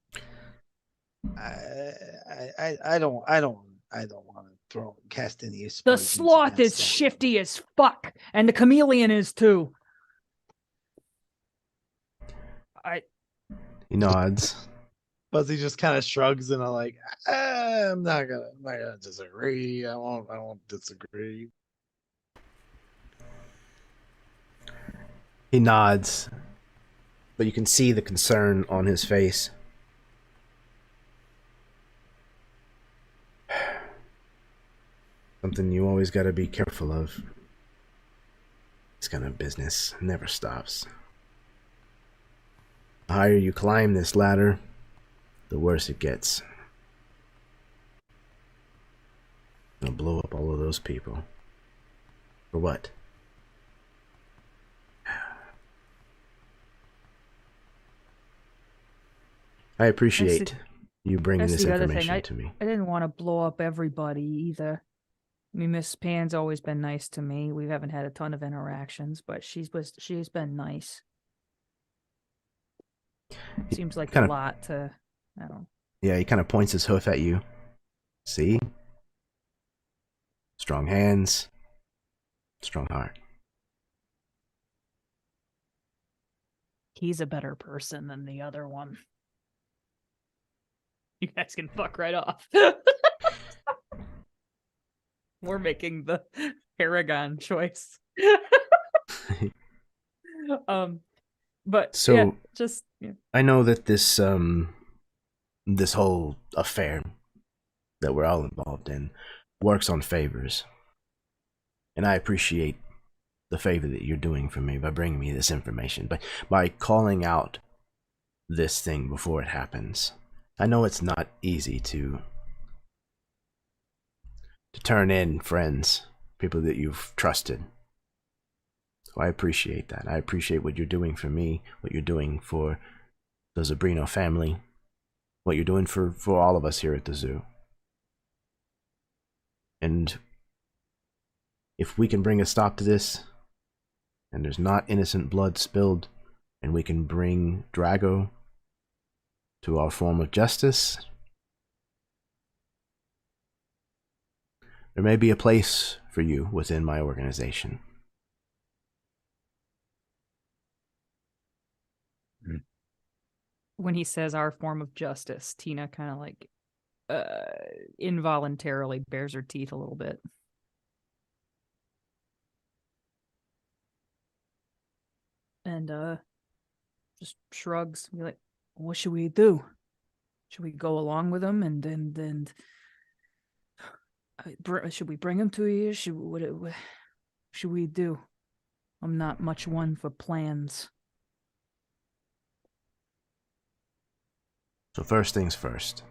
I don't want to cast any The aspersions sloth is against anyone. shifty as fuck, and the chameleon is too. He nods. Buzzy just kind of shrugs and I'm not gonna disagree. I won't disagree. He nods, but you can see the concern on his face. Something you always gotta be careful of. This kind of business never stops. The higher you climb this ladder, the worse it gets. I'll blow up all of those people. For what? I appreciate you bringing That's this the other information thing. to me. I didn't want to blow up everybody either. I mean, Miss Pan's always been nice to me. We haven't had a ton of interactions, but she's been nice. Seems like a lot to, I don't know. Yeah, he kind of points his hoof at you. See? Strong hands, strong heart. He's a better person than the other one. You guys can fuck right off. We're making the Paragon choice. But So yeah, just yeah. I know that this this whole affair that we're all involved in works on favors, and I appreciate the favor that you're doing for me by bringing me this information, but by calling out this thing before it happens. I know it's not easy to turn in friends, people that you've trusted. So I appreciate that. I appreciate what you're doing for me, what you're doing for the Zabrino family, what you're doing for all of us here at the zoo. And if we can bring a stop to this, and there's not innocent blood spilled, and we can bring Drago to our form of justice, there may be a place for you within my organization. When he says our form of justice, Tina kind of like involuntarily bares her teeth a little bit. And just shrugs. Be like, what should we do? Should we go along with him and then should we bring him to you? What should we do? I'm not much one for plans. So first things first,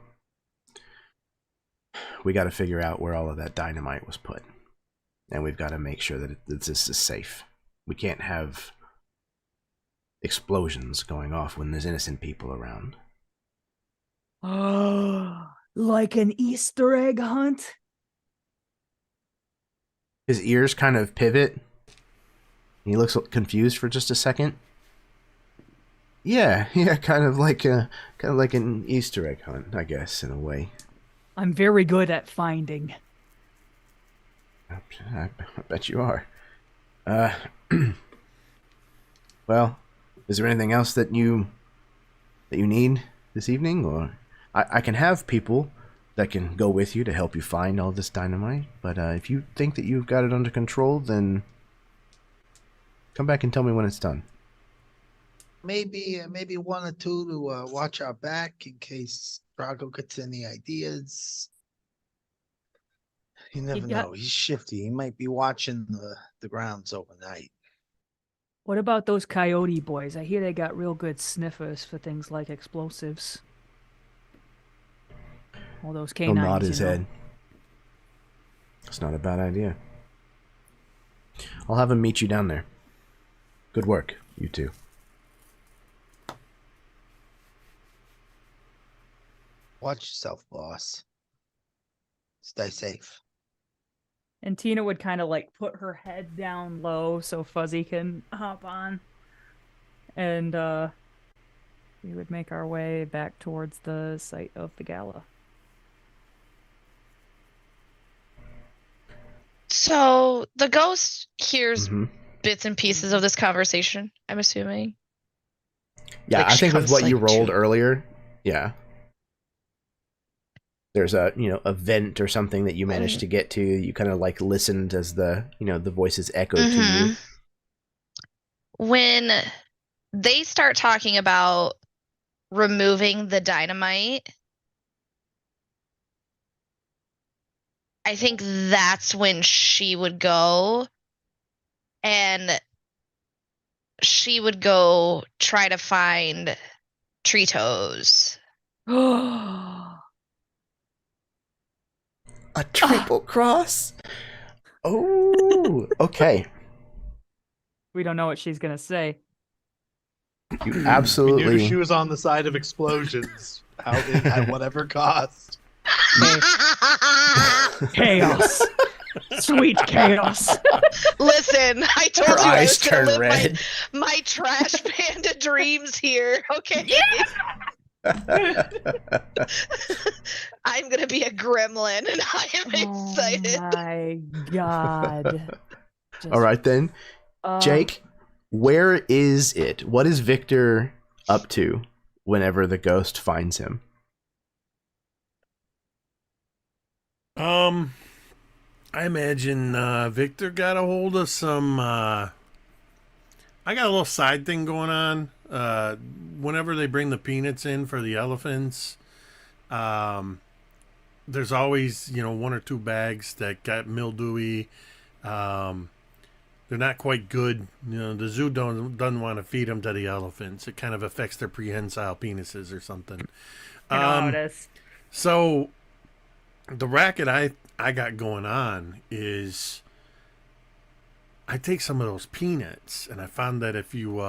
we got to figure out where all of that dynamite was put, and we've got to make sure that this is safe. We can't have explosions going off when there's innocent people around. Oh, Like an Easter egg hunt? His ears kind of pivot. He looks confused for just a second. Yeah, kind of like an Easter egg hunt, I guess, in a way. I'm very good at finding. I bet you are. Well, is there anything else that you need this evening, or I can have people that can go with you to help you find all this dynamite. But if you think that you've got it under control, then come back and tell me when it's done. Maybe one or two to watch our back in case Drago gets any ideas. You never know. He's shifty. He might be watching the grounds overnight. What about those coyote boys? I hear they got real good sniffers for things like explosives. All those He'll canines. nod his head. It's not a bad idea. I'll have him meet you down there. Good work, you two. Watch yourself, boss. Stay safe. And Tina would kind of like put her head down low so Fuzzy can hop on. And we would make our way back towards the site of the gala. So the ghost hears bits and pieces of this conversation, I'm assuming. Yeah, Like, I she think with comes, what like, you rolled to- earlier, yeah. There's a vent or something that you managed to get to. You kind of like listened as the voices echoed to you. When they start talking about removing the dynamite, I think that's when she would go and she would go try to find Tritos. A triple cross? Oh, okay. We don't know what she's gonna say. You We absolutely. knew she was on the side of explosions, at whatever cost. Chaos. Sweet chaos. Listen, I told Her you I eyes was gonna turn live red. my trash panda dreams here, okay? I'm gonna be a gremlin and I am excited. Oh my god. All right then, Jake. Where is it? What is Victor up to whenever the ghost finds him? I imagine Victor got a hold of some. I got a little side thing going on. Whenever they bring the peanuts in for the elephants, there's always one or two bags that got mildewy. They're not quite good. The zoo doesn't want to feed them to the elephants. It kind of affects their prehensile penises or something. I know how it is. So the racket I got going on is I take some of those peanuts, and I found that if you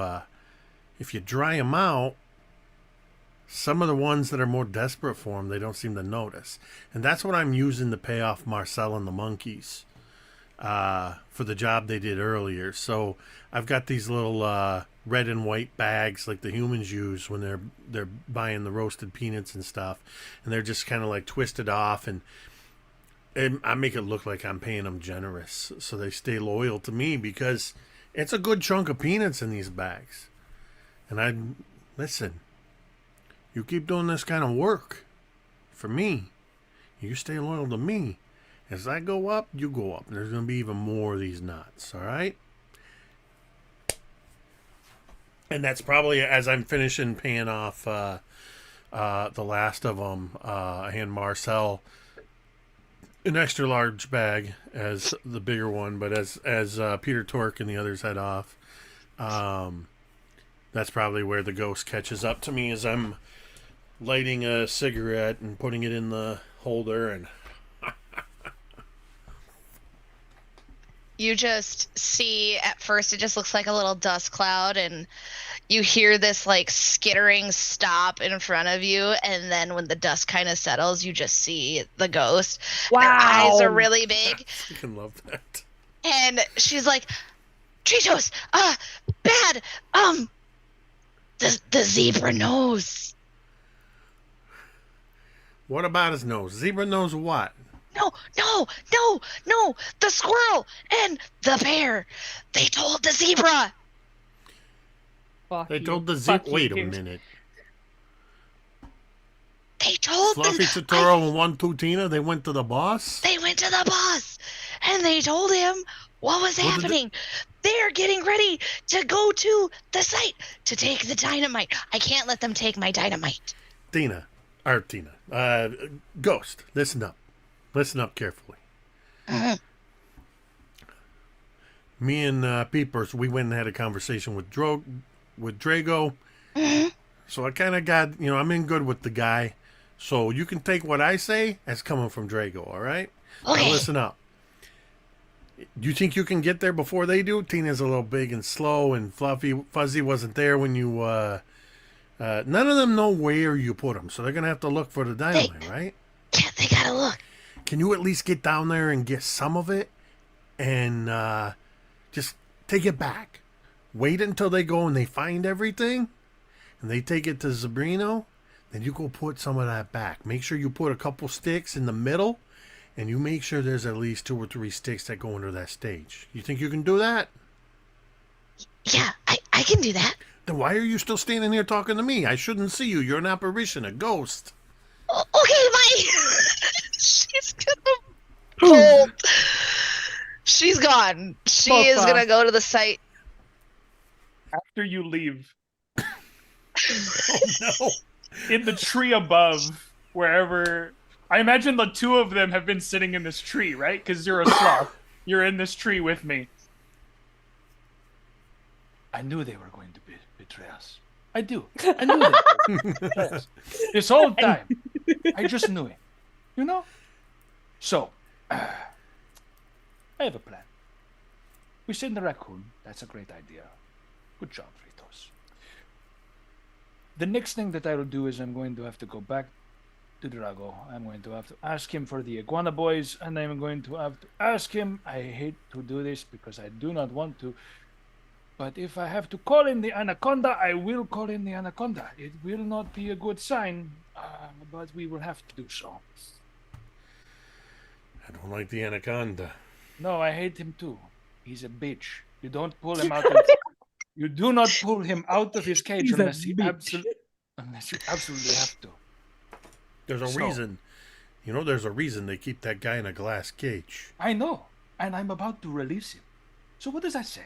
dry them out, some of the ones that are more desperate for them, they don't seem to notice. And that's what I'm using to pay off Marcel and the monkeys for the job they did earlier. So I've got these little red and white bags like the humans use when they're buying the roasted peanuts and stuff, and they're just kind of like twisted off, and I make it look like I'm paying them generous so they stay loyal to me, because it's a good chunk of peanuts in these bags. And listen, you keep doing this kind of work for me, you stay loyal to me. As I go up, you go up. There's going to be even more of these nuts, all right? And that's probably as I'm finishing paying off the last of them. I hand Marcel an extra large bag as the bigger one, but as Peter Tork and the others head off, that's probably where the ghost catches up to me as I'm lighting a cigarette and putting it in the holder. And You just see, at first it just looks like a little dust cloud, and you hear this like skittering stop in front of you, and then when the dust kind of settles, you just see the ghost. Wow. Her eyes are really big, I can love that. and she's like, Tritos, bad, the zebra nose. What about his nose? Zebra knows what? No, the squirrel and the bear. They told the zebra. Fuck They you. told the Fuck zebra. Wait a you. minute. They told Fluffy, Totoro, and 1, 2 Tina, they went to the boss? They went to the boss, and they told him what was What did happening. They're getting ready to go to the site to take the dynamite. I can't let them take my dynamite. Tina. Ghost, listen up. Listen up carefully. Mhm. Me and Peepers, we went and had a conversation with Drago. Mhm. So I kind of got, I'm in good with the guy. So you can take what I say as coming from Drago, all right? Okay. Now listen up. Do you think you can get there before they do? Tina's a little big and slow, and Fuzzy wasn't there when you, none of them know where you put them, so they're going to have to look for the dynamite, right? Yeah, they gotta look. Can you at least get down there and get some of it and just take it back? Wait until they go and they find everything and they take it to Zabrino. Then you go put some of that back. Make sure you put a couple sticks in the middle and you make sure there's at least 2 or 3 sticks that go into that stage. You think you can do that? Yeah, I can do that. Then why are you still standing here talking to me? I shouldn't see you. You're an apparition, a ghost. Okay, bye. She's gonna bolt. She's gone. She is Both gonna go to the site. After you leave, Oh, no. in the tree above, wherever I imagine the 2 of them have been sitting in this tree, right? Because you're a sloth. You're in this tree with me. I knew they were going to betray us. I knew they were going to betray us. This whole time. I just knew it. You know? So, I have a plan. We send the raccoon. That's a great idea. Good job, Fritos. The next thing that I will do is I'm going to have to go back to Drago. I'm going to have to ask him for the iguana boys, and I'm going to have to ask him. I hate to do this because I do not want to, but if I have to call in the anaconda, I will call in the anaconda. It will not be a good sign, but we will have to do so. I don't like the anaconda. No, I hate him too. He's a bitch. You don't pull him out of you do not pull him out of his cage He's a unless you bitch. absolutely have to. There's a So- reason. There's a reason they keep that guy in a glass cage. I know, and I'm about to release him. So what does that say?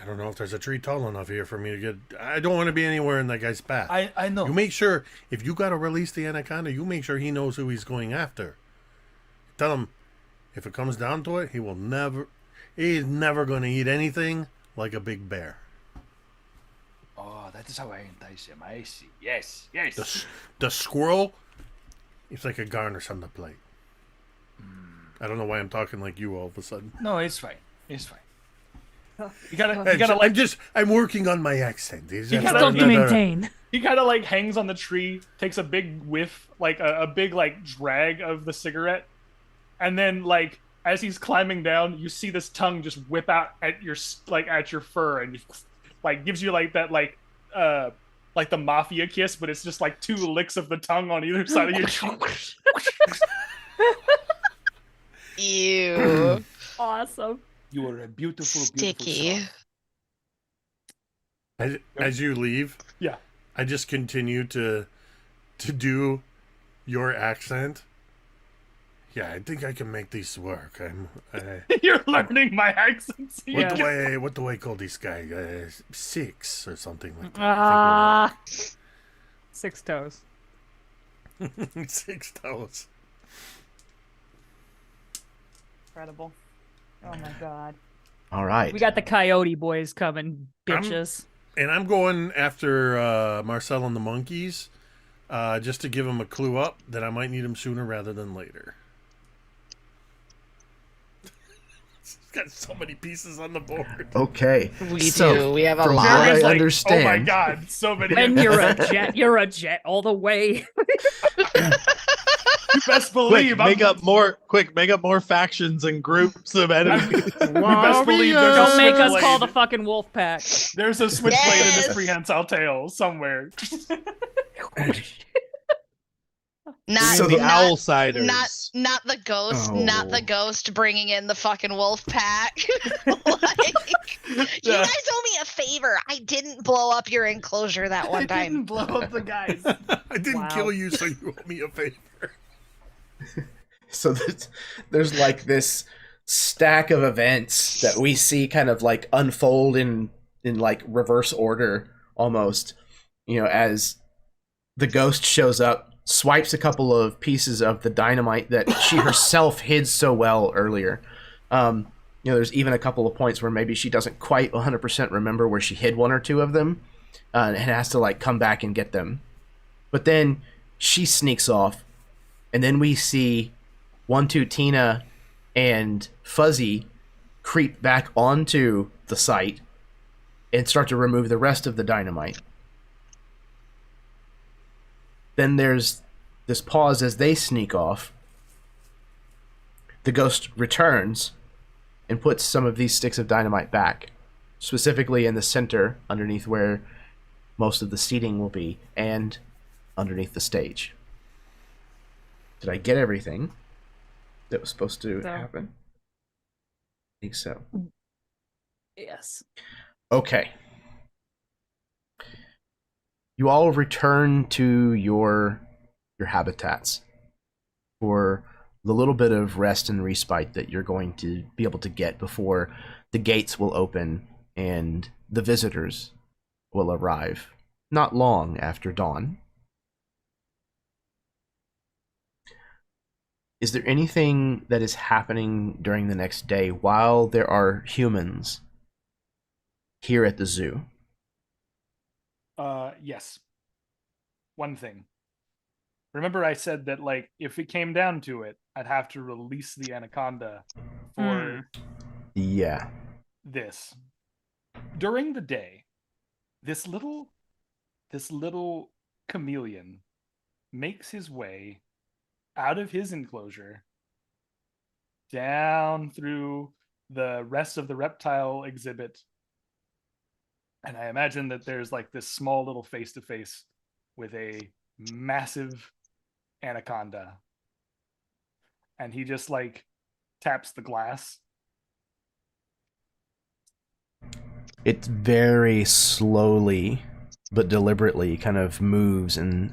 I don't know if there's a tree tall enough here for me to get. I don't want to be anywhere in that guy's path. I know. You make sure, if you got to release the anaconda, you make sure he knows who he's going after. Tell him, if it comes down to it, he's never going to eat anything like a big bear. Oh, that is how I entice him. I see. Yes, yes. The squirrel, it's like a garnish on the plate. I don't know why I'm talking like you all of a sudden. No, it's fine. It's fine. You gotta like I'm working on my accent. gotta- Don't you maintain? he kind of like hangs on the tree, takes a big whiff, like a big like drag of the cigarette, and then like as he's climbing down, you see this tongue just whip out at your fur and like gives you like that like the mafia kiss, but it's just like 2 licks of the tongue on either side of your. Ew. Awesome. You are a beautiful, Sticky. beautiful As you leave, Yeah. I just continue to do your accent. Yeah, I think I can make these work. You're learning my accents. What do I call this guy? 6 or something like that. 6 toes. 6 toes. Incredible. Oh my god. All right. We got the coyote boys coming, bitches. And I'm going after Marcel and the monkeys, just to give him a clue up that I might need him sooner rather than later. got so many pieces on the board. Okay. We so, do. We have a from lot. what I Jeremy's like, understand, oh my god, so many. When you're a jet, you're a jet all the way. You best Quick, believe make up more factions and groups of enemies. You best believe there's Don't a make us switchblade. call the fucking wolf pack. There's a switchblade in Yes. this prehensile tail somewhere. Not So the the Owlsiders. not the ghost, not the Oh. ghost bringing in the fucking wolf pack. You Yeah. guys owe me a favor. I didn't blow up your enclosure that one I didn't time. blow up the guys. I didn't Wow. kill you, so you owe me a favor. so there's like this stack of events that we see kind of like unfold in like reverse order almost, as the ghost shows up, swipes a couple of pieces of the dynamite that she herself hid so well earlier. There's even a couple of points where maybe she doesn't quite 100% remember where she hid one or two of them, and has to like come back and get them. But then she sneaks off, and then we see 1-2 Tina and Fuzzy creep back onto the site and start to remove the rest of the dynamite. Then there's this pause as they sneak off. The ghost returns and puts some of these sticks of dynamite back, specifically in the center underneath where most of the seating will be and underneath the stage. Did I get everything that was supposed to happen? I think so. Yes. Okay. You all return to your habitats for the little bit of rest and respite that you're going to be able to get before the gates will open and the visitors will arrive not long after dawn. Is there anything that is happening during the next day while there are humans here at the zoo? Yes. One thing. Remember I said that, like, if it came down to it, I'd have to release the anaconda for Yeah. this. During the day, this little chameleon makes his way out of his enclosure down through the rest of the reptile exhibit. And I imagine that there's like this small little face-to-face with a massive anaconda. And he just like taps the glass. It very slowly but deliberately kind of moves and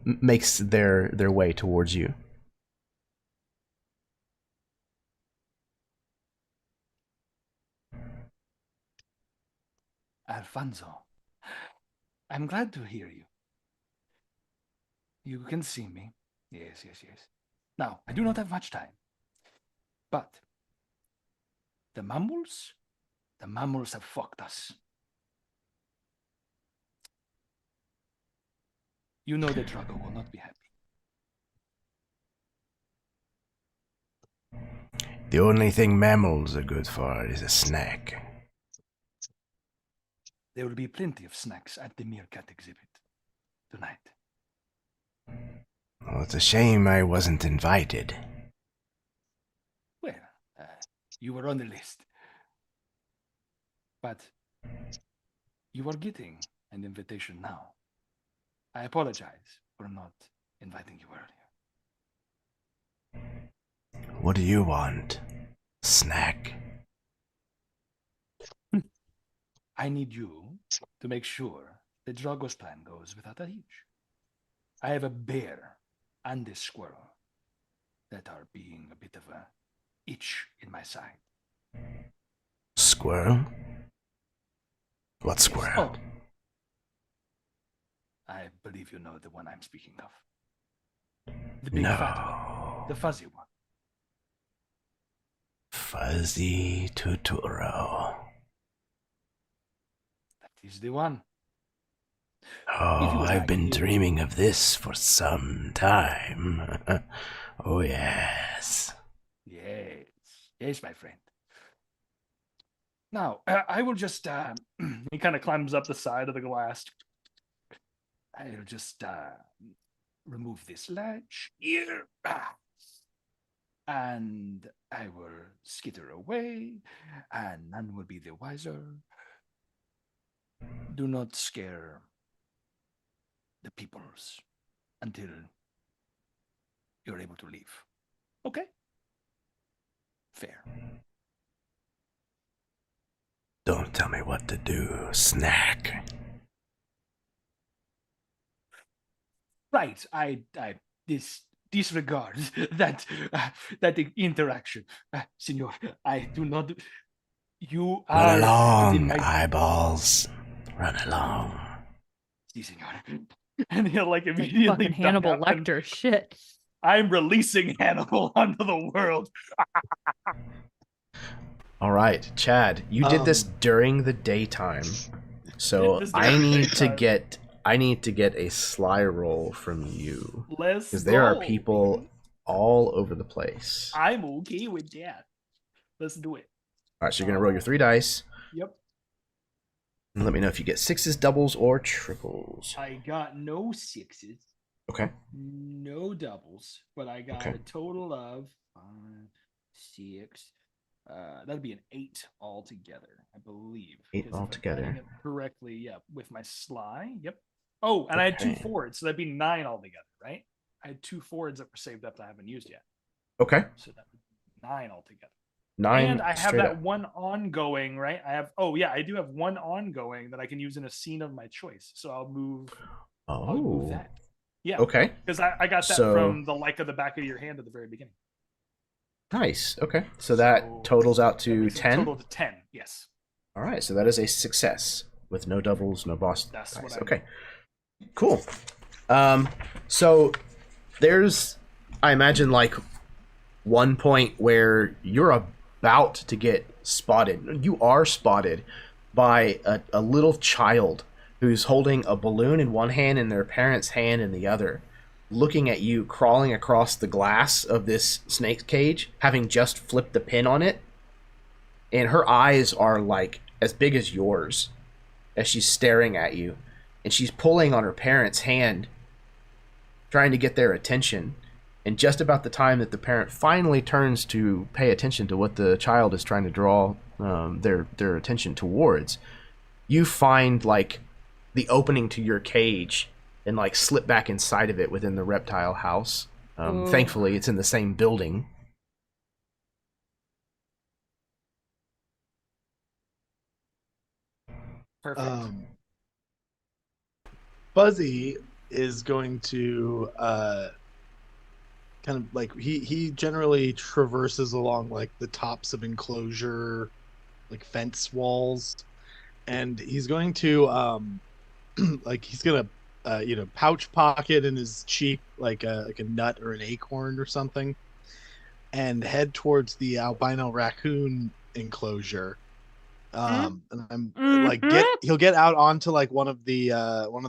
makes their way towards you. Alfonso, I'm glad to hear you. You can see me. Yes, yes, yes. Now, I do not have much time. But the mammals have fucked us. You know that Drago will not be happy. The only thing mammals are good for is a snack. There will be plenty of snacks at the meerkat exhibit tonight. Well, it's a shame I wasn't invited. Well, you were on the list. But you are getting an invitation now. I apologize for not inviting you earlier. What do you want? Snack? I need you to make sure that Drago's plan goes without a hitch. I have a bear and a squirrel that are being a bit of a itch in my side. Squirrel? What squirrel? Oh. I believe you know the one I'm speaking of. The big fat one. The fuzzy one. Fuzzy Tuturo. That is the one. Oh, would I've like been to- dreaming of this for some time. Oh, yes. Yes. Yes, my friend. Now, I will just, He kind of climbs up the side of the glass. I'll just remove this latch here. And I will skitter away, and none will be the wiser. Do not scare the peoples until you're able to leave. Okay? Fair. Don't tell me what to do, snack. Right. I disregard that interaction, Senor. I do not. You are Run along, within my eyeballs. Run along. Si, Senor. And he'll like immediately Fucking duck Hannibal up and, Lecter shit. I'm releasing Hannibal onto the world. All right, Chad, you did this during the daytime, so This I during the need to daytime. get a sly roll from you Let's because there are go, people baby. all over the place. I'm okay with that. Let's do it. All right, so you're gonna roll your 3 dice. Yep. And let me know if you get sixes, doubles, or triples. I got no sixes, Okay. no doubles, but I got Okay. a total of 5, 6. That'd be an 8 altogether, I believe. 8 'Cause if I'm altogether. adding it correctly, yeah, with my sly. Yep. Oh, and I had 2 Okay. forwards, so that'd be 9 altogether, right? I had 2 forwards that were saved up that I haven't used yet, Okay. so that would be 9 altogether. 9 And I have straight that up. one ongoing, right? I do have one ongoing that I can use in a scene of my choice. So I'll move Oh. that. Yeah. Okay. Because I got that So- from the like of the back of your hand at the very beginning. Nice. Okay. So that totals out That to makes it 10. total to 10, yes. All right. So that is a success with no doubles, no boss That's dice. what I Okay. Cool. So there's, I imagine, like one point where you're about to get spotted. You are spotted by a little child who's holding a balloon in one hand and their parent's hand in the other, looking at you crawling across the glass of this snake cage, having just flipped the pin on it. And her eyes are like as big as yours as she's staring at you. And she's pulling on her parent's hand, trying to get their attention. And just about the time that the parent finally turns to pay attention to what the child is trying to draw their attention towards, you find like the opening to your cage and like slip back inside of it within the reptile house. Ooh. Thankfully, it's in the same building. Perfect. Fuzzy is going to kind of like he generally traverses along like the tops of enclosure, like fence walls, and he's going to like he's gonna pouch pocket in his cheek like a nut or an acorn or something, and head towards the albino raccoon enclosure. And I'm like he'll get out onto like one of the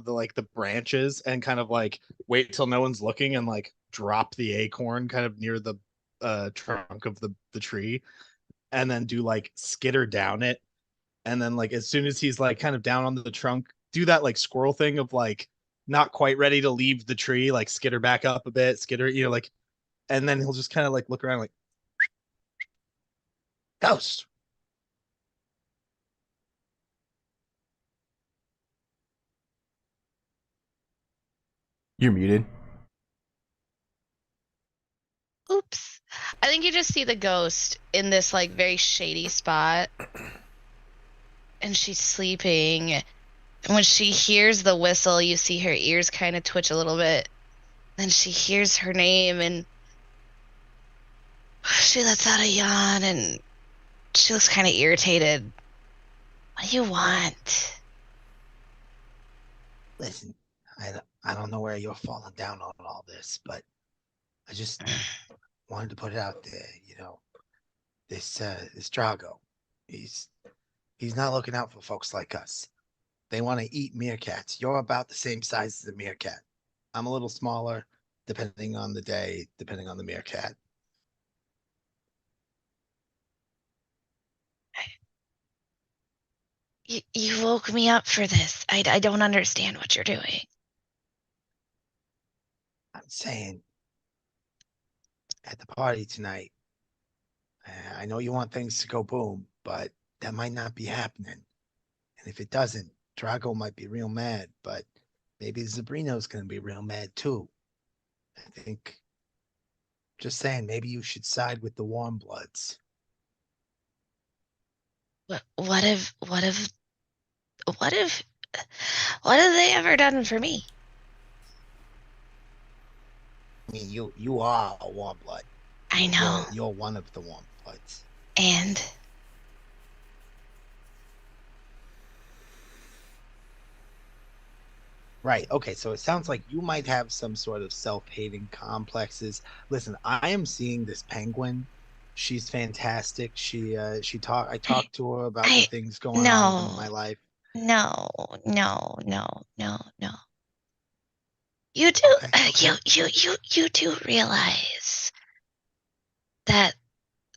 like the branches and kind of like wait till no one's looking and like drop the acorn kind of near the trunk of the tree, and then do like skitter down it, and then like as soon as he's like kind of down on the trunk, do that like squirrel thing of like not quite ready to leave the tree, like skitter back up a bit, skitter, like, and then he'll just kind of like look around like Ghost. You're muted. Oops. I think you just see the ghost in this like very shady spot. And she's sleeping. And when she hears the whistle, you see her ears kind of twitch a little bit. Then she hears her name and she lets out a yawn and she looks kind of irritated. What do you want? Listen, I don't know where you're falling down on all this, but I just wanted to put it out there. This Drago, he's not looking out for folks like us. They want to eat meerkats. You're about the same size as a meerkat. I'm a little smaller, depending on the day, depending on the meerkat. You woke me up for this. I don't understand what you're doing. I'm saying at the party tonight, I know you want things to go boom, but that might not be happening. And if it doesn't, Drago might be real mad, but maybe Zabrino's going to be real mad too. I think, just saying, maybe you should side with the warm bloods. What have they ever done for me? I mean, you are a warm blood. I know. You're one of the warm bloods. And Right. Okay. So it sounds like you might have some sort of self-hating complexes. Listen, I am seeing this penguin. She's fantastic. I talked to her about the things going on in my life. No. You do Okay. you do realize that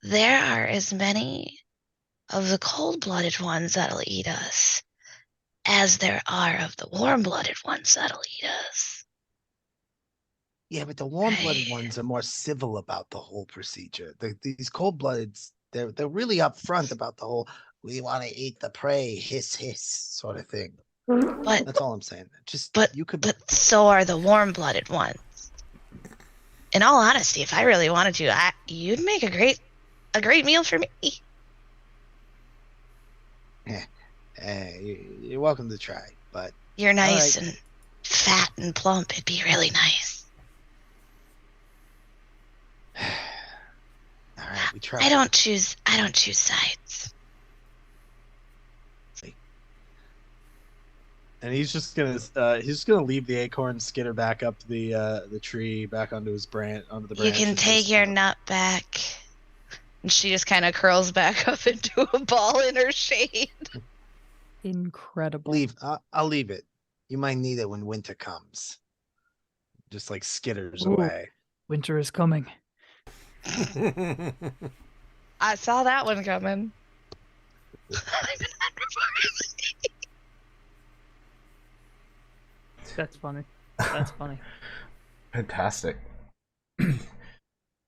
there are as many of the cold-blooded ones that'll eat us as there are of the warm-blooded ones that'll eat us. Yeah, but the warm-blooded ones are more civil about the whole procedure. These cold-bloodeds, they're really upfront about the whole "we want to eat the prey, hiss hiss" sort of thing. But That's all I'm saying. but so are the warm-blooded ones. In all honesty, if I really wanted to, you'd make a great meal for me. Yeah, you're welcome to try, but You're nice and fat and plump. It'd be really nice. All right, we try. I don't choose sides. And he's just gonna leave the acorn, skitter back up the tree, back onto the branch. You can take your nut back. And she just kind of curls back up into a ball in her shade. Incredible. I'll leave it. You might need it when winter comes. Just like skitters Ooh. away. Winter is coming. I saw that one coming. That's funny. That's funny. Fantastic.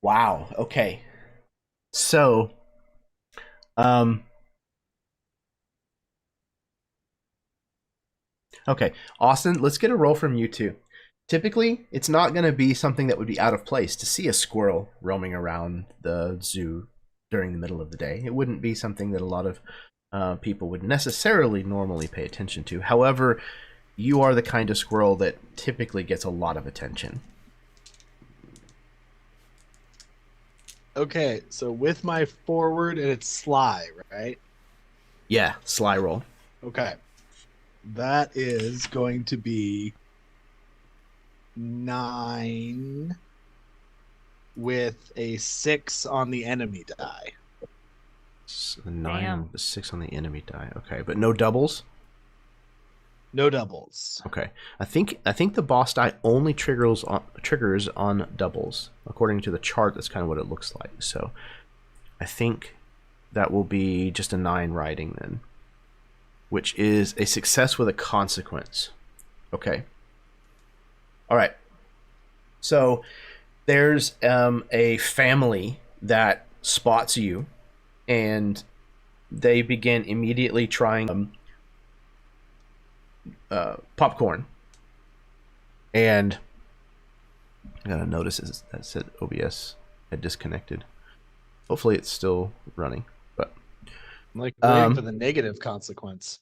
Wow. Okay. So, okay, Austin, let's get a roll from you two. Typically, it's not going to be something that would be out of place to see a squirrel roaming around the zoo during the middle of the day. It wouldn't be something that a lot of people would necessarily normally pay attention to. However, you are the kind of squirrel that typically gets a lot of attention. Okay, so with my forward, and it's sly, right? Yeah, sly roll. Okay. That is going to be 9 with a 6 on the enemy die. 9 with a 6 on the enemy die. Okay, but no doubles? No doubles. Okay. I think the boss die only triggers on doubles. According to the chart, that's kind of what it looks like. So I think that will be just a 9 riding then, which is a success with a consequence. Okay. All right. So there's a family that spots you, and they begin immediately trying popcorn. And I got a notice that said OBS had disconnected. Hopefully it's still running, but I'm like waiting for the negative consequence.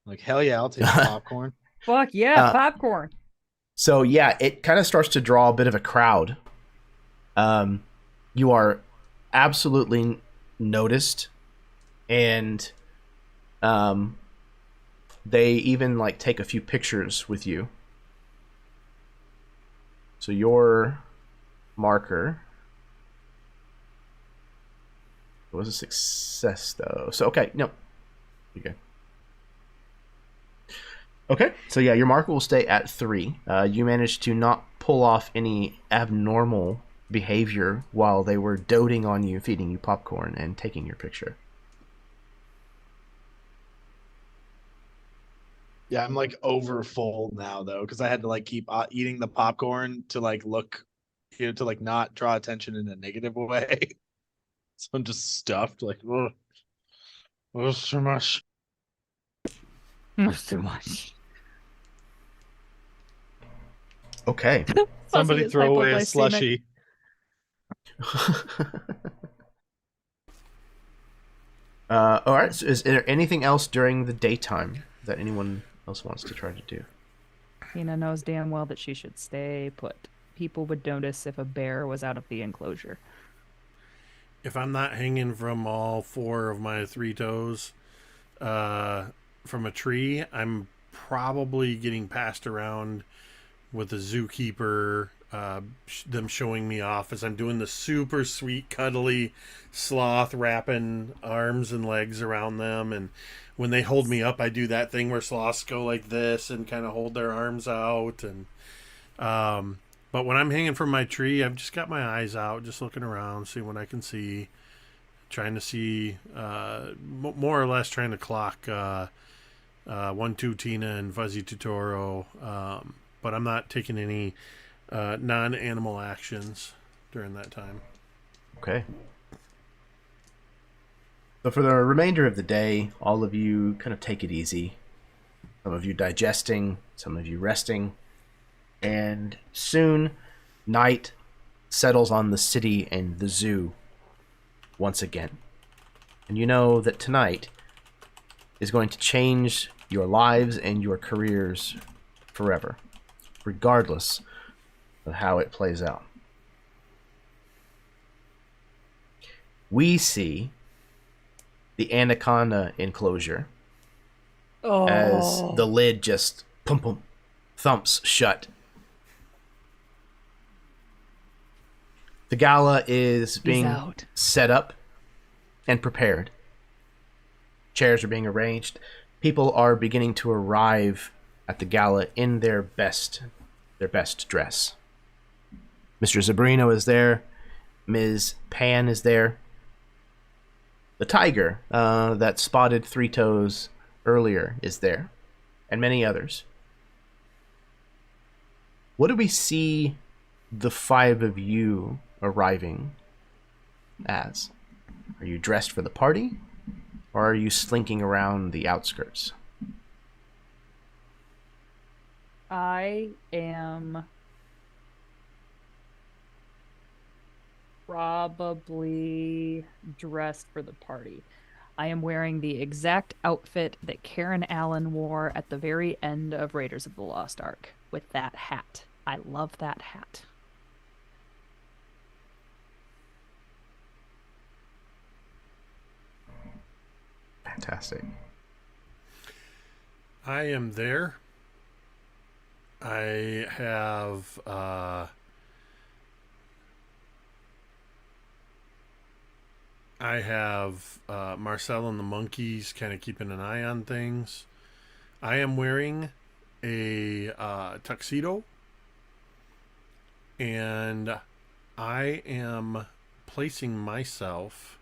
Like, hell yeah, I'll take the popcorn. Fuck yeah, popcorn. So yeah, it kind of starts to draw a bit of a crowd. You are absolutely noticed, and they even like take a few pictures with you. So your marker was a success though. So okay, no. Okay. Okay, so yeah, your marker will stay at 3. You managed to not pull off any abnormal behavior while they were doting on you, feeding you popcorn, and taking your picture. Yeah, I'm like over full now though, because I had to like keep eating the popcorn to like look, to like not draw attention in a negative way. So I'm just stuffed, like, oh, so much. That's too much. Okay. Somebody is throw away a hypoglycemic. slushie. All right. So is there anything else during the daytime that anyone else wants to try to do? Tina knows damn well that she should stay put. People would notice if a bear was out of the enclosure. If I'm not hanging from all 4 of my 3 toes from a tree, I'm probably getting passed around with the zookeeper, them showing me off as I'm doing the super sweet, cuddly sloth, wrapping arms and legs around them. And when they hold me up, I do that thing where sloths go like this and kind of hold their arms out. And but when I'm hanging from my tree, I've just got my eyes out, just looking around, seeing what I can see, trying to see, more or less trying to clock 1-2 Tina and Fuzzy Totoro. But I'm not taking any non-animal actions during that time. Okay. So for the remainder of the day, all of you kind of take it easy. Some of you digesting, some of you resting. And soon, night settles on the city and the zoo once again. And you know that tonight is going to change your lives and your careers forever, regardless of how it plays out. We see the anaconda enclosure as the lid just thumps shut. The gala is being set up and prepared. Chairs are being arranged. People are beginning to arrive at the gala in their best dress. Mr. Zabrino is there. Ms. Pan is there. The tiger that spotted 3 toes earlier is there, and many others. What do we see the 5 of you arriving as? Are you dressed for the party, or are you slinking around the outskirts? I am probably dressed for the party. I am wearing the exact outfit that Karen Allen wore at the very end of Raiders of the Lost Ark with that hat. I love that hat. Fantastic. I am there. I have Marcel and the monkeys kind of keeping an eye on things. I am wearing a tuxedo, and I am placing myself,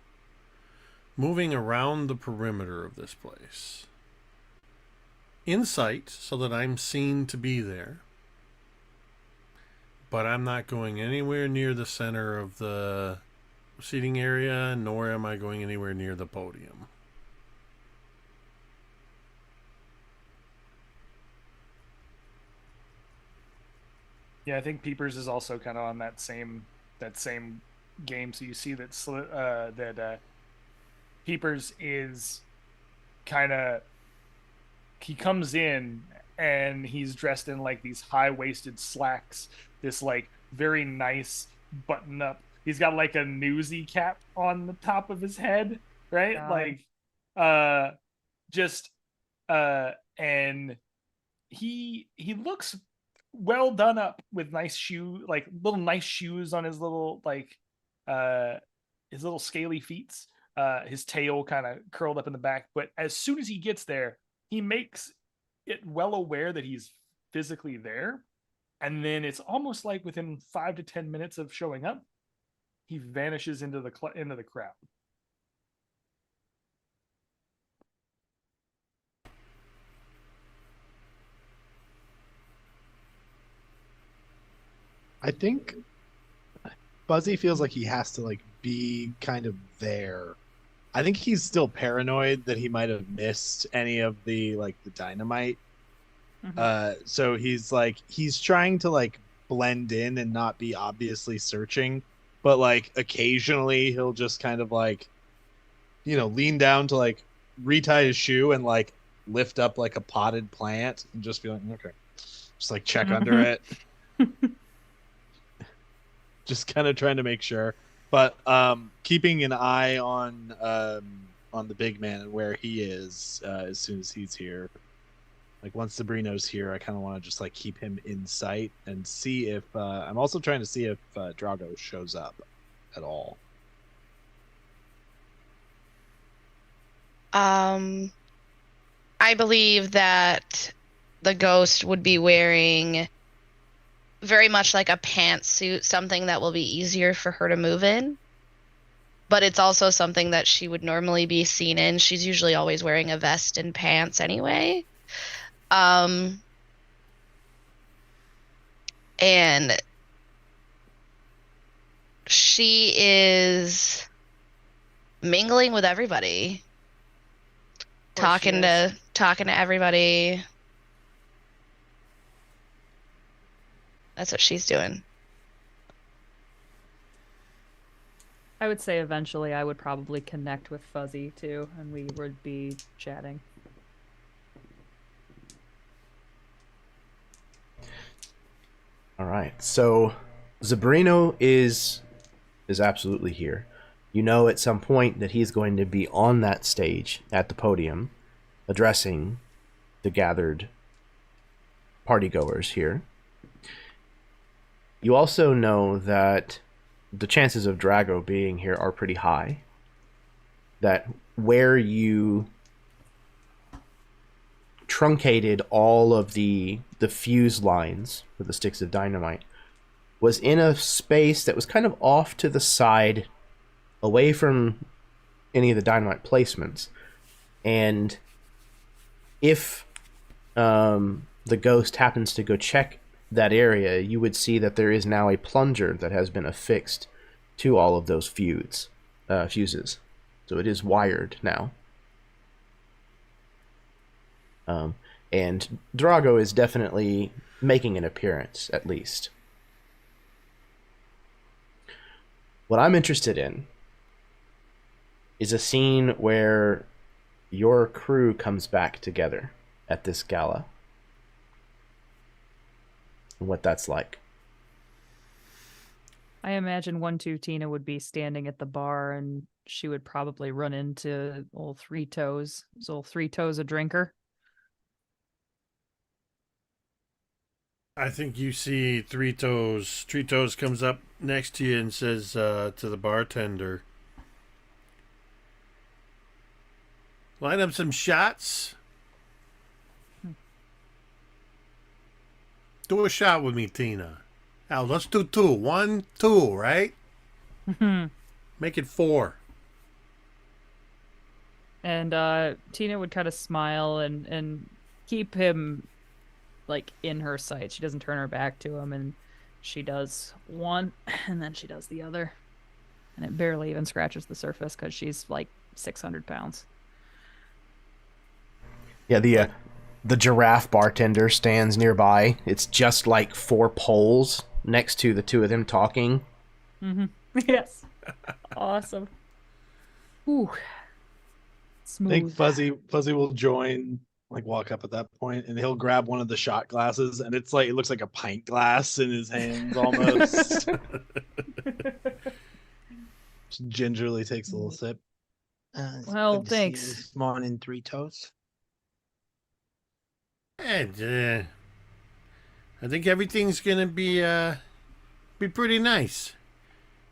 moving around the perimeter of this place, in sight so that I'm seen to be there, but I'm not going anywhere near the center of the seating area, nor am I going anywhere near the podium. Yeah, I think Peepers is also kind of on that same game. So you see that Peepers is kind of, he comes in and he's dressed in like these high-waisted slacks, this like very nice button up. He's got like a newsy cap on the top of his head, right? God. And he looks well done up with nice nice shoes on his little scaly feet. His tail kind of curled up in the back, but as soon as he gets there, he makes it well aware that he's physically there, and then it's almost like within 5 to 10 minutes of showing up, he vanishes into the crowd. I think Fuzzy feels like he has to like be kind of there. I think he's still paranoid that he might have missed any of the like the dynamite. So he's trying to like blend in and not be obviously searching, but like occasionally he'll just kind of like, lean down to like retie his shoe and like lift up like a potted plant and just be like, okay, just like check under it. Just kind of trying to make sure, but keeping an eye on the big man and where he is as soon as he's here. Like once Sabrino's here, I kind of want to just like keep him in sight and see if I'm also trying to see if Drago shows up at all. I believe that the ghost would be wearing very much like a pantsuit, something that will be easier for her to move in. But it's also something that she would normally be seen in. She's usually always wearing a vest and pants anyway. And she is mingling with everybody, talking to everybody. That's what she's doing. I would say eventually I would probably connect with Fuzzy too, and we would be chatting. All right. So Zabrino is absolutely here. You know at some point that he's going to be on that stage at the podium addressing the gathered partygoers here. You also know that the chances of Drago being here are pretty high. That where you truncated all of the fuse lines for the sticks of dynamite was in a space that was kind of off to the side, away from any of the dynamite placements. And if the ghost happens to go check that area, you would see that there is now a plunger that has been affixed to all of those fuses. So it is wired now. And Drago is definitely making an appearance, at least. What I'm interested in is a scene where your crew comes back together at this gala. And what that's like. I imagine 1-2 Tina would be standing at the bar and she would probably run into old Three Toes. Is old Three Toes a drinker? I think you see Three Toes. Three Toes comes up next to you and says to the bartender, "Line up some shots. Do a shot with me, Tina. Now, let's do 2. 1, 2, right? Make it 4. And Tina would kind of smile and keep him like in her sight. She doesn't turn her back to him, and she does one and then she does the other. And it barely even scratches the surface because she's like 600 pounds. Yeah, the giraffe bartender stands nearby. It's just like 4 poles next to the two of them talking. Yes. Awesome. Ooh. Smooth. I think Fuzzy will join, like walk up at that point, and he'll grab one of the shot glasses, and it's like it looks like a pint glass in his hands almost. Just gingerly takes a little sip. It's Well, good to see you thanks. this morning, Three Toes. And I think everything's gonna be pretty nice.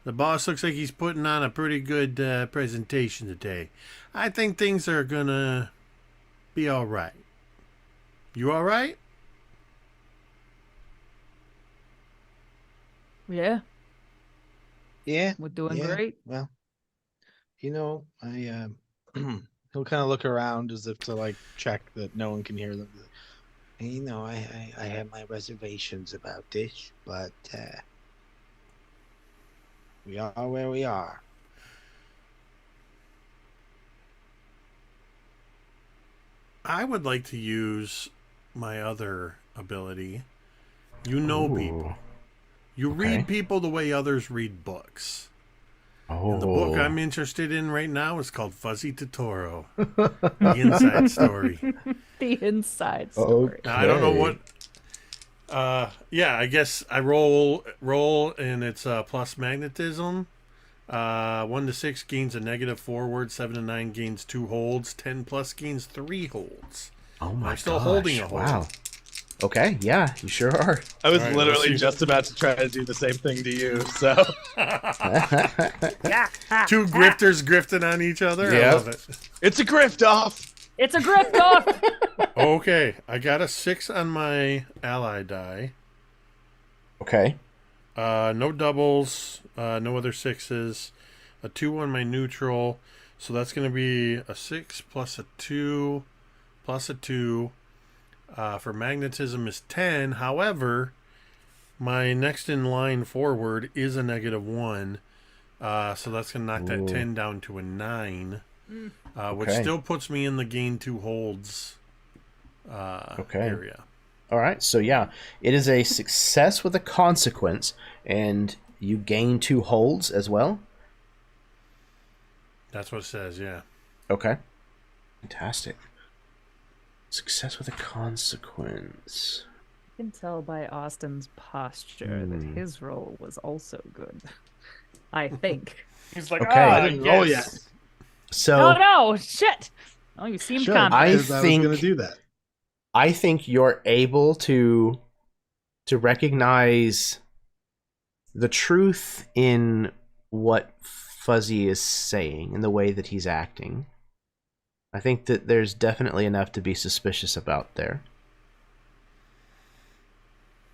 The boss looks like he's putting on a pretty good presentation today. I think things are gonna be all right. You all right? Yeah, Yeah, we're doing yeah. great. Well, I he'll kind of look around as if to like check that no one can hear them. I have my reservations about this, but We are where we are. I would like to use my other ability. You know people. You read people the way others read books. And the book I'm interested in right now is called Fuzzy Totoro. The Inside Story. The inside story. Now, I don't know what... yeah, I guess I roll and it's plus magnetism. 1 to 6 gains a negative forward. 7 to 9 gains 2 holds. 10 plus gains 3 holds. Oh my I'm still holding a hold. Wow. Okay, yeah, you sure are. I was All right, literally let's see. just about to try to do the same thing to you, so. Two grifters grifting on each other. I Yep. love it. It's a grift off! It's a grift off. Okay, I got a 6 on my ally die. Okay. No doubles, no other 6s. A 2 on my neutral. So that's going to be a 6 plus a 2 plus a 2. For magnetism is 10. However, my next in line forward is a negative 1. So that's going to knock that 10 down to a 9. Which still puts me in the gain 2 holds area. All right, so yeah, it is a success with a consequence, and you gain 2 holds as well? That's what it says, yeah. Okay. Fantastic. Success with a consequence. You can tell by Austin's posture that his roll was also good. I think. He's like, Okay. I didn't roll yes. yet. So Oh no! Shit! Oh, you seem Sure, confident. because I was going to do that. I think you're able to recognize the truth in what Fuzzy is saying and the way that he's acting. I think that there's definitely enough to be suspicious about there.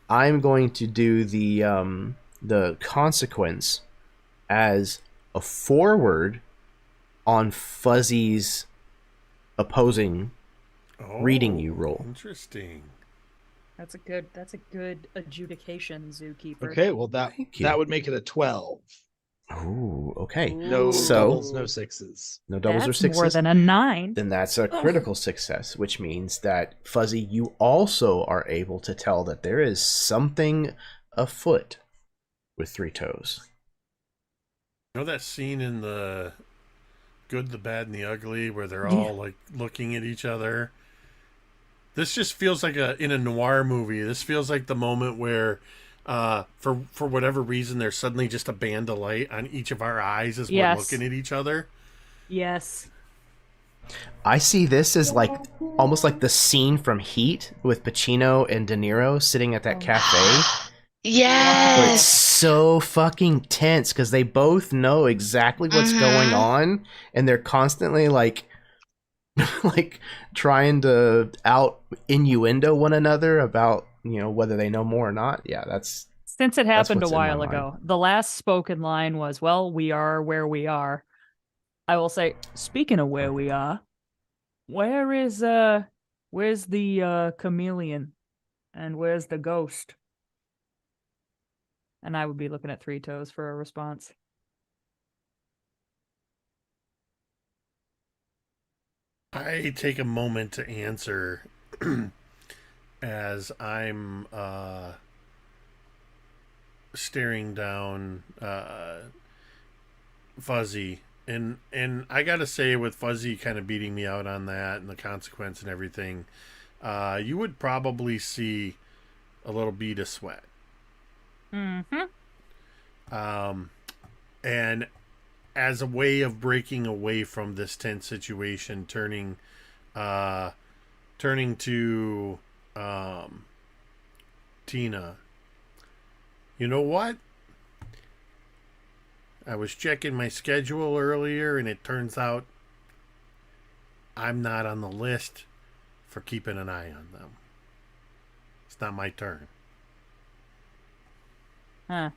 I'm going to do the consequence as a forward on Fuzzy's opposing reading you roll. Interesting. That's a good adjudication, zookeeper. Okay, well that would make it a 12. Ooh, okay. No So- doubles, no 6s. No doubles or That's sixes. more than a 9. Then that's a critical success, which means that, Fuzzy, you also are able to tell that there is something afoot with 3 toes. You know that scene in the Good, the Bad, and the Ugly where they're all like looking at each other? This just feels like in a noir movie. This feels like the moment where for whatever reason there's suddenly just a band of light on each of our eyes as we're looking at each other. Yes. I see this as like almost like the scene from Heat with Pacino and De Niro sitting at that cafe. But it's Yes. so fucking tense because they both know exactly what's going on, and they're constantly like trying to out innuendo one another about, you know, whether they know more or not. Yeah, that's Since it happened a what's in my while mind. ago, the last spoken line was, "Well, we are where we are." I will say, speaking of where we are, where's the chameleon, and where's the ghost? And I would be looking at 3 toes for a response. I take a moment to answer as I'm staring down Fuzzy. And I gotta say, with Fuzzy kind of beating me out on that and the consequence and everything, you would probably see a little bead of sweat. Mm-hmm. And as a way of breaking away from this tense situation, turning to Tina. You know what? I was checking my schedule earlier, and it turns out I'm not on the list for keeping an eye on them. It's not my turn. Huh.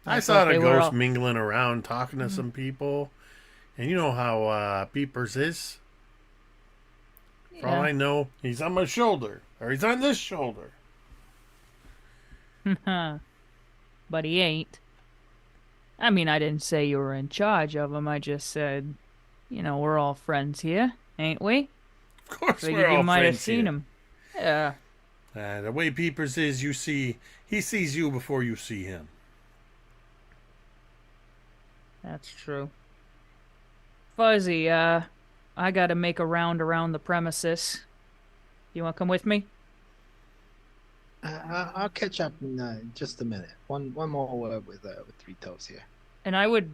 I thought saw the they were ghost all- mingling around, talking to some people, and you know how Peepers is. For all Yeah. I know, he's on my shoulder, or he's on this shoulder. But he ain't. I mean, I didn't say you were in charge of them. I just said, we're all friends here, ain't we? Of course, Figured we're you all might have friends seen here. him. Yeah, The way Peepers is, he sees you before you see him. that's true. Fuzzy, I gotta make a round around the premises. You wanna come with me? I'll catch up in just a minute. One more word with Three Toes here. And I was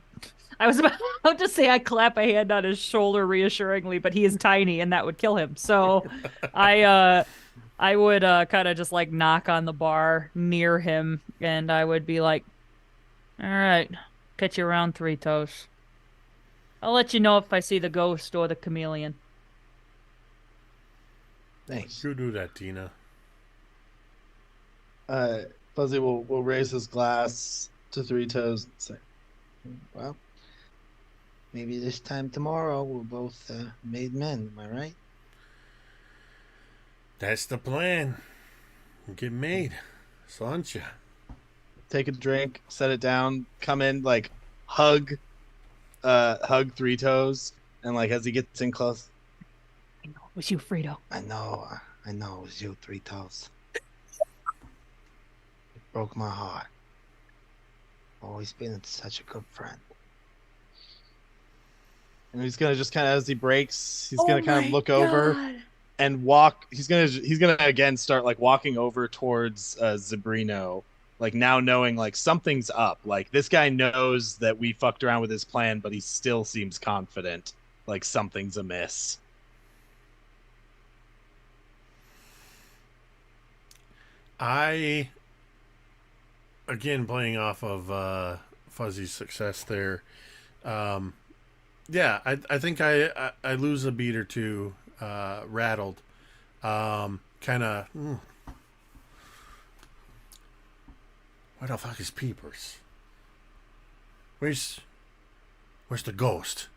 about to say I clap a hand on his shoulder reassuringly, but he is tiny and that would kill him. So I would kind of just like knock on the bar near him and I would be like, all right, catch you around Three Toes. I'll let you know if I see the ghost or the chameleon. Thanks. You do that, Tina. Fuzzy will raise his glass to Three Toes and say, "Well, maybe this time tomorrow we're both made men. Am I right?" That's the plan. Get made, aren't you? Take a drink, set it down, come in, like hug Three Toes, and like as he gets in close, I know it was you, Frito. I know it was you, Three Toes. It broke my heart. Always been such a good friend. and he's gonna just kind of, as he breaks, he's Oh gonna kind my of look over God. and walk. He's gonna again start like walking over towards Zabrino, like now knowing like something's up. Like this guy knows that we fucked around with his plan, but he still seems confident. Like something's amiss. I, again, playing off of Fuzzy's success there. Yeah, I think I lose a beat or two, rattled. Kind of. Where the fuck is Peepers? Where's the ghost?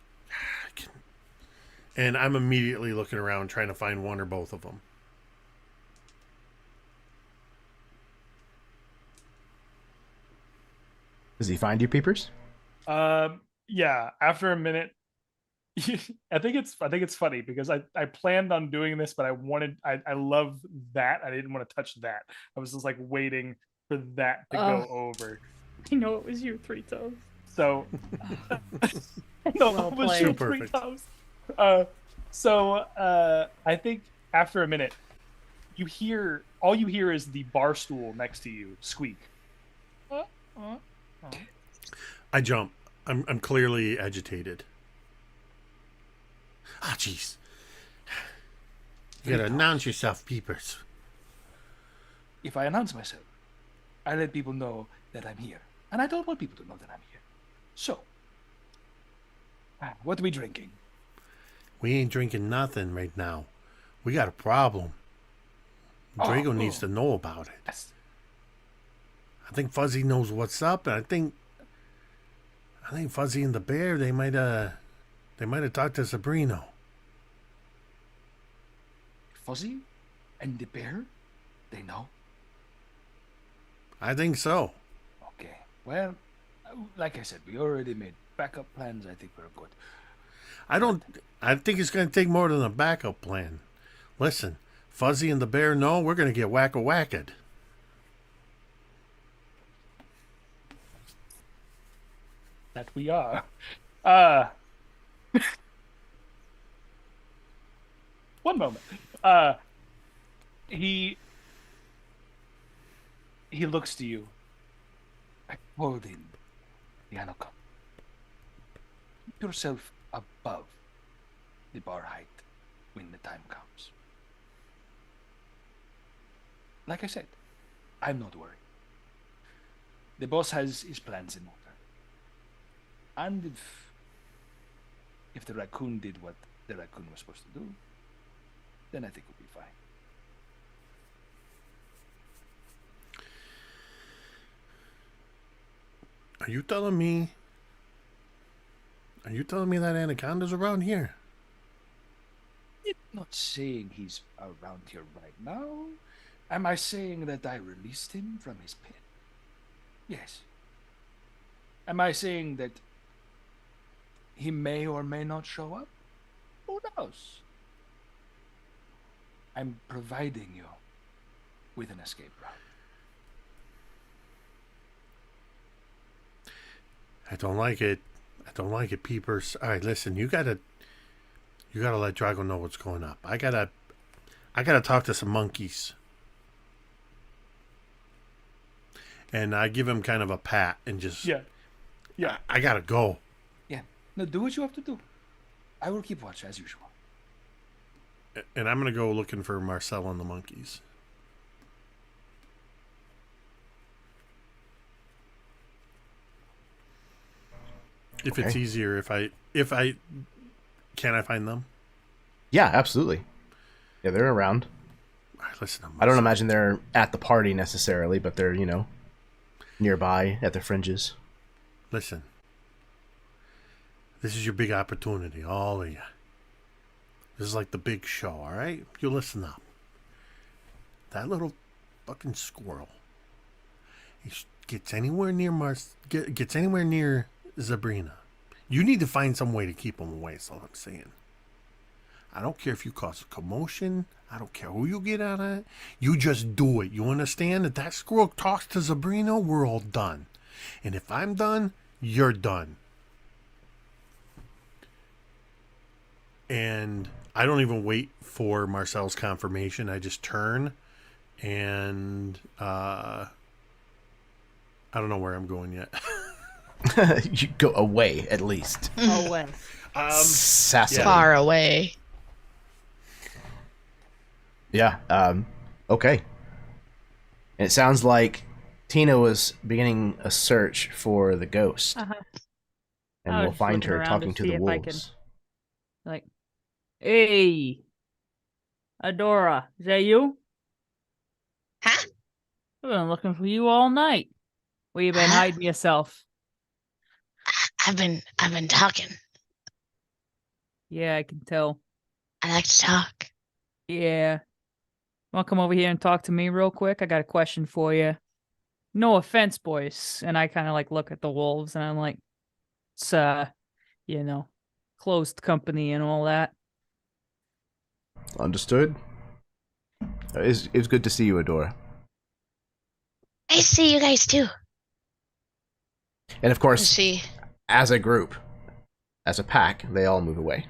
And I'm immediately looking around trying to find one or both of them. Does he find you, Peepers? Yeah. After a minute, I think it's funny because I planned on doing this, but I love that. I didn't want to touch that. I was just like waiting for that to go over. I know it was you, Three Toes. So no, Well it was played. you Three Toes. I think after a minute, all you hear is the bar stool next to you squeak. I jump. I'm clearly agitated. Ah, jeez. You gotta announce yourself, Peepers. If I announce myself, I let people know that I'm here. And I don't want people to know that I'm here. So, what are we drinking? We ain't drinking nothing right now. We got a problem. Drago needs to know about it. Yes. I think Fuzzy knows what's up, and I think Fuzzy and the bear they might have talked to Sabrino. Fuzzy and the bear? They know? I think so. Okay. Well, like I said, we already made backup plans. I think we're good. I think it's going to take more than a backup plan. Listen, Fuzzy and the bear know we're going to get whack-a-whacked. That we are. One moment. He looks to you. Holding Yanoko. Keep yourself above the bar height when the time comes. Like I said, I'm not worried. The boss has his plans in order. And if the raccoon did what the raccoon was supposed to do, then I think we'll be fine. Are you telling me that anaconda's around here? I'm not saying he's around here right now. Am I saying that I released him from his pen? Yes. Am I saying that he may or may not show up? Who knows? I'm providing you with an escape route. I don't like it. I don't like it, peepers. All right, listen. You gotta let Drago know what's going up. I gotta talk to some monkeys. And I give him kind of a pat and just Yeah. I gotta go. Yeah. No, do what you have to do. I will keep watch as usual. And I'm gonna go looking for Marcel and the monkeys. If it's Okay. easier, if I can I find them? Yeah, absolutely. Yeah, they're around. All right, listen. I don't imagine they're at the party necessarily, but they're, nearby at the fringes. Listen. This is your big opportunity, all of you. This is like the big show, all right? You listen up. That little fucking squirrel. He gets anywhere near gets anywhere near Sabrina. You need to find some way to keep him away. That's all I'm saying. I don't care if you cause a commotion. I don't care who you get out of it. You just do it. You understand? If that squirrel talks to Sabrina, we're all done. And if I'm done, you're done. And I don't even wait for Marcel's confirmation. I just turn and I don't know where I'm going yet. You go away, at least. Away. Sassily. Far away. Yeah, okay. And it sounds like Tina was beginning a search for the ghost. Uh-huh. And I was we'll just find looking her around talking to to see the if I can- wolves. Like, hey, Adora, is that you? Huh? I've been looking for you all night. Where you been Huh? hiding yourself? I've been talking. Yeah, I can tell. I like to talk. Yeah. Want to come over here and talk to me real quick? I got a question for you. No offense, boys. And I kind of like look at the wolves and I'm like, it's, closed company and all that. Understood? It was good to see you, Adora. I see you guys too. And of course, She. as a group, as a pack, they all move away.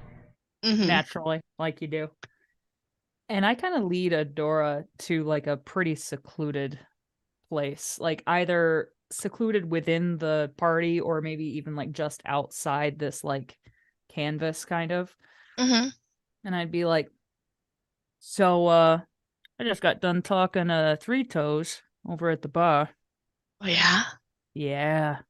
Mhm. Naturally, like you do. And I kind of lead Adora to like a pretty secluded place, like either secluded within the party or maybe even like just outside this like canvas kind of. Mhm. And I'd be like, so I just got done talking to Three Toes over at the bar. Oh yeah. Yeah.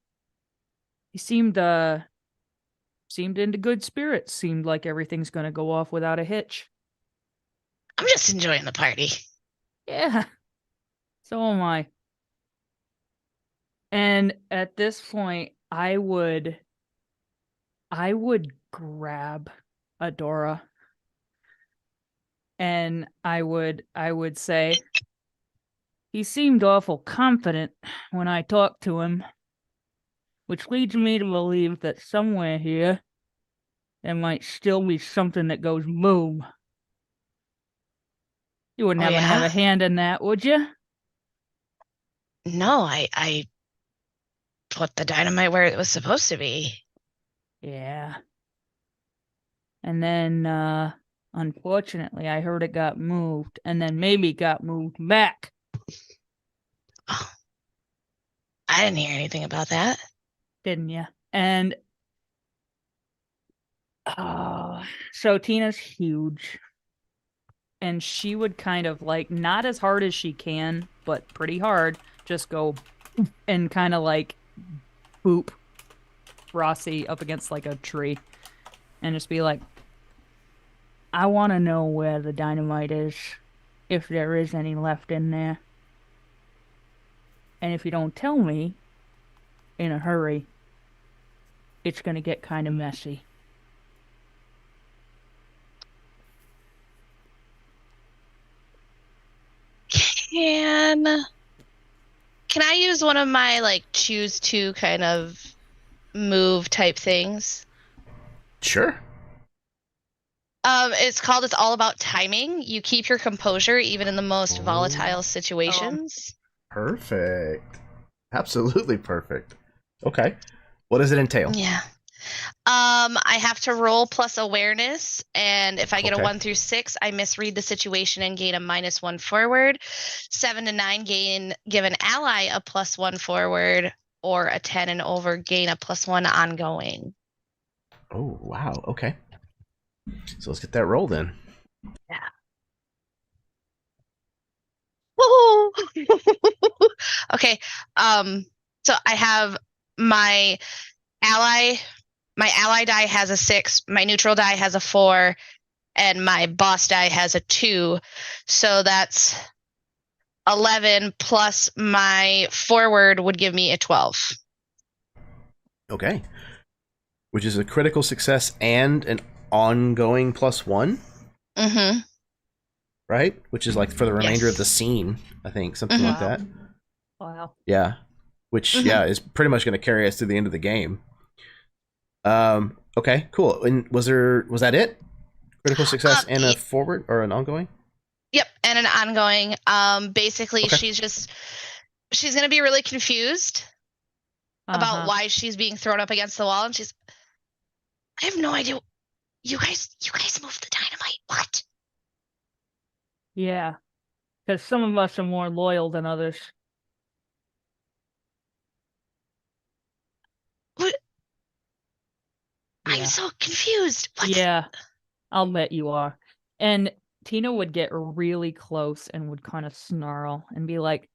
He seemed into good spirits. Seemed like everything's gonna go off without a hitch. I'm just enjoying the party. Yeah. So am I. And at this point, I would grab Adora and I would say he seemed awful confident when I talked to him, which leads me to believe that somewhere here there might still be something that goes boom. You wouldn't Oh, happen to have yeah? a hand in that, would you? No, I put the dynamite where it was supposed to be. Yeah. And then, unfortunately, I heard it got moved, and then maybe got moved back. Oh. I didn't hear anything about that. Didn't you? And so Tina's huge. And she would kind of like, not as hard as she can, but pretty hard, just go and kind of like boop Rossi up against like a tree. And just be like, I want to know where the dynamite is, if there is any left in there. And if you don't tell me in a hurry, it's going to get kind of messy. Can I use one of my like choose to kind of move type things. Sure. It's all about timing. You keep your composure even in the most Oh. volatile situations. Perfect. Absolutely perfect. Okay. What does it entail? Yeah. I have to roll plus awareness, and if I get a Okay. 1 through 6, I misread the situation and gain a -1 forward. 7 to 9 give an ally a +1 forward, or a 10 and over gain a +1 ongoing. Oh, wow. Okay. So let's get that roll then. Yeah. Woo! Okay. So I have my ally. My ally die has a 6. My neutral die has a 4. And my boss die has a 2. So that's 11 plus my forward would give me a 12. Okay. Which is a critical success and an ongoing +1, Mm-hmm. right? Which is like for the remainder of the Yes. scene, I think, something Mhm. like that. Wow. Yeah. Which Mhm. yeah is pretty much going to carry us to the end of the game. Okay, cool. And was that it? Critical success and a forward or an ongoing? Yep, and an ongoing. Basically, Okay. she's gonna be really confused about why she's being thrown up against the wall, and I have no idea. You guys moved the dynamite. What? Yeah. Because some of us are more loyal than others. What? I'm Yeah. so confused. What? Yeah. I'll bet you are. And Tina would get really close and would kind of snarl and be like,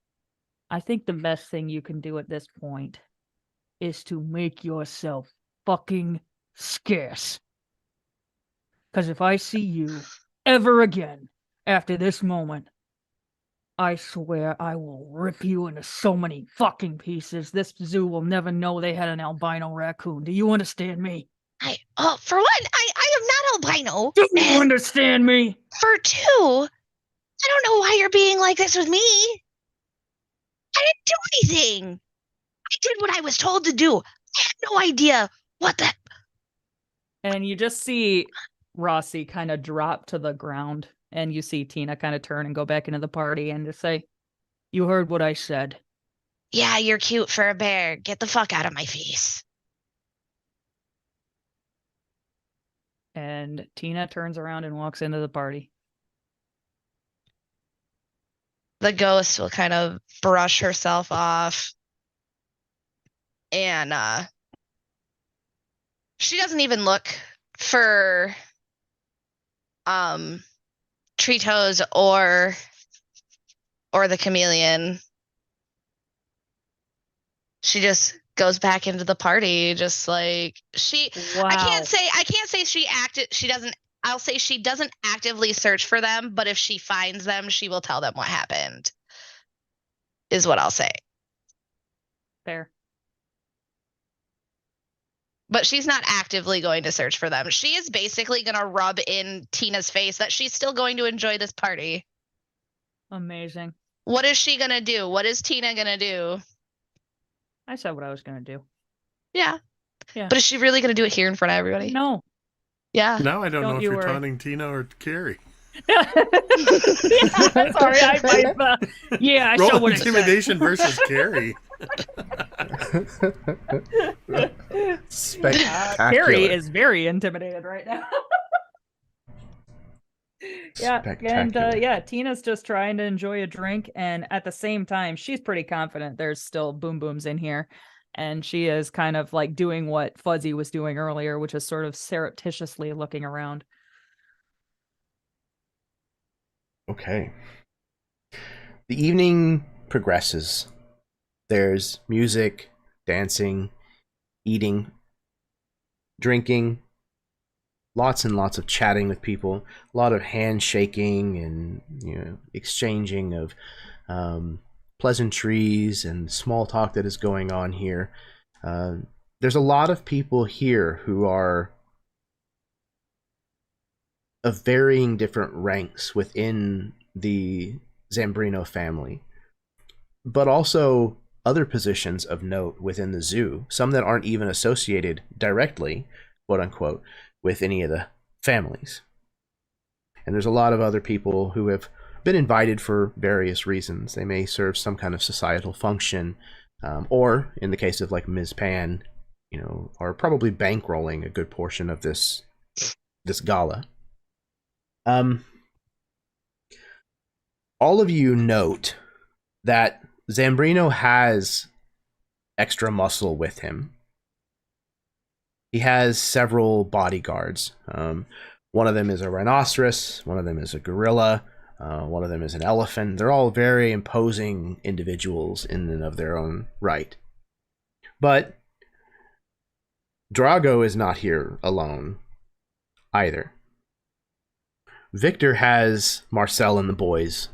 I think the best thing you can do at this point is to make yourself fucking scarce. Because if I see you ever again after this moment, I swear I will rip you into so many fucking pieces. This zoo will never know they had an albino raccoon. Do you understand me? For one, I am not albino. Do you understand me? For two, I don't know why you're being like this with me. I didn't do anything. I did what I was told to do. I had no idea what the. And you just see Rossi kind of drop to the ground, and you see Tina kind of turn and go back into the party and just say, "You heard what I said." Yeah, you're cute for a bear. Get the fuck out of my face. And Tina turns around and walks into the party. The ghost will kind of brush herself off. And she doesn't even look for Tritos or the chameleon. She just goes back into the party, just like Wow. I can't say she doesn't. I'll say she doesn't actively search for them, but if she finds them, she will tell them what happened, is what I'll say. Fair. But she's not actively going to search for them. She is basically going to rub in Tina's face that she's still going to enjoy this party. Amazing. What is she going to do? What is Tina going to do? I said what I was going to do. Yeah. Yeah. But is she really going to do it here in front of everybody? No. Yeah. Now I don't know if you you're worry. taunting Tina or Carrie. Yeah, sorry, I might. Yeah, I saw Roll what I said. intimidation versus Carrie. Spectacular. Carrie is very intimidated right now. Yeah, and Spectacular. Tina's just trying to enjoy a drink, and at the same time, she's pretty confident there's still boom booms in here, and she is kind of like doing what Fuzzy was doing earlier, which is sort of surreptitiously looking around. Okay. The evening progresses. There's music, dancing, eating, drinking, lots and lots of chatting with people, a lot of handshaking and exchanging of pleasantries and small talk that is going on here. There's a lot of people here who are of varying different ranks within the Zambrino family, but also other positions of note within the zoo, some that aren't even associated directly, quote unquote, with any of the families. And there's a lot of other people who have been invited for various reasons. They may serve some kind of societal function, or in the case of like Ms. Pan, are probably bankrolling a good portion of this gala. All of you note that Zambrino has extra muscle with him. He has several bodyguards. One of them is a rhinoceros, one of them is a gorilla, one of them is an elephant. They're all very imposing individuals in and of their own right. But Drago is not here alone either. Victor has Marcel and the boys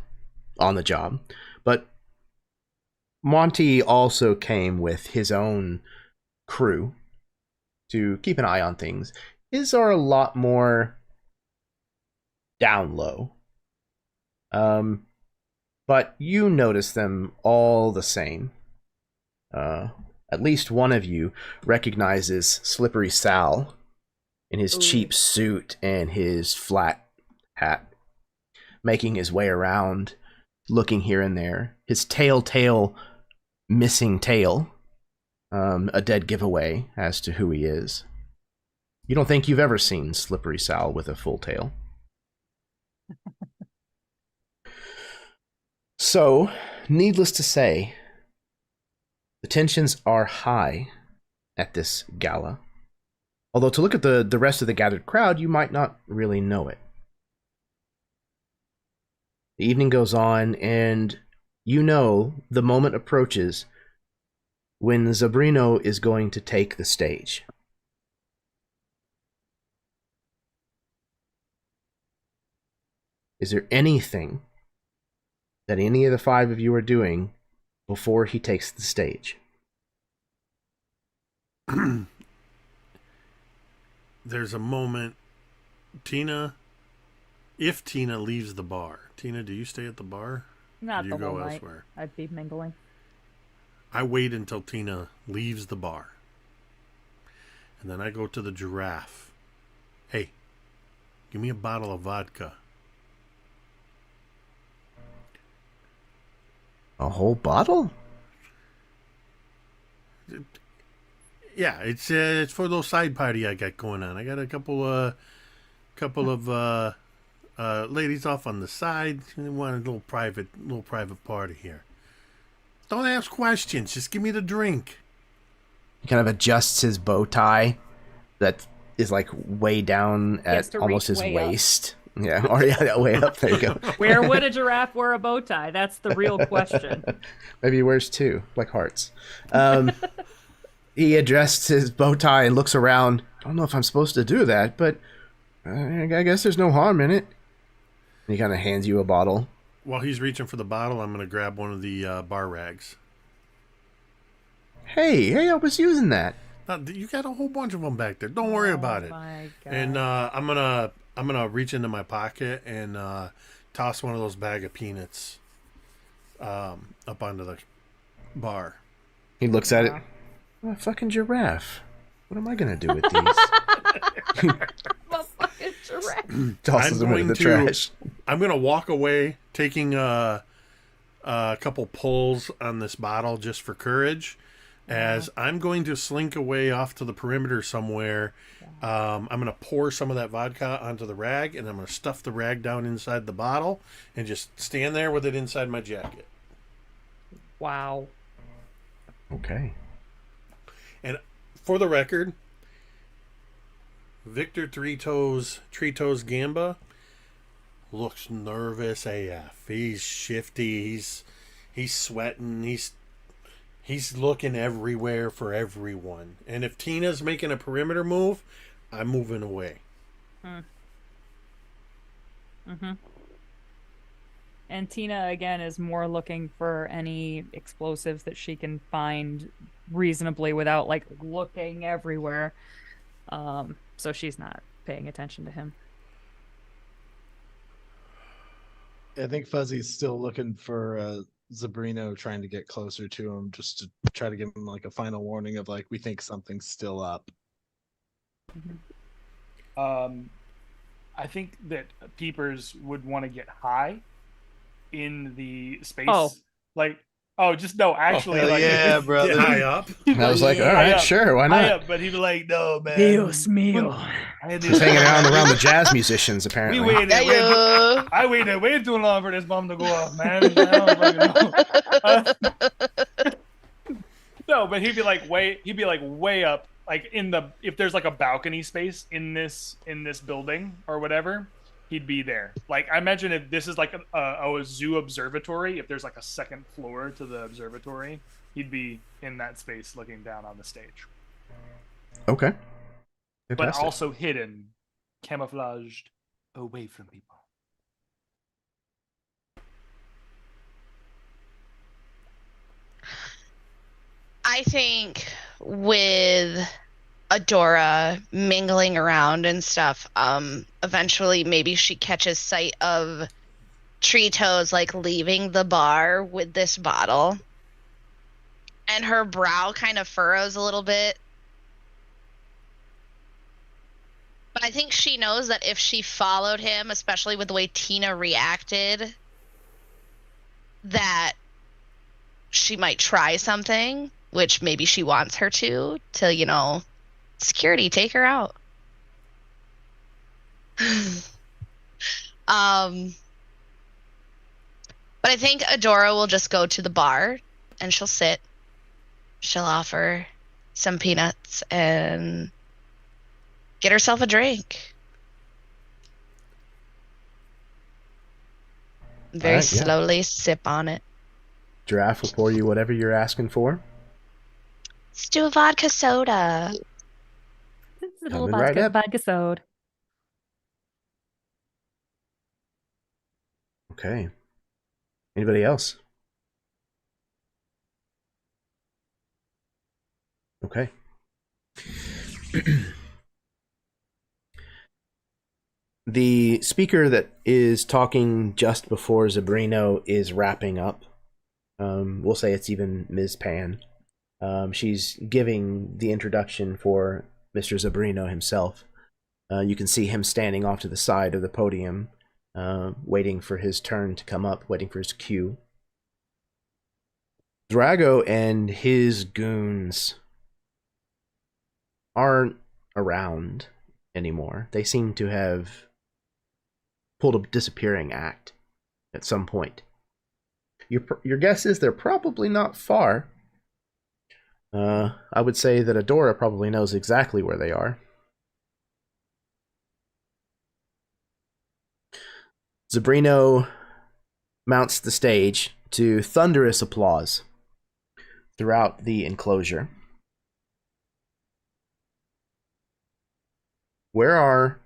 on the job, but Monty also came with his own crew to keep an eye on things. His are a lot more down low. But you notice them all the same. At least one of you recognizes Slippery Sal in his cheap suit and his flat hat, making his way around, looking here and there. His tail, missing tail, a dead giveaway as to who he is. You don't think you've ever seen Slippery Sal with a full tail. So, needless to say, the tensions are high at this gala. Although to look at the rest of the gathered crowd, you might not really know it. The evening goes on, and the moment approaches when Zambrino is going to take the stage. Is there anything that any of the five of you are doing before he takes the stage? There's a moment. If Tina leaves the bar. Tina, do you stay at the bar? Not do the you whole go night. elsewhere? I'd be mingling. I wait until Tina leaves the bar. And then I go to the giraffe. Hey, give me a bottle of vodka. A whole bottle? Yeah, it's for those side party I got going on. I got a couple of ladies off on the side. They want a little private party here. Don't ask questions. Just give me the drink. He kind of adjusts his bow tie that is like way down at almost his waist. Up. Yeah, or yeah, way up. There you go. Where would a giraffe wear a bow tie? That's the real question. Maybe he wears two, like hearts. He adjusts his bow tie and looks around. I don't know if I'm supposed to do that, but I guess there's no harm in it. And he kind of hands you a bottle. While he's reaching for the bottle, I'm going to grab one of the bar rags. Hey, I was using that. You got a whole bunch of them back there. Don't worry about it. My God. And I'm gonna reach into my pocket and toss one of those bag of peanuts up onto the bar. He looks at it. Oh, a fucking giraffe. What am I gonna do with these? A fucking giraffe. Tosses them into the trash. I'm gonna walk away, taking a couple pulls on this bottle just for courage. As I'm going to slink away off to the perimeter somewhere, I'm going to pour some of that vodka onto the rag, and I'm going to stuff the rag down inside the bottle and just stand there with it inside my jacket. Wow. Okay. And for the record, Victor Three Toes Gamba looks nervous AF. He's shifty. He's sweating. He's looking everywhere for everyone. And if Tina's making a perimeter move, I'm moving away. And Tina, again, is more looking for any explosives that she can find reasonably without, like, looking everywhere. So she's not paying attention to him. I think Fuzzy's still looking for Zabrino trying to get closer to him just to try to give him like a final warning of like we think something's still up. I think that peepers would want to get high in the space. Oh. Like, oh, just no, actually, Hell like, yeah, Get brother. high up. he'd I was like, all high right, up, sure, why high not? up, but he'd be like, no, man. Dios mío. I had He's this- hanging around the jazz musicians, apparently. We waited. Yeah. I waited way too long for this bomb to go off, man. I don't fucking know. No, but he'd be like way up, like if there's like a balcony space in this building or whatever, he'd be there. Like I imagine if this is like a zoo observatory, if there's like a second floor to the observatory, he'd be in that space looking down on the stage. Okay. But Fantastic. also hidden, camouflaged away from people. I think with Adora mingling around and stuff, eventually maybe she catches sight of Tree Toes like leaving the bar with this bottle. And her brow kind of furrows a little bit. But I think she knows that if she followed him, especially with the way Tina reacted, that she might try something, which maybe she wants her to, you know, security, take her out. But I think Adora will just go to the bar and she'll sit. She'll offer some peanuts and get herself a drink. Very Alright, yeah. slowly sip on it. Giraffe will pour you whatever you're asking for. Let's do a vodka soda. It's a Coming little right up. vodka soda. Okay. Anybody else? Okay. The speaker that is talking just before Zabrino is wrapping up. We'll say it's even Ms. Pan. She's giving the introduction for Mr. Zabrino himself. You can see him standing off to the side of the podium, waiting for his turn to come up, waiting for his cue. Drago and his goons aren't around anymore. They seem to have pulled a disappearing act at some point. Your guess is they're probably not far. I would say that Adora probably knows exactly where they are. Zabrino mounts the stage to thunderous applause throughout the enclosure. Where are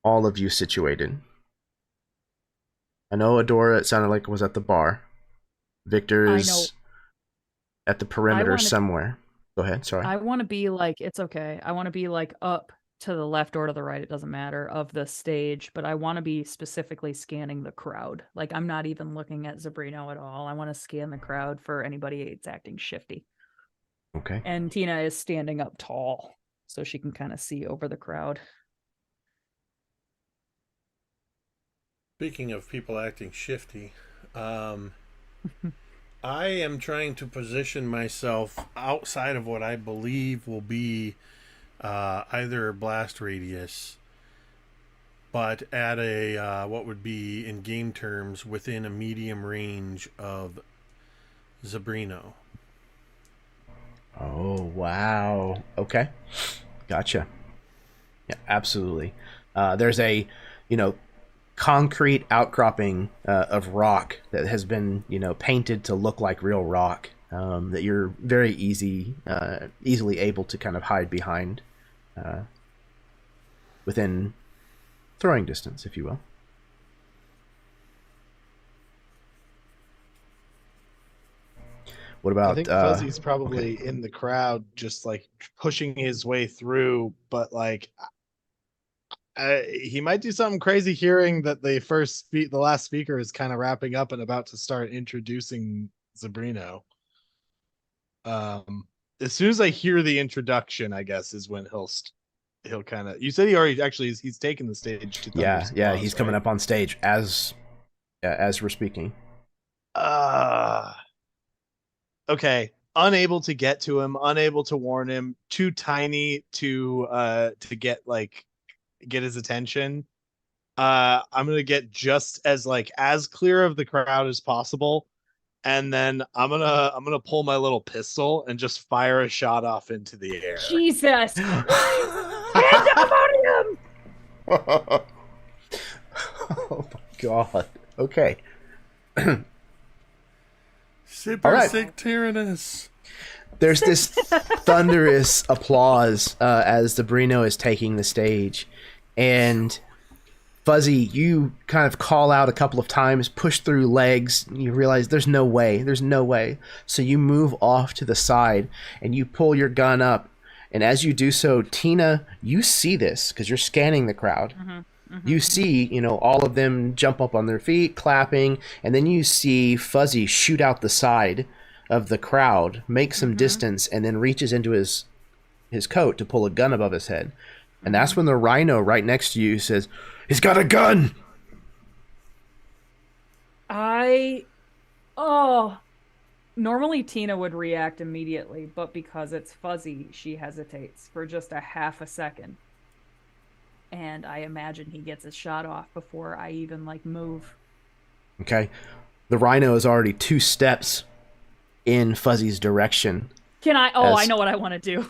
all of you situated? I know Adora, it sounded like it was at the bar. Victor's at the perimeter somewhere. Go ahead, sorry. I want to be like, it's okay. I want to be like up to the left or to the right, it doesn't matter, of the stage, but I want to be specifically scanning the crowd. Like, I'm not even looking at Zabrino at all. I want to scan the crowd for anybody that's acting shifty. Okay. And Tina is standing up tall, so she can kind of see over the crowd. Speaking of people acting shifty, I am trying to position myself outside of what I believe will be either a blast radius, but at a what would be in game terms within a medium range of Zabrino. Oh, wow. Okay. Gotcha. Yeah, absolutely. There's a, concrete outcropping of rock that has been, painted to look like real rock, that you're very easily able to kind of hide behind within throwing distance, if you will. What about? I think Fuzzy's probably in the crowd, just like pushing his way through, but like He might do something crazy hearing that the last speaker is kind of wrapping up and about to start introducing Zabrino. As soon as I hear the introduction, I guess is when he'll kind of. You said he already actually he's taken the stage to Yeah, Thunder's yeah, Claws, he's coming right? up on stage as we're speaking. Okay. Unable to get to him, unable to warn him, too tiny to get his attention. I'm gonna get just as clear of the crowd as possible, and then I'm gonna pull my little pistol and just fire a shot off into the air. Jesus Christ! Pandemonium! Oh my god. Okay. Super All right. sick Tyrannus. There's this thunderous applause as Zabrino is taking the stage, and Fuzzy, you kind of call out a couple of times, push through legs, you realize there's no way. So you move off to the side and you pull your gun up, and as you do so, Tina, you see this because you're scanning the crowd. You see, all of them jump up on their feet, clapping, and then you see Fuzzy shoot out the side of the crowd, make some distance, and then reaches into his coat to pull a gun above his head. And that's when the rhino right next to you says, "He's got a gun!" Normally Tina would react immediately, but because it's Fuzzy, she hesitates for just a half a second. And I imagine he gets his shot off before I even move. Okay. The rhino is already 2 steps in Fuzzy's direction. Can I? Oh, I know what I want to do.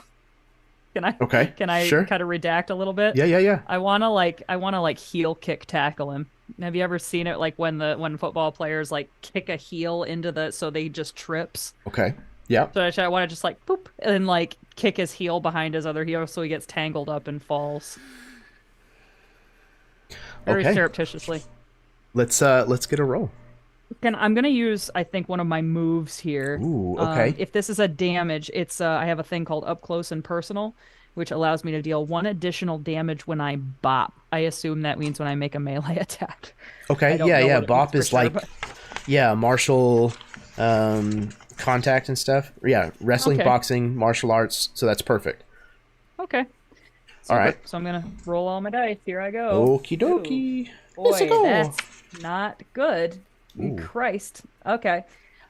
Can I? Okay. Can I sure. kind of redact a little bit? Yeah. I wanna heel kick tackle him. Have you ever seen it when football players kick a heel into so they just trips? Okay. Yeah. So I want to just boop and kick his heel behind his other heel so he gets tangled up and falls. Very surreptitiously. Let's get a roll. I'm gonna use, I think, one of my moves here. Ooh, okay. If this is a damage, it's I have a thing called up close and personal, which allows me to deal 1 additional damage when I bop. I assume that means when I make a melee attack. Okay, yeah. Bop is martial contact and stuff. Yeah, wrestling, boxing, martial arts. So that's perfect. Okay. All right. So I'm gonna roll all my dice. Here I go. Okie dokie. Boy, that's not good. Ooh. Christ. Okay.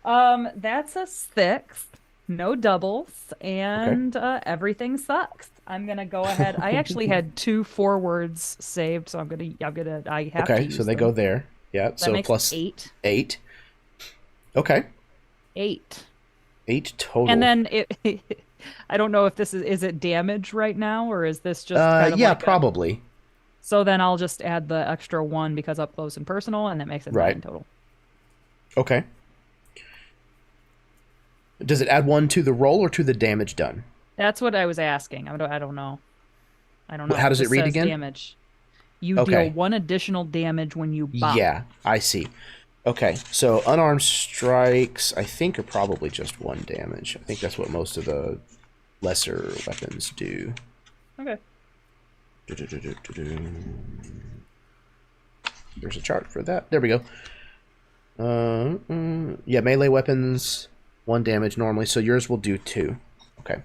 That's a 6. No doubles, and everything sucks. I'm gonna go ahead. I actually had 2 forwards saved, so I have to use so they them. go there. Yeah. That so makes plus 8. 8. Okay. 8. 8 total. And then I don't know if this is it damage right now, or is this just kind of probably. So then I'll just add the extra 1 because up close and personal, and that makes it 9 total. Okay. Does it add 1 to the roll or to the damage done? That's what I was asking. I don't know. How does it read again? Damage. You deal 1 additional damage when you bop. Yeah, I see. Okay, so unarmed strikes, I think, are probably just 1 damage. I think that's what most of the lesser weapons do. Okay. There's a chart for that. There we go. Yeah, melee weapons, 1 damage normally, so yours will do 2. Okay.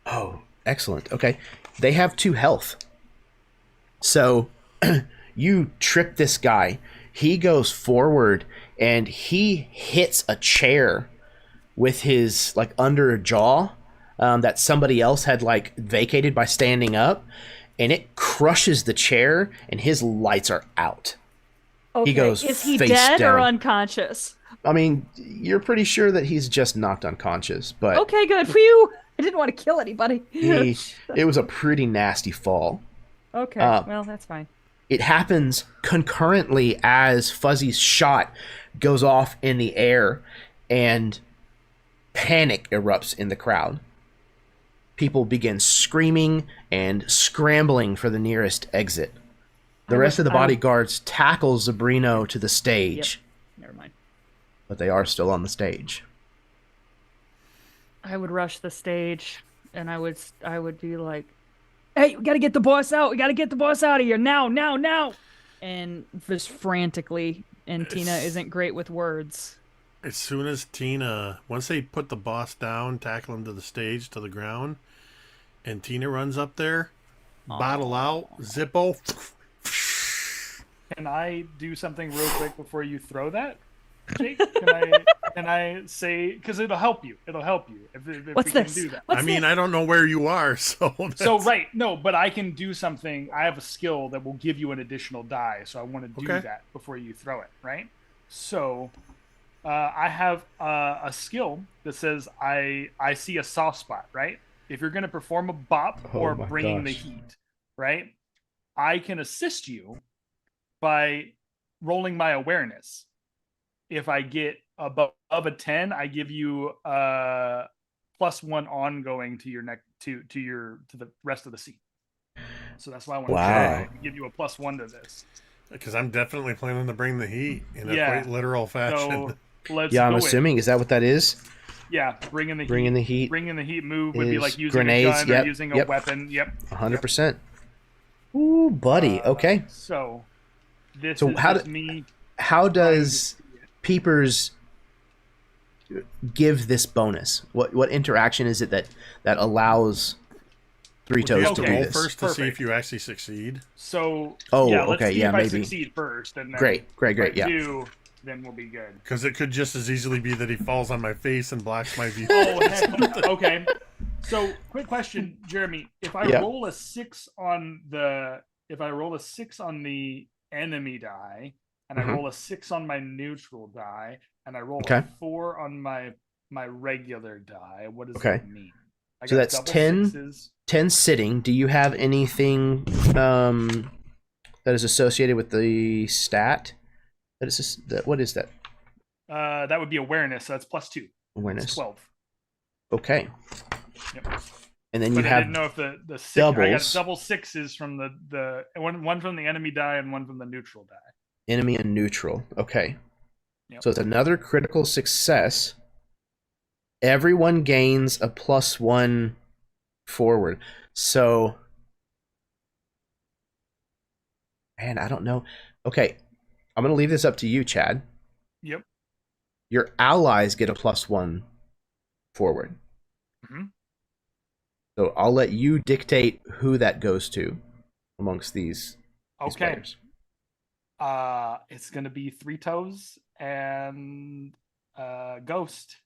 Oh, excellent. Okay. They have 2 health. So you trip this guy. He goes forward and he hits a chair with his under jaw that somebody else had vacated by standing up, and it crushes the chair and his lights are out. Okay. He goes Is he face dead down. or unconscious? I mean, you're pretty sure that he's just knocked unconscious, but okay, good. Phew! I didn't want to kill anybody. it was a pretty nasty fall. Okay, well, that's fine. It happens concurrently as Fuzzy's shot goes off in the air, and panic erupts in the crowd. People begin screaming and scrambling for the nearest exit. The rest of the bodyguards tackle Zabrino to the stage. Yep. Never mind. But they are still on the stage. I would rush the stage, and I would be like, "Hey, we gotta get the boss out! We gotta get the boss out of here now, now, now!" And just frantically. And Tina isn't great with words. As soon as Tina, once they put the boss down, tackle him to the stage, to the ground, and Tina runs up there, bottle out, Zippo. Can I do something real quick before you throw that, Jake? Can I say, because it'll help you. It'll help you if What's we this? can do that. What's I mean, this? I don't know where you are, so. So right, no, but I can do something. I have a skill that will give you an additional die, so I want to do Okay. that before you throw it, right? So I have a skill that says I see a soft spot, right? If you're going to perform a bop Oh or my bringing the gosh. heat, right? I can assist you by rolling my awareness. If I get above a 10, I give you +1 ongoing to your to the rest of the scene. So that's why I want to Wow. try to give you a +1 to this. Because I'm definitely planning to bring the heat in a Yeah. quite literal fashion. So let's Yeah, I'm go in. assuming. Is that what that is? Yeah, bringing the Bringing the heat Bringing the heat move would be is like using grenades, a gun yep, or using a yep. weapon. Yep. 100%. Ooh, buddy. Okay. So this So is how just do- me. How does Peepers give this bonus? What interaction is it that allows Three Would you Toes have to to do roll this? first to see Perfect. if you actually succeed? So Oh, yeah, let's okay, see yeah, if I maybe. succeed first, and then Great, if I yeah. do, then we'll be good. Because it could just as easily be that he falls on my face and blocks my view. Oh, heck no. Okay. So, quick question, Jeremy. If I Yeah. roll a 6 on the enemy die, and I Mhm. roll a 6 on my neutral die, and I roll Okay. a 4 on my regular die, what does Okay. that mean? I So got that's double 10 6s. 10 sitting. Do you have anything that is associated with the stat? What is that? That would be awareness. So that's +2. Awareness. It's 12. Okay. Yep. And then But you I have didn't know if the six. I got doubles. double 6s from the one from the enemy die and one from the neutral die. enemy and neutral. Okay. Yep. So it's another critical success. Everyone gains a +1 forward. So, man, I don't know. Okay, I'm going to leave this up to you, Chad. Yep. Your allies get a +1 forward. Mhm. So I'll let you dictate who that goes to amongst these Okay. players. It's gonna be Three Toes and Ghost.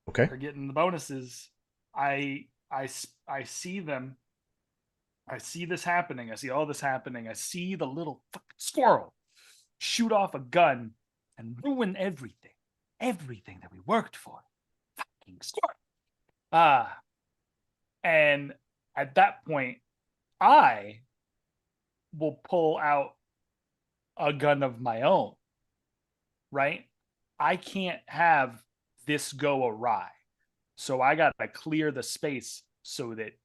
Okay. They're getting the bonuses. I see them. I see this happening. I see all this happening. I see the little fucking squirrel shoot off a gun and ruin everything. Everything that we worked for. Fucking squirrel. And at that point, I will pull out a gun of my own. Right? I can't have this go awry. So I gotta clear the space so that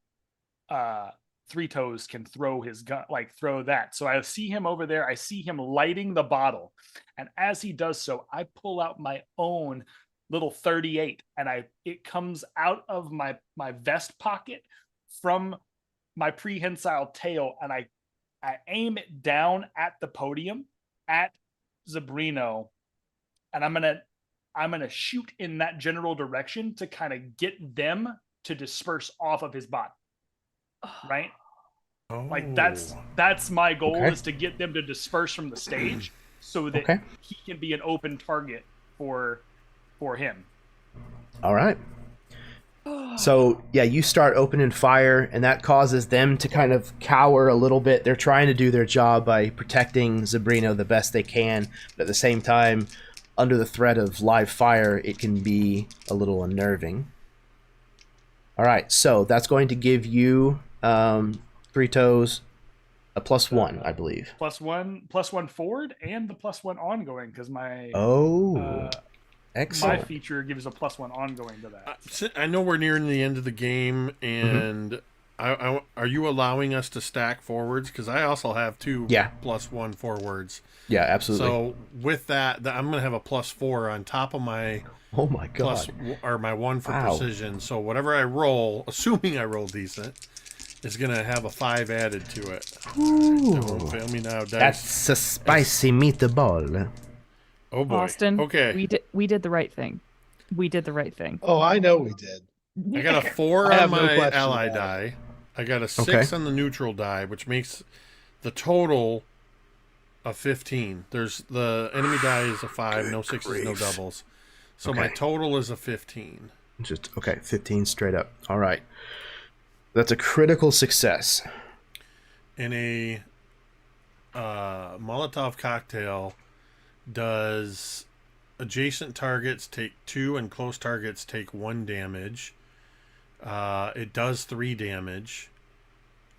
Three Toes can throw his gun, like throw that. So I see him over there. I see him lighting the bottle. And as he does so, I pull out my own little 38 and it comes out of my vest pocket from my prehensile tail, and I aim it down at the podium at Zabrino, and I'm gonna shoot in that general direction to kind of get them to disperse off of his body. Right? Oh. Like that's my goal, Okay. is to get them to disperse from the stage so that Okay. he can be an open target for him. All right. So, yeah, you start opening fire, and that causes them to kind of cower a little bit. They're trying to do their job by protecting Zabrino the best they can, but at the same time, under the threat of live fire, it can be a little unnerving. All right, so that's going to give you Three Toes a +1, I believe. +1 forward and the +1 ongoing, because my Oh, my excellent. feature gives a +1 ongoing to that. I know we're nearing the end of the game, and Are you allowing us to stack forwards? Because I also have 2 Yeah. +1 forwards. Yeah, absolutely. So with that, I'm going to have a +4 on top of my oh my god. my 1 for Wow. precision. So whatever I roll, assuming I roll decent, is going to have a 5 added to it. Ooh. It won't fail me now. Dice. That's a spicy meatball. Oh boy. Austin, Okay. we did the right thing. We did the right thing. Oh, I know we did. I got a 4 I on have no my question ally about it. die. I got a 6 Okay. on the neutral die, which makes the total of 15. There's the enemy die is a 5, no sixes, no doubles. So my Okay. total is a 15. Just okay, 15 straight up. All right. That's a critical success. In a Molotov cocktail, does adjacent targets take 2 and close targets take 1 damage. It does 3 damage.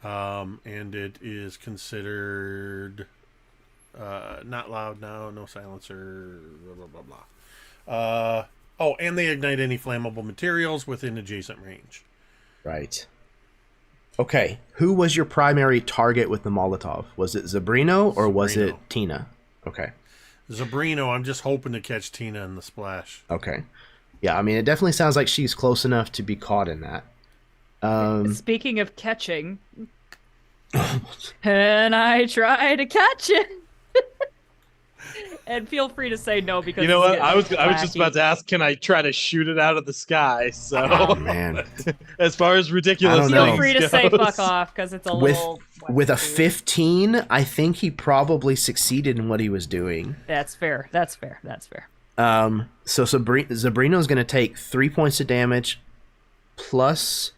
And it is considered not loud now, no silencer, blah, blah, blah, blah. And they ignite any flammable materials within adjacent range. Right. Okay. Who was your primary target with the Molotov? Was it Zabrino or was it Zabrino. Tina? Okay. Zabrino, I'm just hoping to catch Tina in the splash. Okay. Yeah, I mean, it definitely sounds like she's close enough to be caught in that. Speaking of catching, and I try to catch it. And feel free to say no because You know it's what? I was getting just wacky. about to ask, can I try to shoot it out of the sky? So Oh man. as far as ridiculous I don't know. Feel free to things say goes. fuck off because it's a With little with a wacky. 15, I think he probably succeeded in what he was doing. That's fair. That's fair. That's fair. So Zabrino's going to take 3 points of damage plus.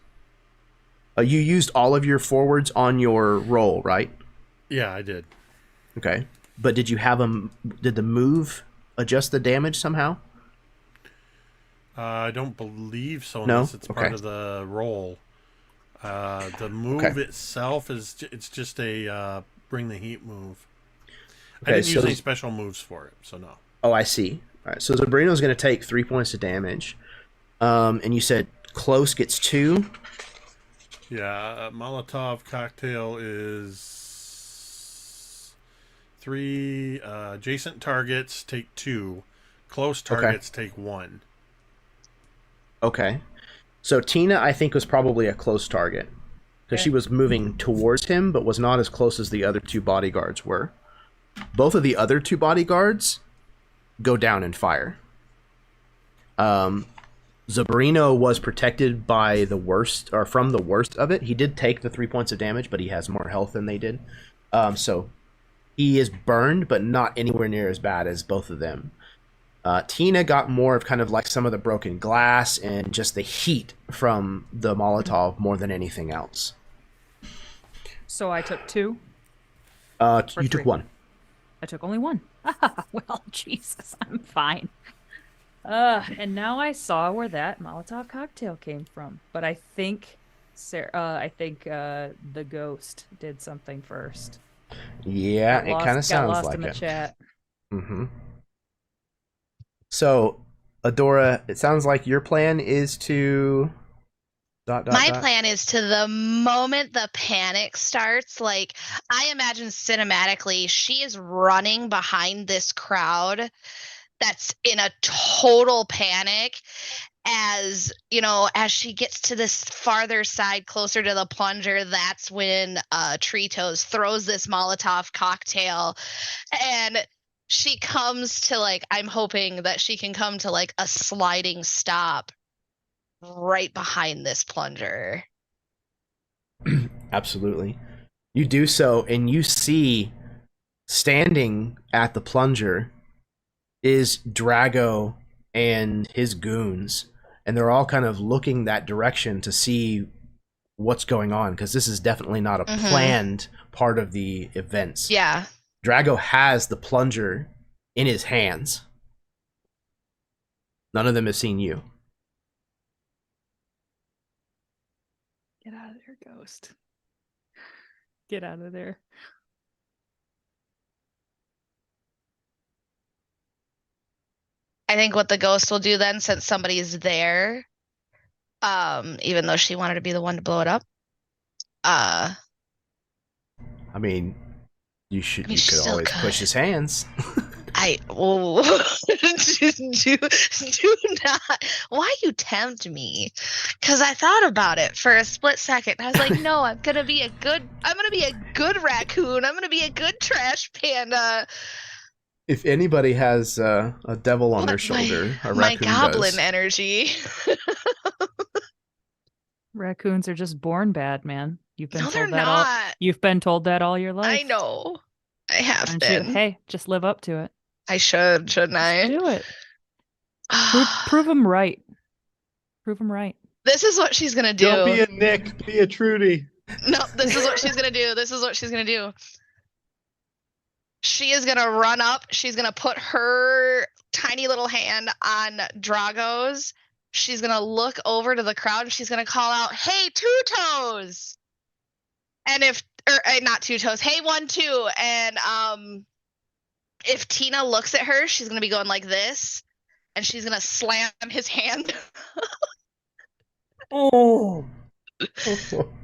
You used all of your forwards on your roll, right? Yeah, I did. Okay. But did you have did the move adjust the damage somehow? I don't believe so No? unless it's part Okay. of the roll. The move Okay. itself it's just a bring the heat move. I Okay, didn't use so- any special moves for it, so no. Oh, I see. All right. So Zabrino's going to take 3 points of damage. And you said close gets 2. Yeah, Molotov cocktail is 3. Adjacent targets take 2. Close targets take 1. Okay. So Tina, I think, was probably a close target because she was moving towards him, but was not as close as the other 2 bodyguards were. Both of the other 2 bodyguards go down in fire. Zabrino was protected by the worst, or from the worst of it. He did take the 3 points of damage, but he has more health than they did. So he is burned, but not anywhere near as bad as both of them. Tina got more of kind of like some of the broken glass and just the heat from the Molotov more than anything else. So I took 2. You three. took 1. I took only 1. Well, Jesus, I'm fine. And now I saw where that Molotov cocktail came from. But I think the ghost did something first. Yeah, it kind of Got sounds lost like in the it. chat. Mm-hmm. So, Adora, it sounds like your plan is to... My plan is to the moment the panic starts, like I imagine cinematically, she is running behind this crowd that's in a total panic as, you know, as she gets to this farther side closer to the plunger, that's when Tree Toes throws this Molotov cocktail and she comes to like, I'm hoping that she can come to like a sliding stop right behind this plunger. Absolutely. You do so, and you see standing at the plunger is Drago and his goons, and they're all kind of looking that direction to see what's going on, because this is definitely not a planned part of the events. Yeah. Drago has the plunger in his hands. None of them have seen you. Get out of there, ghost. Get out of there. I think what the ghost will do then, since somebody's there, even though she wanted to be the one to blow it up, Uh, I mean, you she could still always push could. his hands. Do not. Why you tempt me? Because I thought about it for a split second. I was like, no, I'm gonna be a good raccoon. I'm gonna be a good trash panda. If anybody has a devil on their What, shoulder, a my raccoon goblin does. energy. Raccoons are just born bad, man. No, they're not. You've been told that all your life. I know. I have Aren't you? been. Hey, just live up to it. I should, shouldn't I? Do it. Prove them right. Prove them right. This is what she's gonna do. Don't be a Nick, be a Trudy. No, this is what she's gonna do. This is what she's gonna do. She is gonna run up. She's gonna put her tiny little hand on Drago's. She's gonna look over to the crowd and she's gonna call out, "Hey, Two Toes!" And not Two Toes, hey, 1, 2. And if Tina looks at her, she's gonna be going like this, and she's gonna slam his hand. Oh.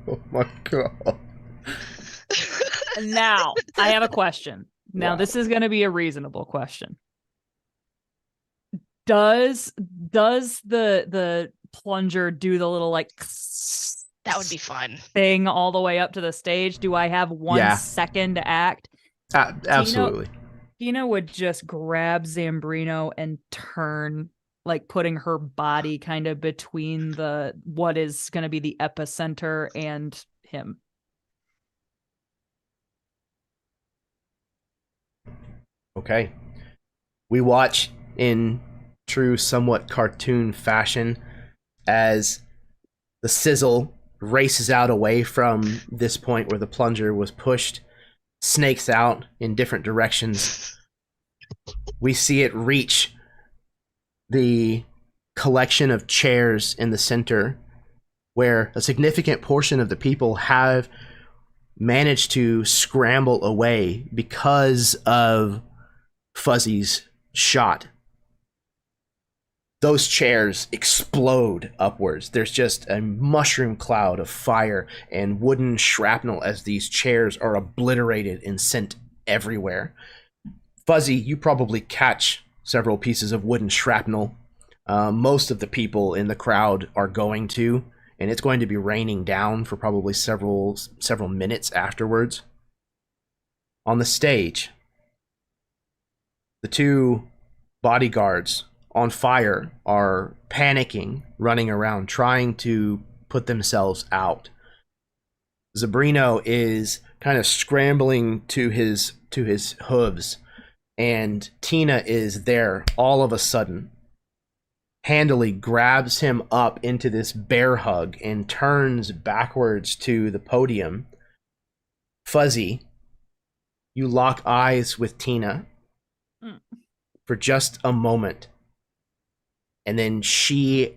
Oh my god. Now, I have a question. Now, Wow. this is going to be a reasonable question. Does the plunger do the little like That would be fun. thing all the way up to the stage? Do I have 1 second to act? Absolutely. Tina would just grab Zambrino and turn, like putting her body kind of between what is going to be the epicenter and him. Okay. We watch in true, somewhat cartoon fashion as the sizzle races out away from this point where the plunger was pushed, snakes out in different directions. We see it reach the collection of chairs in the center, where a significant portion of the people have managed to scramble away because of Fuzzy's shot. Those chairs explode upwards. There's just a mushroom cloud of fire and wooden shrapnel as these chairs are obliterated and sent everywhere. Fuzzy, you probably catch several pieces of wooden shrapnel. Most of the people in the crowd are going to, and it's going to be raining down for probably several minutes afterwards. On the stage, the 2 bodyguards on fire are panicking, running around, trying to put themselves out. Zambrino is kind of scrambling to his hooves, and Tina is there all of a sudden, handily grabs him up into this bear hug and turns backwards to the podium. Fuzzy, you lock eyes with Tina for just a moment, and then she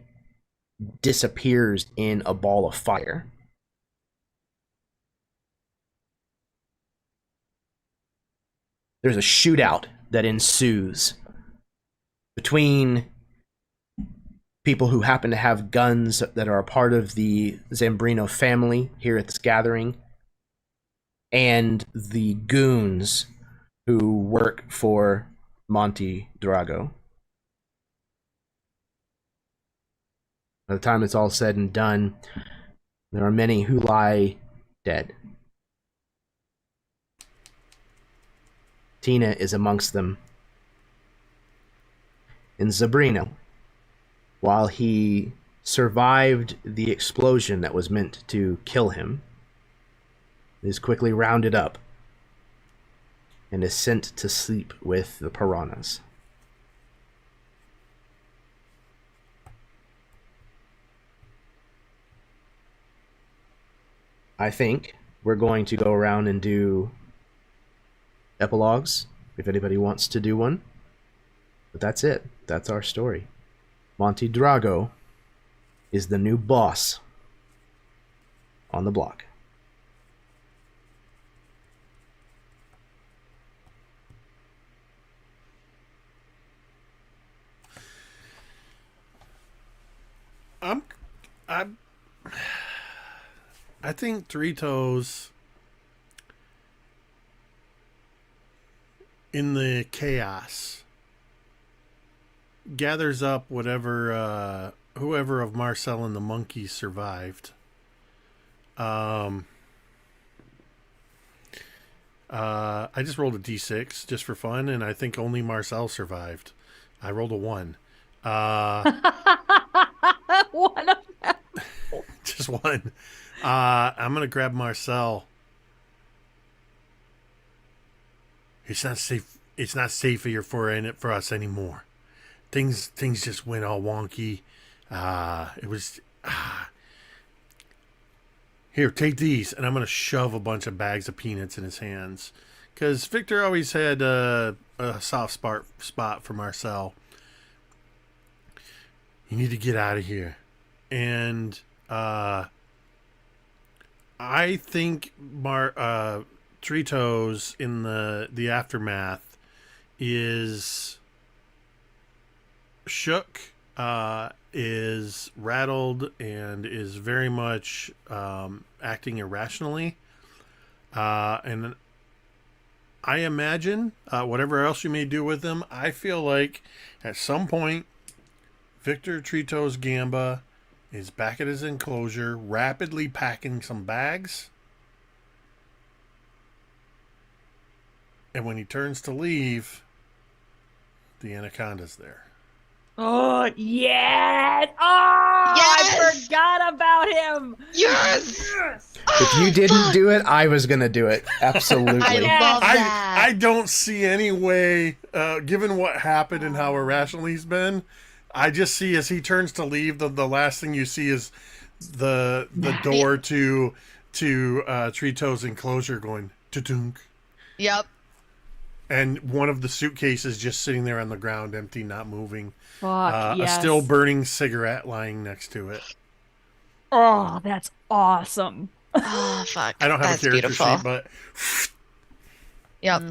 disappears in a ball of fire. There's a shootout that ensues between people who happen to have guns that are a part of the Zambrino family here at this gathering, and the goons who work for Monty Drago. By the time it's all said and done, there are many who lie dead. Tina is amongst them. And Zambrino, while he survived the explosion that was meant to kill him, is quickly rounded up and is sent to sleep with the piranhas. I think we're going to go around and do epilogues, if anybody wants to do one. But that's it. That's our story. Monty Drago is the new boss on the block. I think Three Toes, in the chaos, gathers up whatever whoever of Marcel and the monkeys survived. I just rolled a d6 just for fun, and I think only Marcel survived. I rolled a 1. One of them. Just one. I'm gonna grab Marcel. It's not safe. It's not safe here for us anymore. Things just went all wonky. It was. Here, take these, and I'm gonna shove a bunch of bags of peanuts in his hands, because Victor always had a soft spot for Marcel. You need to get out of here, and I think Three Toes in the aftermath is shook, is rattled, and is very much acting irrationally. And I imagine whatever else you may do with him, I feel like at some point Victor Three Toes Gamba is back at his enclosure, rapidly packing some bags. And when he turns to leave, the anaconda's there. Oh, yes! Oh, Yes! I forgot about him! Yes! If you didn't do it, I was gonna do it. Absolutely. I love that. I don't see any way, given what happened and how irrational he's been, I just see as he turns to leave, the last thing you see is the door to Three Toes enclosure going to-dunk. Yep. And one of the suitcases just sitting there on the ground, empty, not moving. Fuck, yes. A still burning cigarette lying next to it. Oh, that's awesome. Oh, fuck. I don't have That's a character beautiful. sheet, but Yep.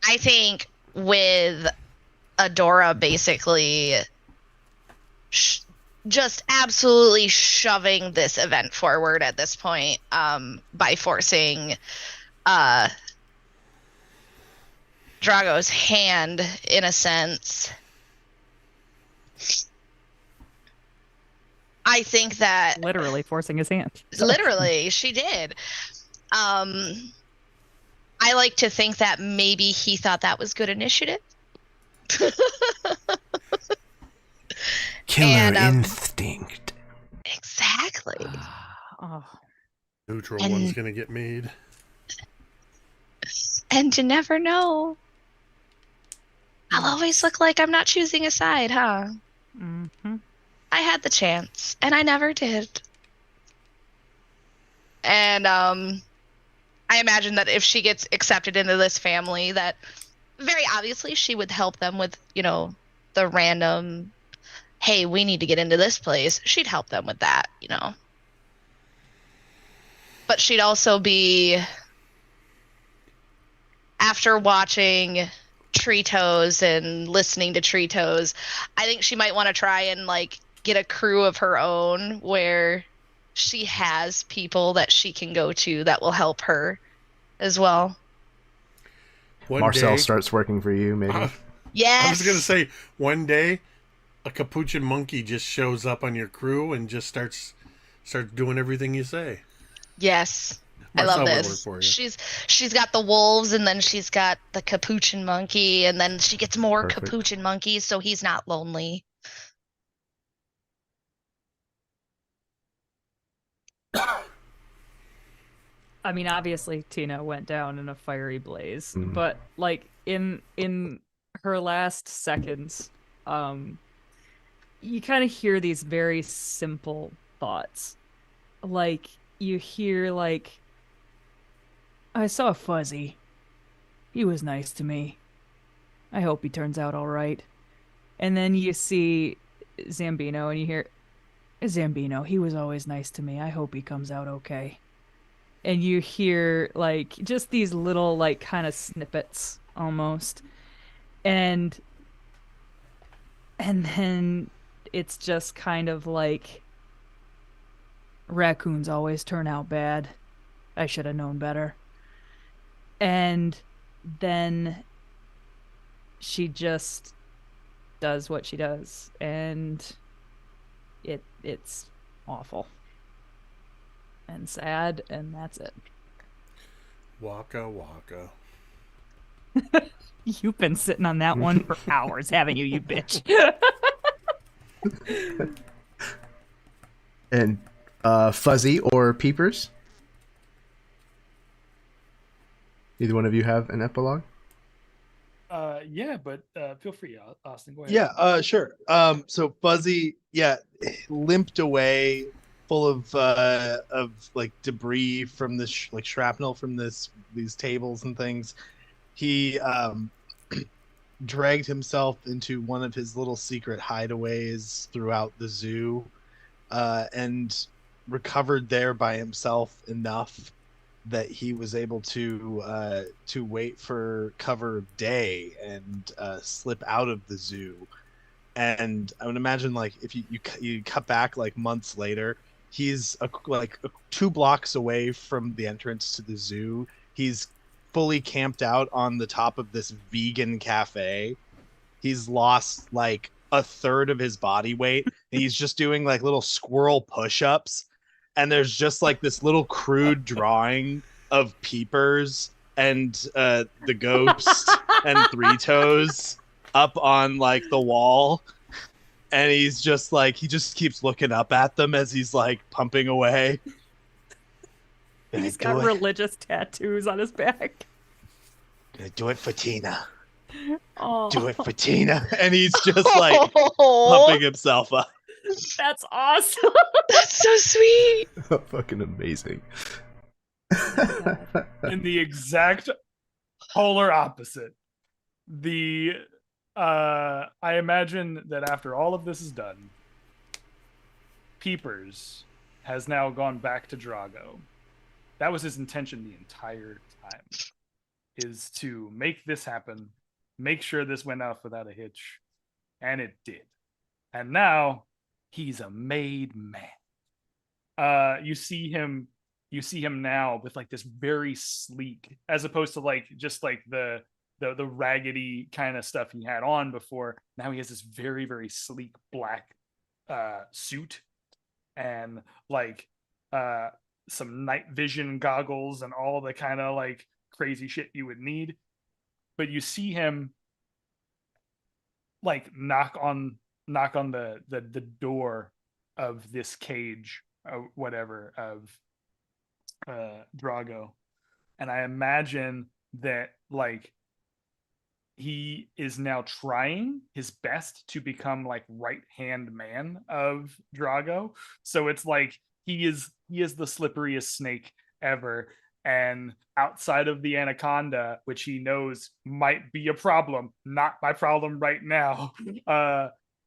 I think with Adora basically just absolutely shoving this event forward at this point, by forcing Drago's hand, in a sense. I think that Literally forcing his hand. literally she did. I like to think that maybe he thought that was good initiative. Killer And, instinct. Exactly. Oh. neutral And- one's gonna get made. And you never know. I'll always look like I'm not choosing a side, huh? Mm-hmm. I had the chance, and I never did. And I imagine that if she gets accepted into this family, that very obviously she would help them with, the random, hey, we need to get into this place. She'd help them with that, But she'd also be, after watching Tree Toes and listening to Tree Toes, I think she might want to try and get a crew of her own where she has people that she can go to that will help her as well. Marcel day, starts working for you, maybe. Yes. I was gonna say one day a capuchin monkey just shows up on your crew and just starts doing everything you say. Yes. I Marcel love would work this. for you. She's got the wolves, and then she's got the capuchin monkey, and then she gets more Perfect. capuchin monkeys, so he's not lonely. I mean, obviously Tina went down in a fiery blaze, Mhm. but in her last seconds, you kind of hear these very simple thoughts. You hear I saw Fuzzy. He was nice to me. I hope he turns out all right. And then you see Zambino and you hear, Zambino, he was always nice to me. I hope he comes out okay. And you hear just these little kind of snippets almost. And then it's just kind of like raccoons always turn out bad. I should have known better. And then she just does what she does, and it's awful and sad, and that's it. Waka waka. You've been sitting on that one for hours, haven't you, you bitch? And Fuzzy or Peepers? Either one of you have an epilogue? Yeah, but feel free, Austin. Go ahead. Yeah, sure. So Fuzzy, limped away, full of like debris from this like shrapnel from these tables and things. He dragged himself into one of his little secret hideaways throughout the zoo, and recovered there by himself enough that he was able to wait for cover of day and slip out of the zoo. And I would imagine, like, if you cut back like months later, he's 2 blocks away from the entrance to the zoo. He's fully camped out on the top of this vegan cafe. He's lost like a third of his body weight, and he's just doing like little squirrel push-ups. And there's just like this little crude drawing of Peepers and the ghost and Three Toes up on like the wall. And he's just like, he just keeps looking up at them as he's like pumping away. He's got religious tattoos on his back. Gonna do it for Tina. Oh, Do it for Tina. And he's just like pumping himself up. that's awesome. That's so sweet. Fucking amazing. In the exact polar opposite. I imagine that after all of this is done, Peepers has now gone back to Drago. That was his intention the entire time, is to make this happen, make sure this went off without a hitch, and it did. And now he's a made man. You see him now with like this very sleek, as opposed to like just like the raggedy kind of stuff he had on before. Now he has this very, very sleek black suit and like some night vision goggles and all the kind of like crazy shit you would need. But you see him like knock on the door of this cage or whatever of Drago, and I imagine that like he is now trying his best to become like right hand man of Drago. So it's like he is the slipperiest snake ever, and outside of the anaconda, which he knows might be a problem, not my problem right now,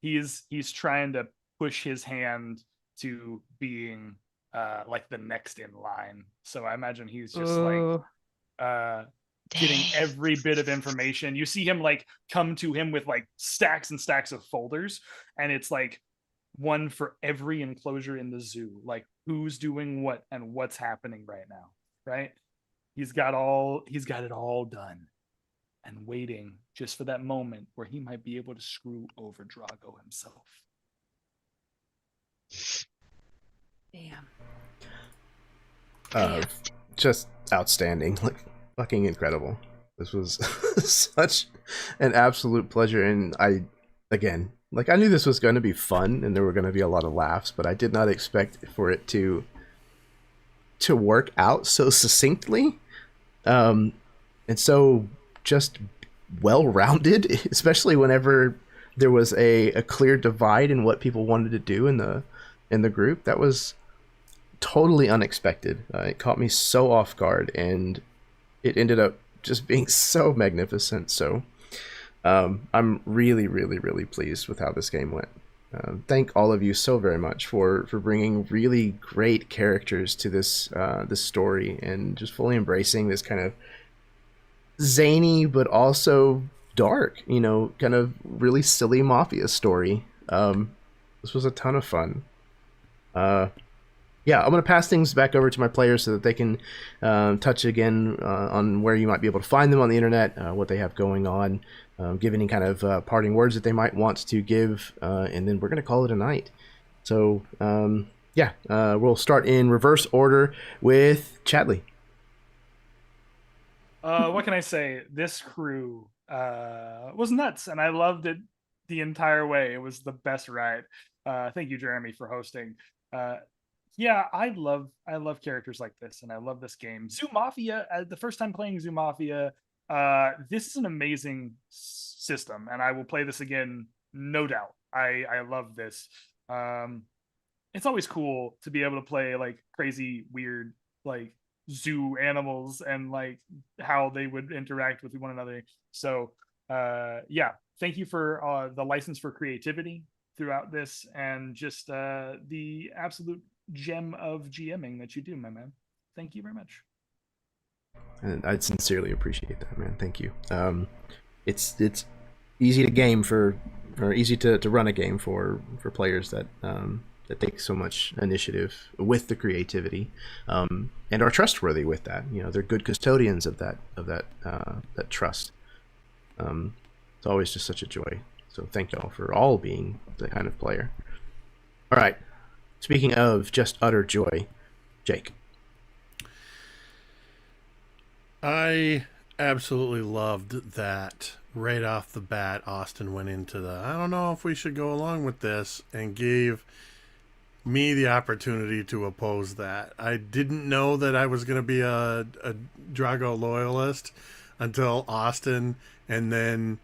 he's trying to push his hand to being like the next in line. So I imagine he's just like getting every bit of information. You see him like come to him with like stacks and stacks of folders, and it's like one for every enclosure in the zoo, like who's doing what and what's happening right now, right? He's got it all done and waiting just for that moment where he might be able to screw over Drago himself. Damn. Just outstanding. Like, fucking incredible. This was such an absolute pleasure, and I knew this was going to be fun and there were going to be a lot of laughs, but I did not expect for it to work out so succinctly, and so just well-rounded, especially whenever there was a clear divide in what people wanted to do in the group. That was totally unexpected. It caught me so off guard, and it ended up just being so magnificent. So I'm really, really, really pleased with how this game went. Thank all of you so very much for bringing really great characters to this story, and just fully embracing this kind of zany but also dark, kind of really silly mafia story. This was a ton of fun. Yeah, I'm going to pass things back over to my players so that they can touch again on where you might be able to find them on the internet, what they have going on, give any kind of parting words that they might want to give, and then we're going to call it a night. So, yeah, we'll start in reverse order with Chadley. What can I say? This crew was nuts, and I loved it the entire way. It was the best ride. Thank you, Jeremy, for hosting. Yeah, I love characters like this, and I love this game. Zoo Mafia, the first time playing Zoo Mafia, this is an amazing system, and I will play this again, no doubt. I love this. It's always cool to be able to play like crazy, weird, like zoo animals and like how they would interact with one another. So, yeah, thank you for the license for creativity throughout this, and just the absolute gem of GMing that you do, my man. Thank you very much. And I sincerely appreciate that, man. Thank you. It's easy to game or easy to run a game for players that that take so much initiative with the creativity, and are trustworthy with that. You know, they're good custodians of that trust. It's always just such a joy. So thank y'all for all being the kind of player. All right. Speaking of just utter joy, Jake. I absolutely loved that right off the bat. Austin went into I don't know if we should go along with this, and gave me the opportunity to oppose that. I didn't know that I was going to be a Drago loyalist until Austin and then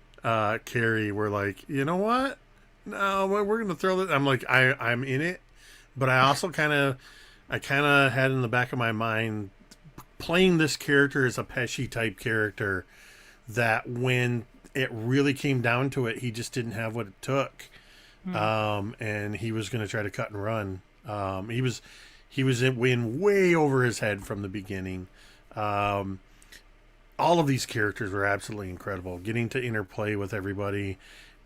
Carrie were like, you know what? No, we're going to throw that. I'm like, I'm in it. But I also kind of had in the back of my mind playing this character as a Pesci type character, that when it really came down to it, he just didn't have what it took. And he was going to try to cut and run. He was in way over his head from the beginning. All of these characters were absolutely incredible, getting to interplay with everybody.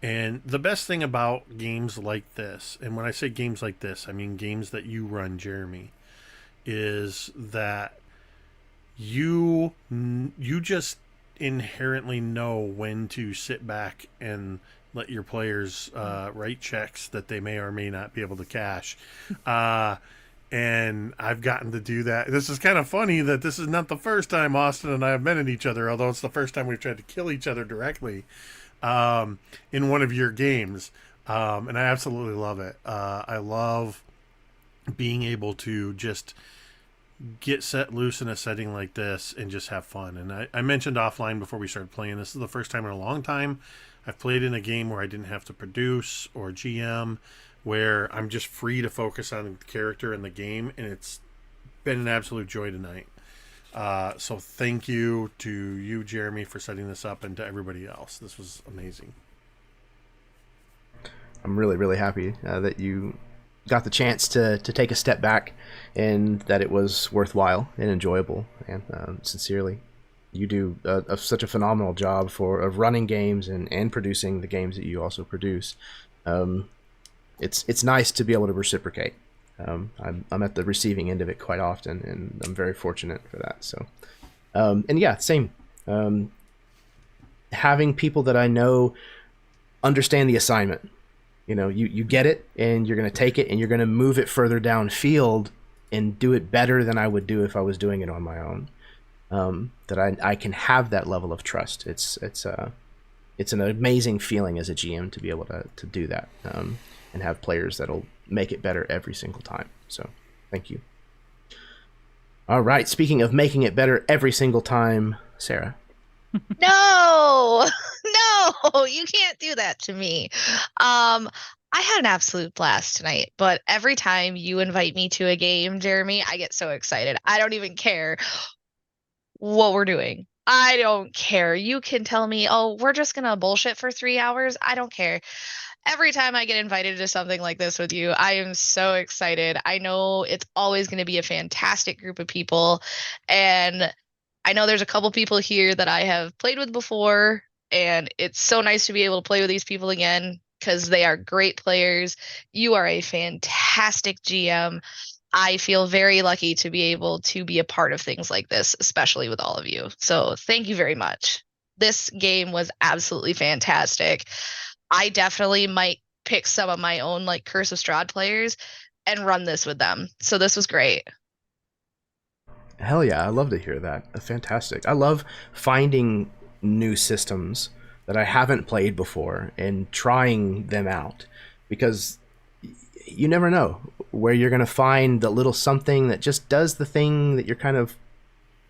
And the best thing about games like this, and when I say games like this, I mean games that you run, Jeremy, is that you just inherently know when to sit back and let your players write checks that they may or may not be able to cash. And I've gotten to do that. This is kind of funny that this is not the first time Austin and I have met each other, although it's the first time we've tried to kill each other directly in one of your games. And I absolutely love it. I love being able to just get set loose in a setting like this and just have fun. And I mentioned offline before we started playing, this is the first time in a long time I've played in a game where I didn't have to produce or GM, where I'm just free to focus on the character and the game, and it's been an absolute joy tonight. So thank you to you, Jeremy, for setting this up, and to everybody else. This was amazing. I'm really, really happy that you got the chance to take a step back, and that it was worthwhile and enjoyable. And sincerely, you do such a phenomenal job of running games and producing the games that you also produce. It's nice to be able to reciprocate. I'm at the receiving end of it quite often, and I'm very fortunate for that. So, and yeah, same. Having people that I know understand the assignment. You know, you get it, and you're going to take it, and you're going to move it further downfield and do it better than I would do if I was doing it on my own. That I can have that level of trust. It's an amazing feeling as a GM to be able to do that, and have players that'll make it better every single time. So thank you. All right, speaking of making it better every single time, Sarah. No, no, you can't do that to me. I had an absolute blast tonight, but every time you invite me to a game, Jeremy, I get so excited. I don't even care what we're doing. I don't care. You can tell me, oh, we're just gonna bullshit for 3 hours. I don't care. Every time I get invited to something like this with you, I am so excited. I know it's always going to be a fantastic group of people. And I know there's a couple people here that I have played with before, and it's so nice to be able to play with these people again. because they are great players. You are a fantastic GM. I feel very lucky to be able to be a part of things like this, especially with all of you. So thank you very much. This game was absolutely fantastic. I definitely might pick some of my own like Curse of Strahd players and run this with them. So this was great. Hell yeah, I love to hear that. Fantastic. I love finding new systems that I haven't played before and trying them out, because you never know where you're going to find the little something that just does the thing that you're kind of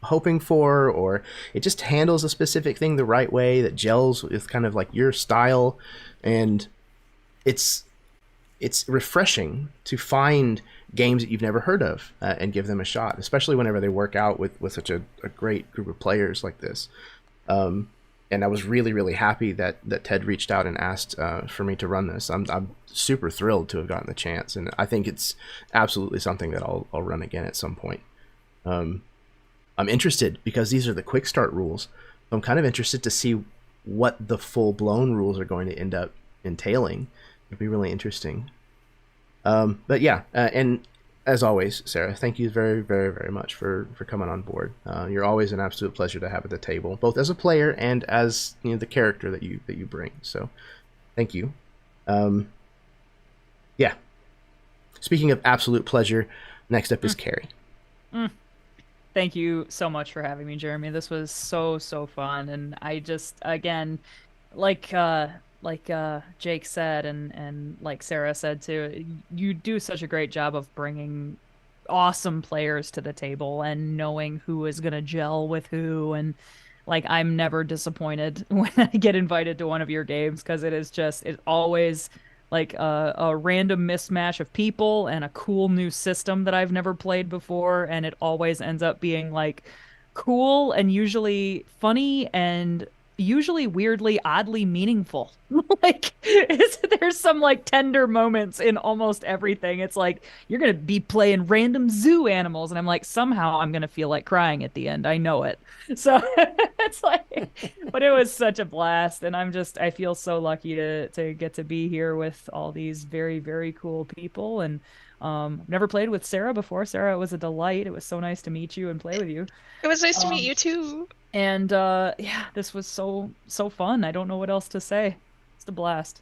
hoping for, or it just handles a specific thing the right way that gels with kind of like your style. And it's refreshing to find games that you've never heard of and give them a shot, especially whenever they work out with such a great group of players like this. And I was really, really happy that Ted reached out and asked for me to run this. I'm super thrilled to have gotten the chance, and I think it's absolutely something that I'll run again at some point. I'm interested because these are the quick start rules. I'm kind of interested to see what the full-blown rules are going to end up entailing. It'll be really interesting. But yeah, and as always, Sarah, thank you very, very, very much for coming on board. You're always an absolute pleasure to have at the table, both as a player and as the character that you bring. So, thank you. Yeah. Speaking of absolute pleasure, next up is Carrie. Thank you so much for having me, Jeremy. This was so fun, and I just again, like Jake said, and like Sarah said too, you do such a great job of bringing awesome players to the table and knowing who is gonna gel with who, and like I'm never disappointed when I get invited to one of your games, because it's always like a random mismatch of people and a cool new system that I've never played before, and it always ends up being like cool and usually funny and usually weirdly oddly meaningful. Like there's some like tender moments in almost everything. It's like you're gonna be playing random zoo animals, and I'm like, somehow I'm gonna feel like crying at the end. I know it. So it's like, but it was such a blast, and I feel so lucky to get to be here with all these very, very cool people. And I've never played with Sarah before. Sarah, it was a delight. It was so nice to meet you and play with you. It was nice to meet you too. And yeah, this was so fun. I don't know what else to say. It's a blast.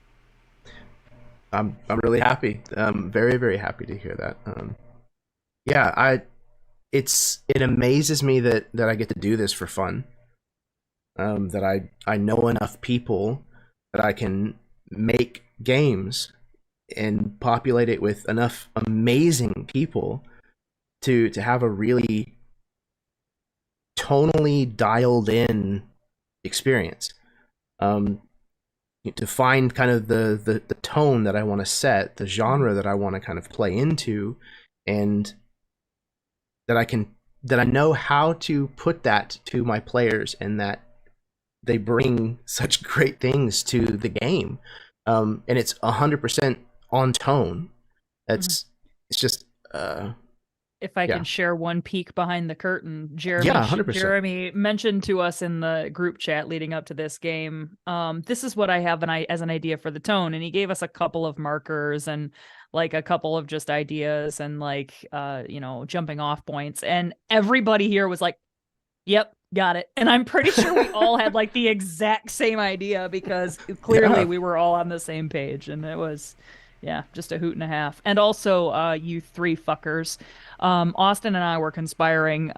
I'm really happy. Very, very happy to hear that. Yeah, it amazes me that I get to do this for fun. That I know enough people that I can make games and populate it with enough amazing people to have a really tonally dialed in experience. To find kind of the tone that I want to set, the genre that I want to kind of play into, and that I know how to put that to my players, and that they bring such great things to the game. And it's 100% on tone. It's just if I can share one peek behind the curtain, Jeremy, 100%. Jeremy mentioned to us in the group chat leading up to this game, this is what I have as an idea for the tone. And he gave us a couple of markers and like a couple of just ideas and like, jumping off points. And everybody here was like, yep, got it. And I'm pretty sure we all had like the exact same idea, because clearly we were all on the same page. And it was, just a hoot and a half. And also, you three fuckers. Austin and I were conspiring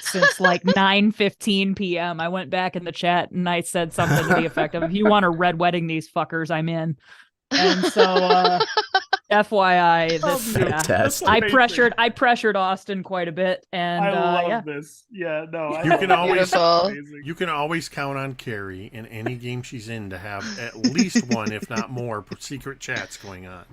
since like 9:15 p.m. I went back in the chat and I said something to the effect of, if you want to red wedding these fuckers, I'm in. And so FYI, this I pressured Austin quite a bit, and I love this. Yeah, no, you can always count on Carrie in any game she's in to have at least one, if not more, secret chats going on.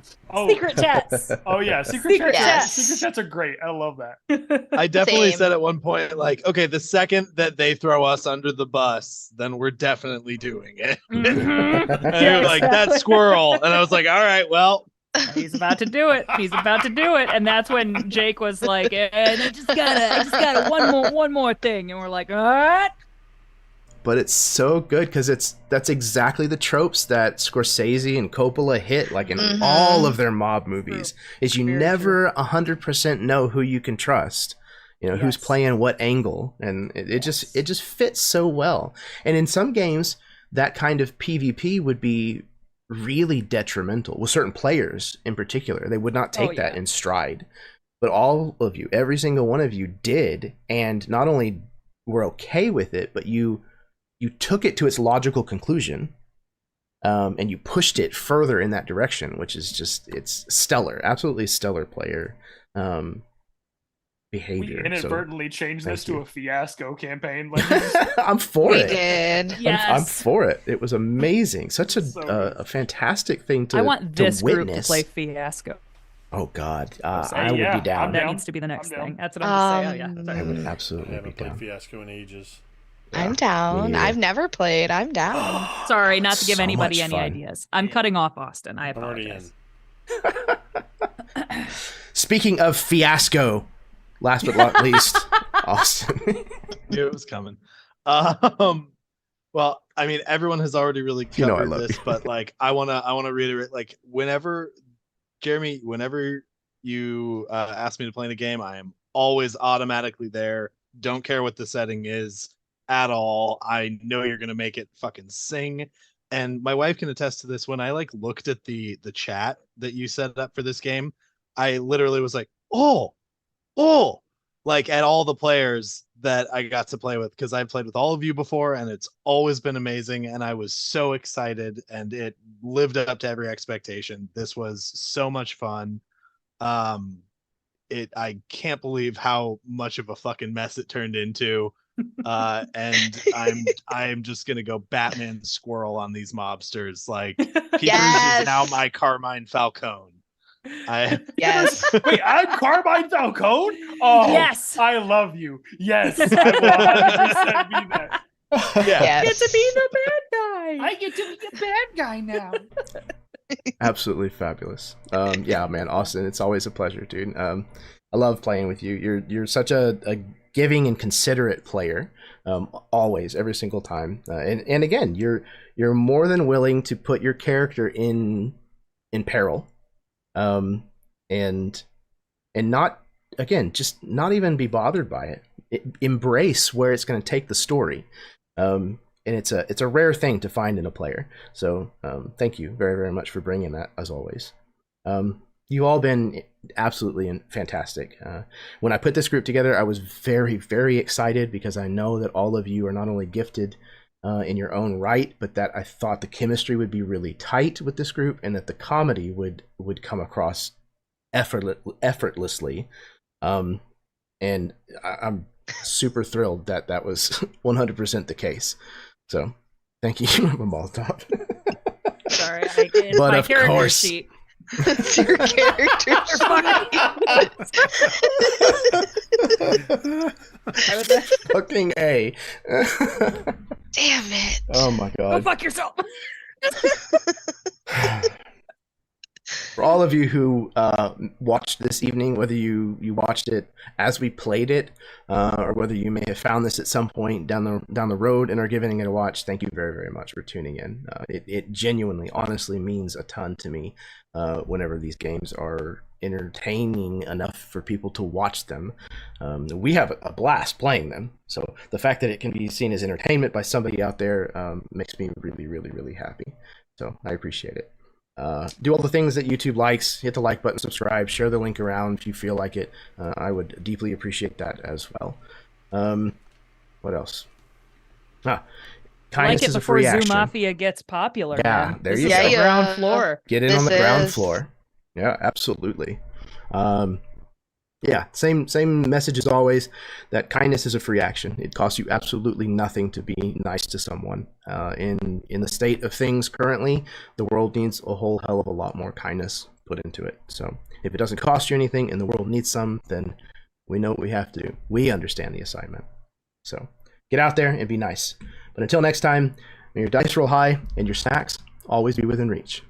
Secret chats. Oh yeah, secret chats. Secret chats are great. I love that. I definitely said at one point, like, okay, the second that they throw us under the bus, then we're definitely doing it. Mm-hmm. And like that squirrel, and I was like, all right, well. He's about to do it. He's about to do it. And that's when Jake was like, and I just gotta one more thing. And we're like, all right. but it's so good because that's exactly the tropes that Scorsese and Coppola hit, like in all of their mob movies. Is you never 100% know who you can trust, who's playing what angle, and it just fits so well. And in some games, that kind of PvP would be really detrimental with certain players in particular. They would not take that in stride, but all of you, every single one of you, did, and not only were okay with it, but you took it to its logical conclusion, and you pushed it further in that direction, which is it's stellar, absolutely stellar player behavior. We inadvertently changed this to a fiasco campaign. I'm for it. We did. Yes. I'm for it. It was amazing. Such a fantastic thing to I want this to group witness. to play fiasco. Oh God, I would be down. That needs to be the next thing. That's what I'm saying. I would absolutely I haven't be played down. Fiasco in ages. I'm down. I've never played. I'm down. Sorry, not to give So anybody much any fun. ideas. I'm cutting off Austin. I I'm already in. apologize. Speaking of fiasco, last but not least, Austin. Knew it was coming. Well, I mean, everyone has already really covered I love this, you. but like, I wanna reiterate, like, whenever Jeremy, whenever you ask me to play in a game, I am always automatically there. Don't care what the setting is at all. I know you're gonna make it fucking sing. And my wife can attest to this. When I like looked at the chat that you set up for this game, I literally was like, oh, like at all the players that I got to play with, because I've played with all of you before and it's always been amazing. And I was so excited and it lived up to every expectation. This was so much fun. I can't believe how much of a fucking mess it turned into. And I'm just gonna go Batman Squirrel on these mobsters. Like, Peters is now my Carmine Falcone. Yes. Wait, I'm Carmine Falcone? Oh, Yes. I love you. Yes, I will 100% be that. Yeah. Yes. Get to be the bad guy. I get to be the bad guy now. Absolutely fabulous. Yeah, man, Austin, it's always a pleasure, dude. I love playing with you. You're such a giving and considerate player, always, every single time. And again, you're more than willing to put your character in peril, and not, again, just not even be bothered by it. Embrace where it's going to take the story. And it's a rare thing to find in a player. So thank you very, very much for bringing that, as always. You've all been absolutely fantastic. When I put this group together, I was very, very excited because I know that all of you are not only gifted in your own right, but that I thought the chemistry would be really tight with this group and that the comedy would come across effortlessly. And I'm super thrilled that that was 100% the case. So thank you, Molotov. Sorry, it's But my of character course. sheet. It's your character. Fucking A. Damn it. Oh my Go God. fuck yourself. For all of you who watched this evening, whether you watched it as we played it, or whether you may have found this at some point down the road and are giving it a watch, thank you very, very much for tuning in. It genuinely, honestly means a ton to me whenever these games are entertaining enough for people to watch them. We have a blast playing them, so the fact that it can be seen as entertainment by somebody out there makes me really, really, really happy. So I appreciate it. Do all the things that YouTube likes. Hit the like button, subscribe, share the link around if you feel like it. I would deeply appreciate that as well. What else? Kindness Like it is a before free Zoo action. Mafia gets popular. Yeah, man. there This you is go. the ground floor. Get in on the This ground is- floor. Yeah, absolutely. Yeah, same message as always, that kindness is a free action. It costs you absolutely nothing to be nice to someone. In the state of things currently, the world needs a whole hell of a lot more kindness put into it. So if it doesn't cost you anything and the world needs some, then we know what we have to do. We understand the assignment. So get out there and be nice. But until next time, may your dice roll high and your snacks always be within reach.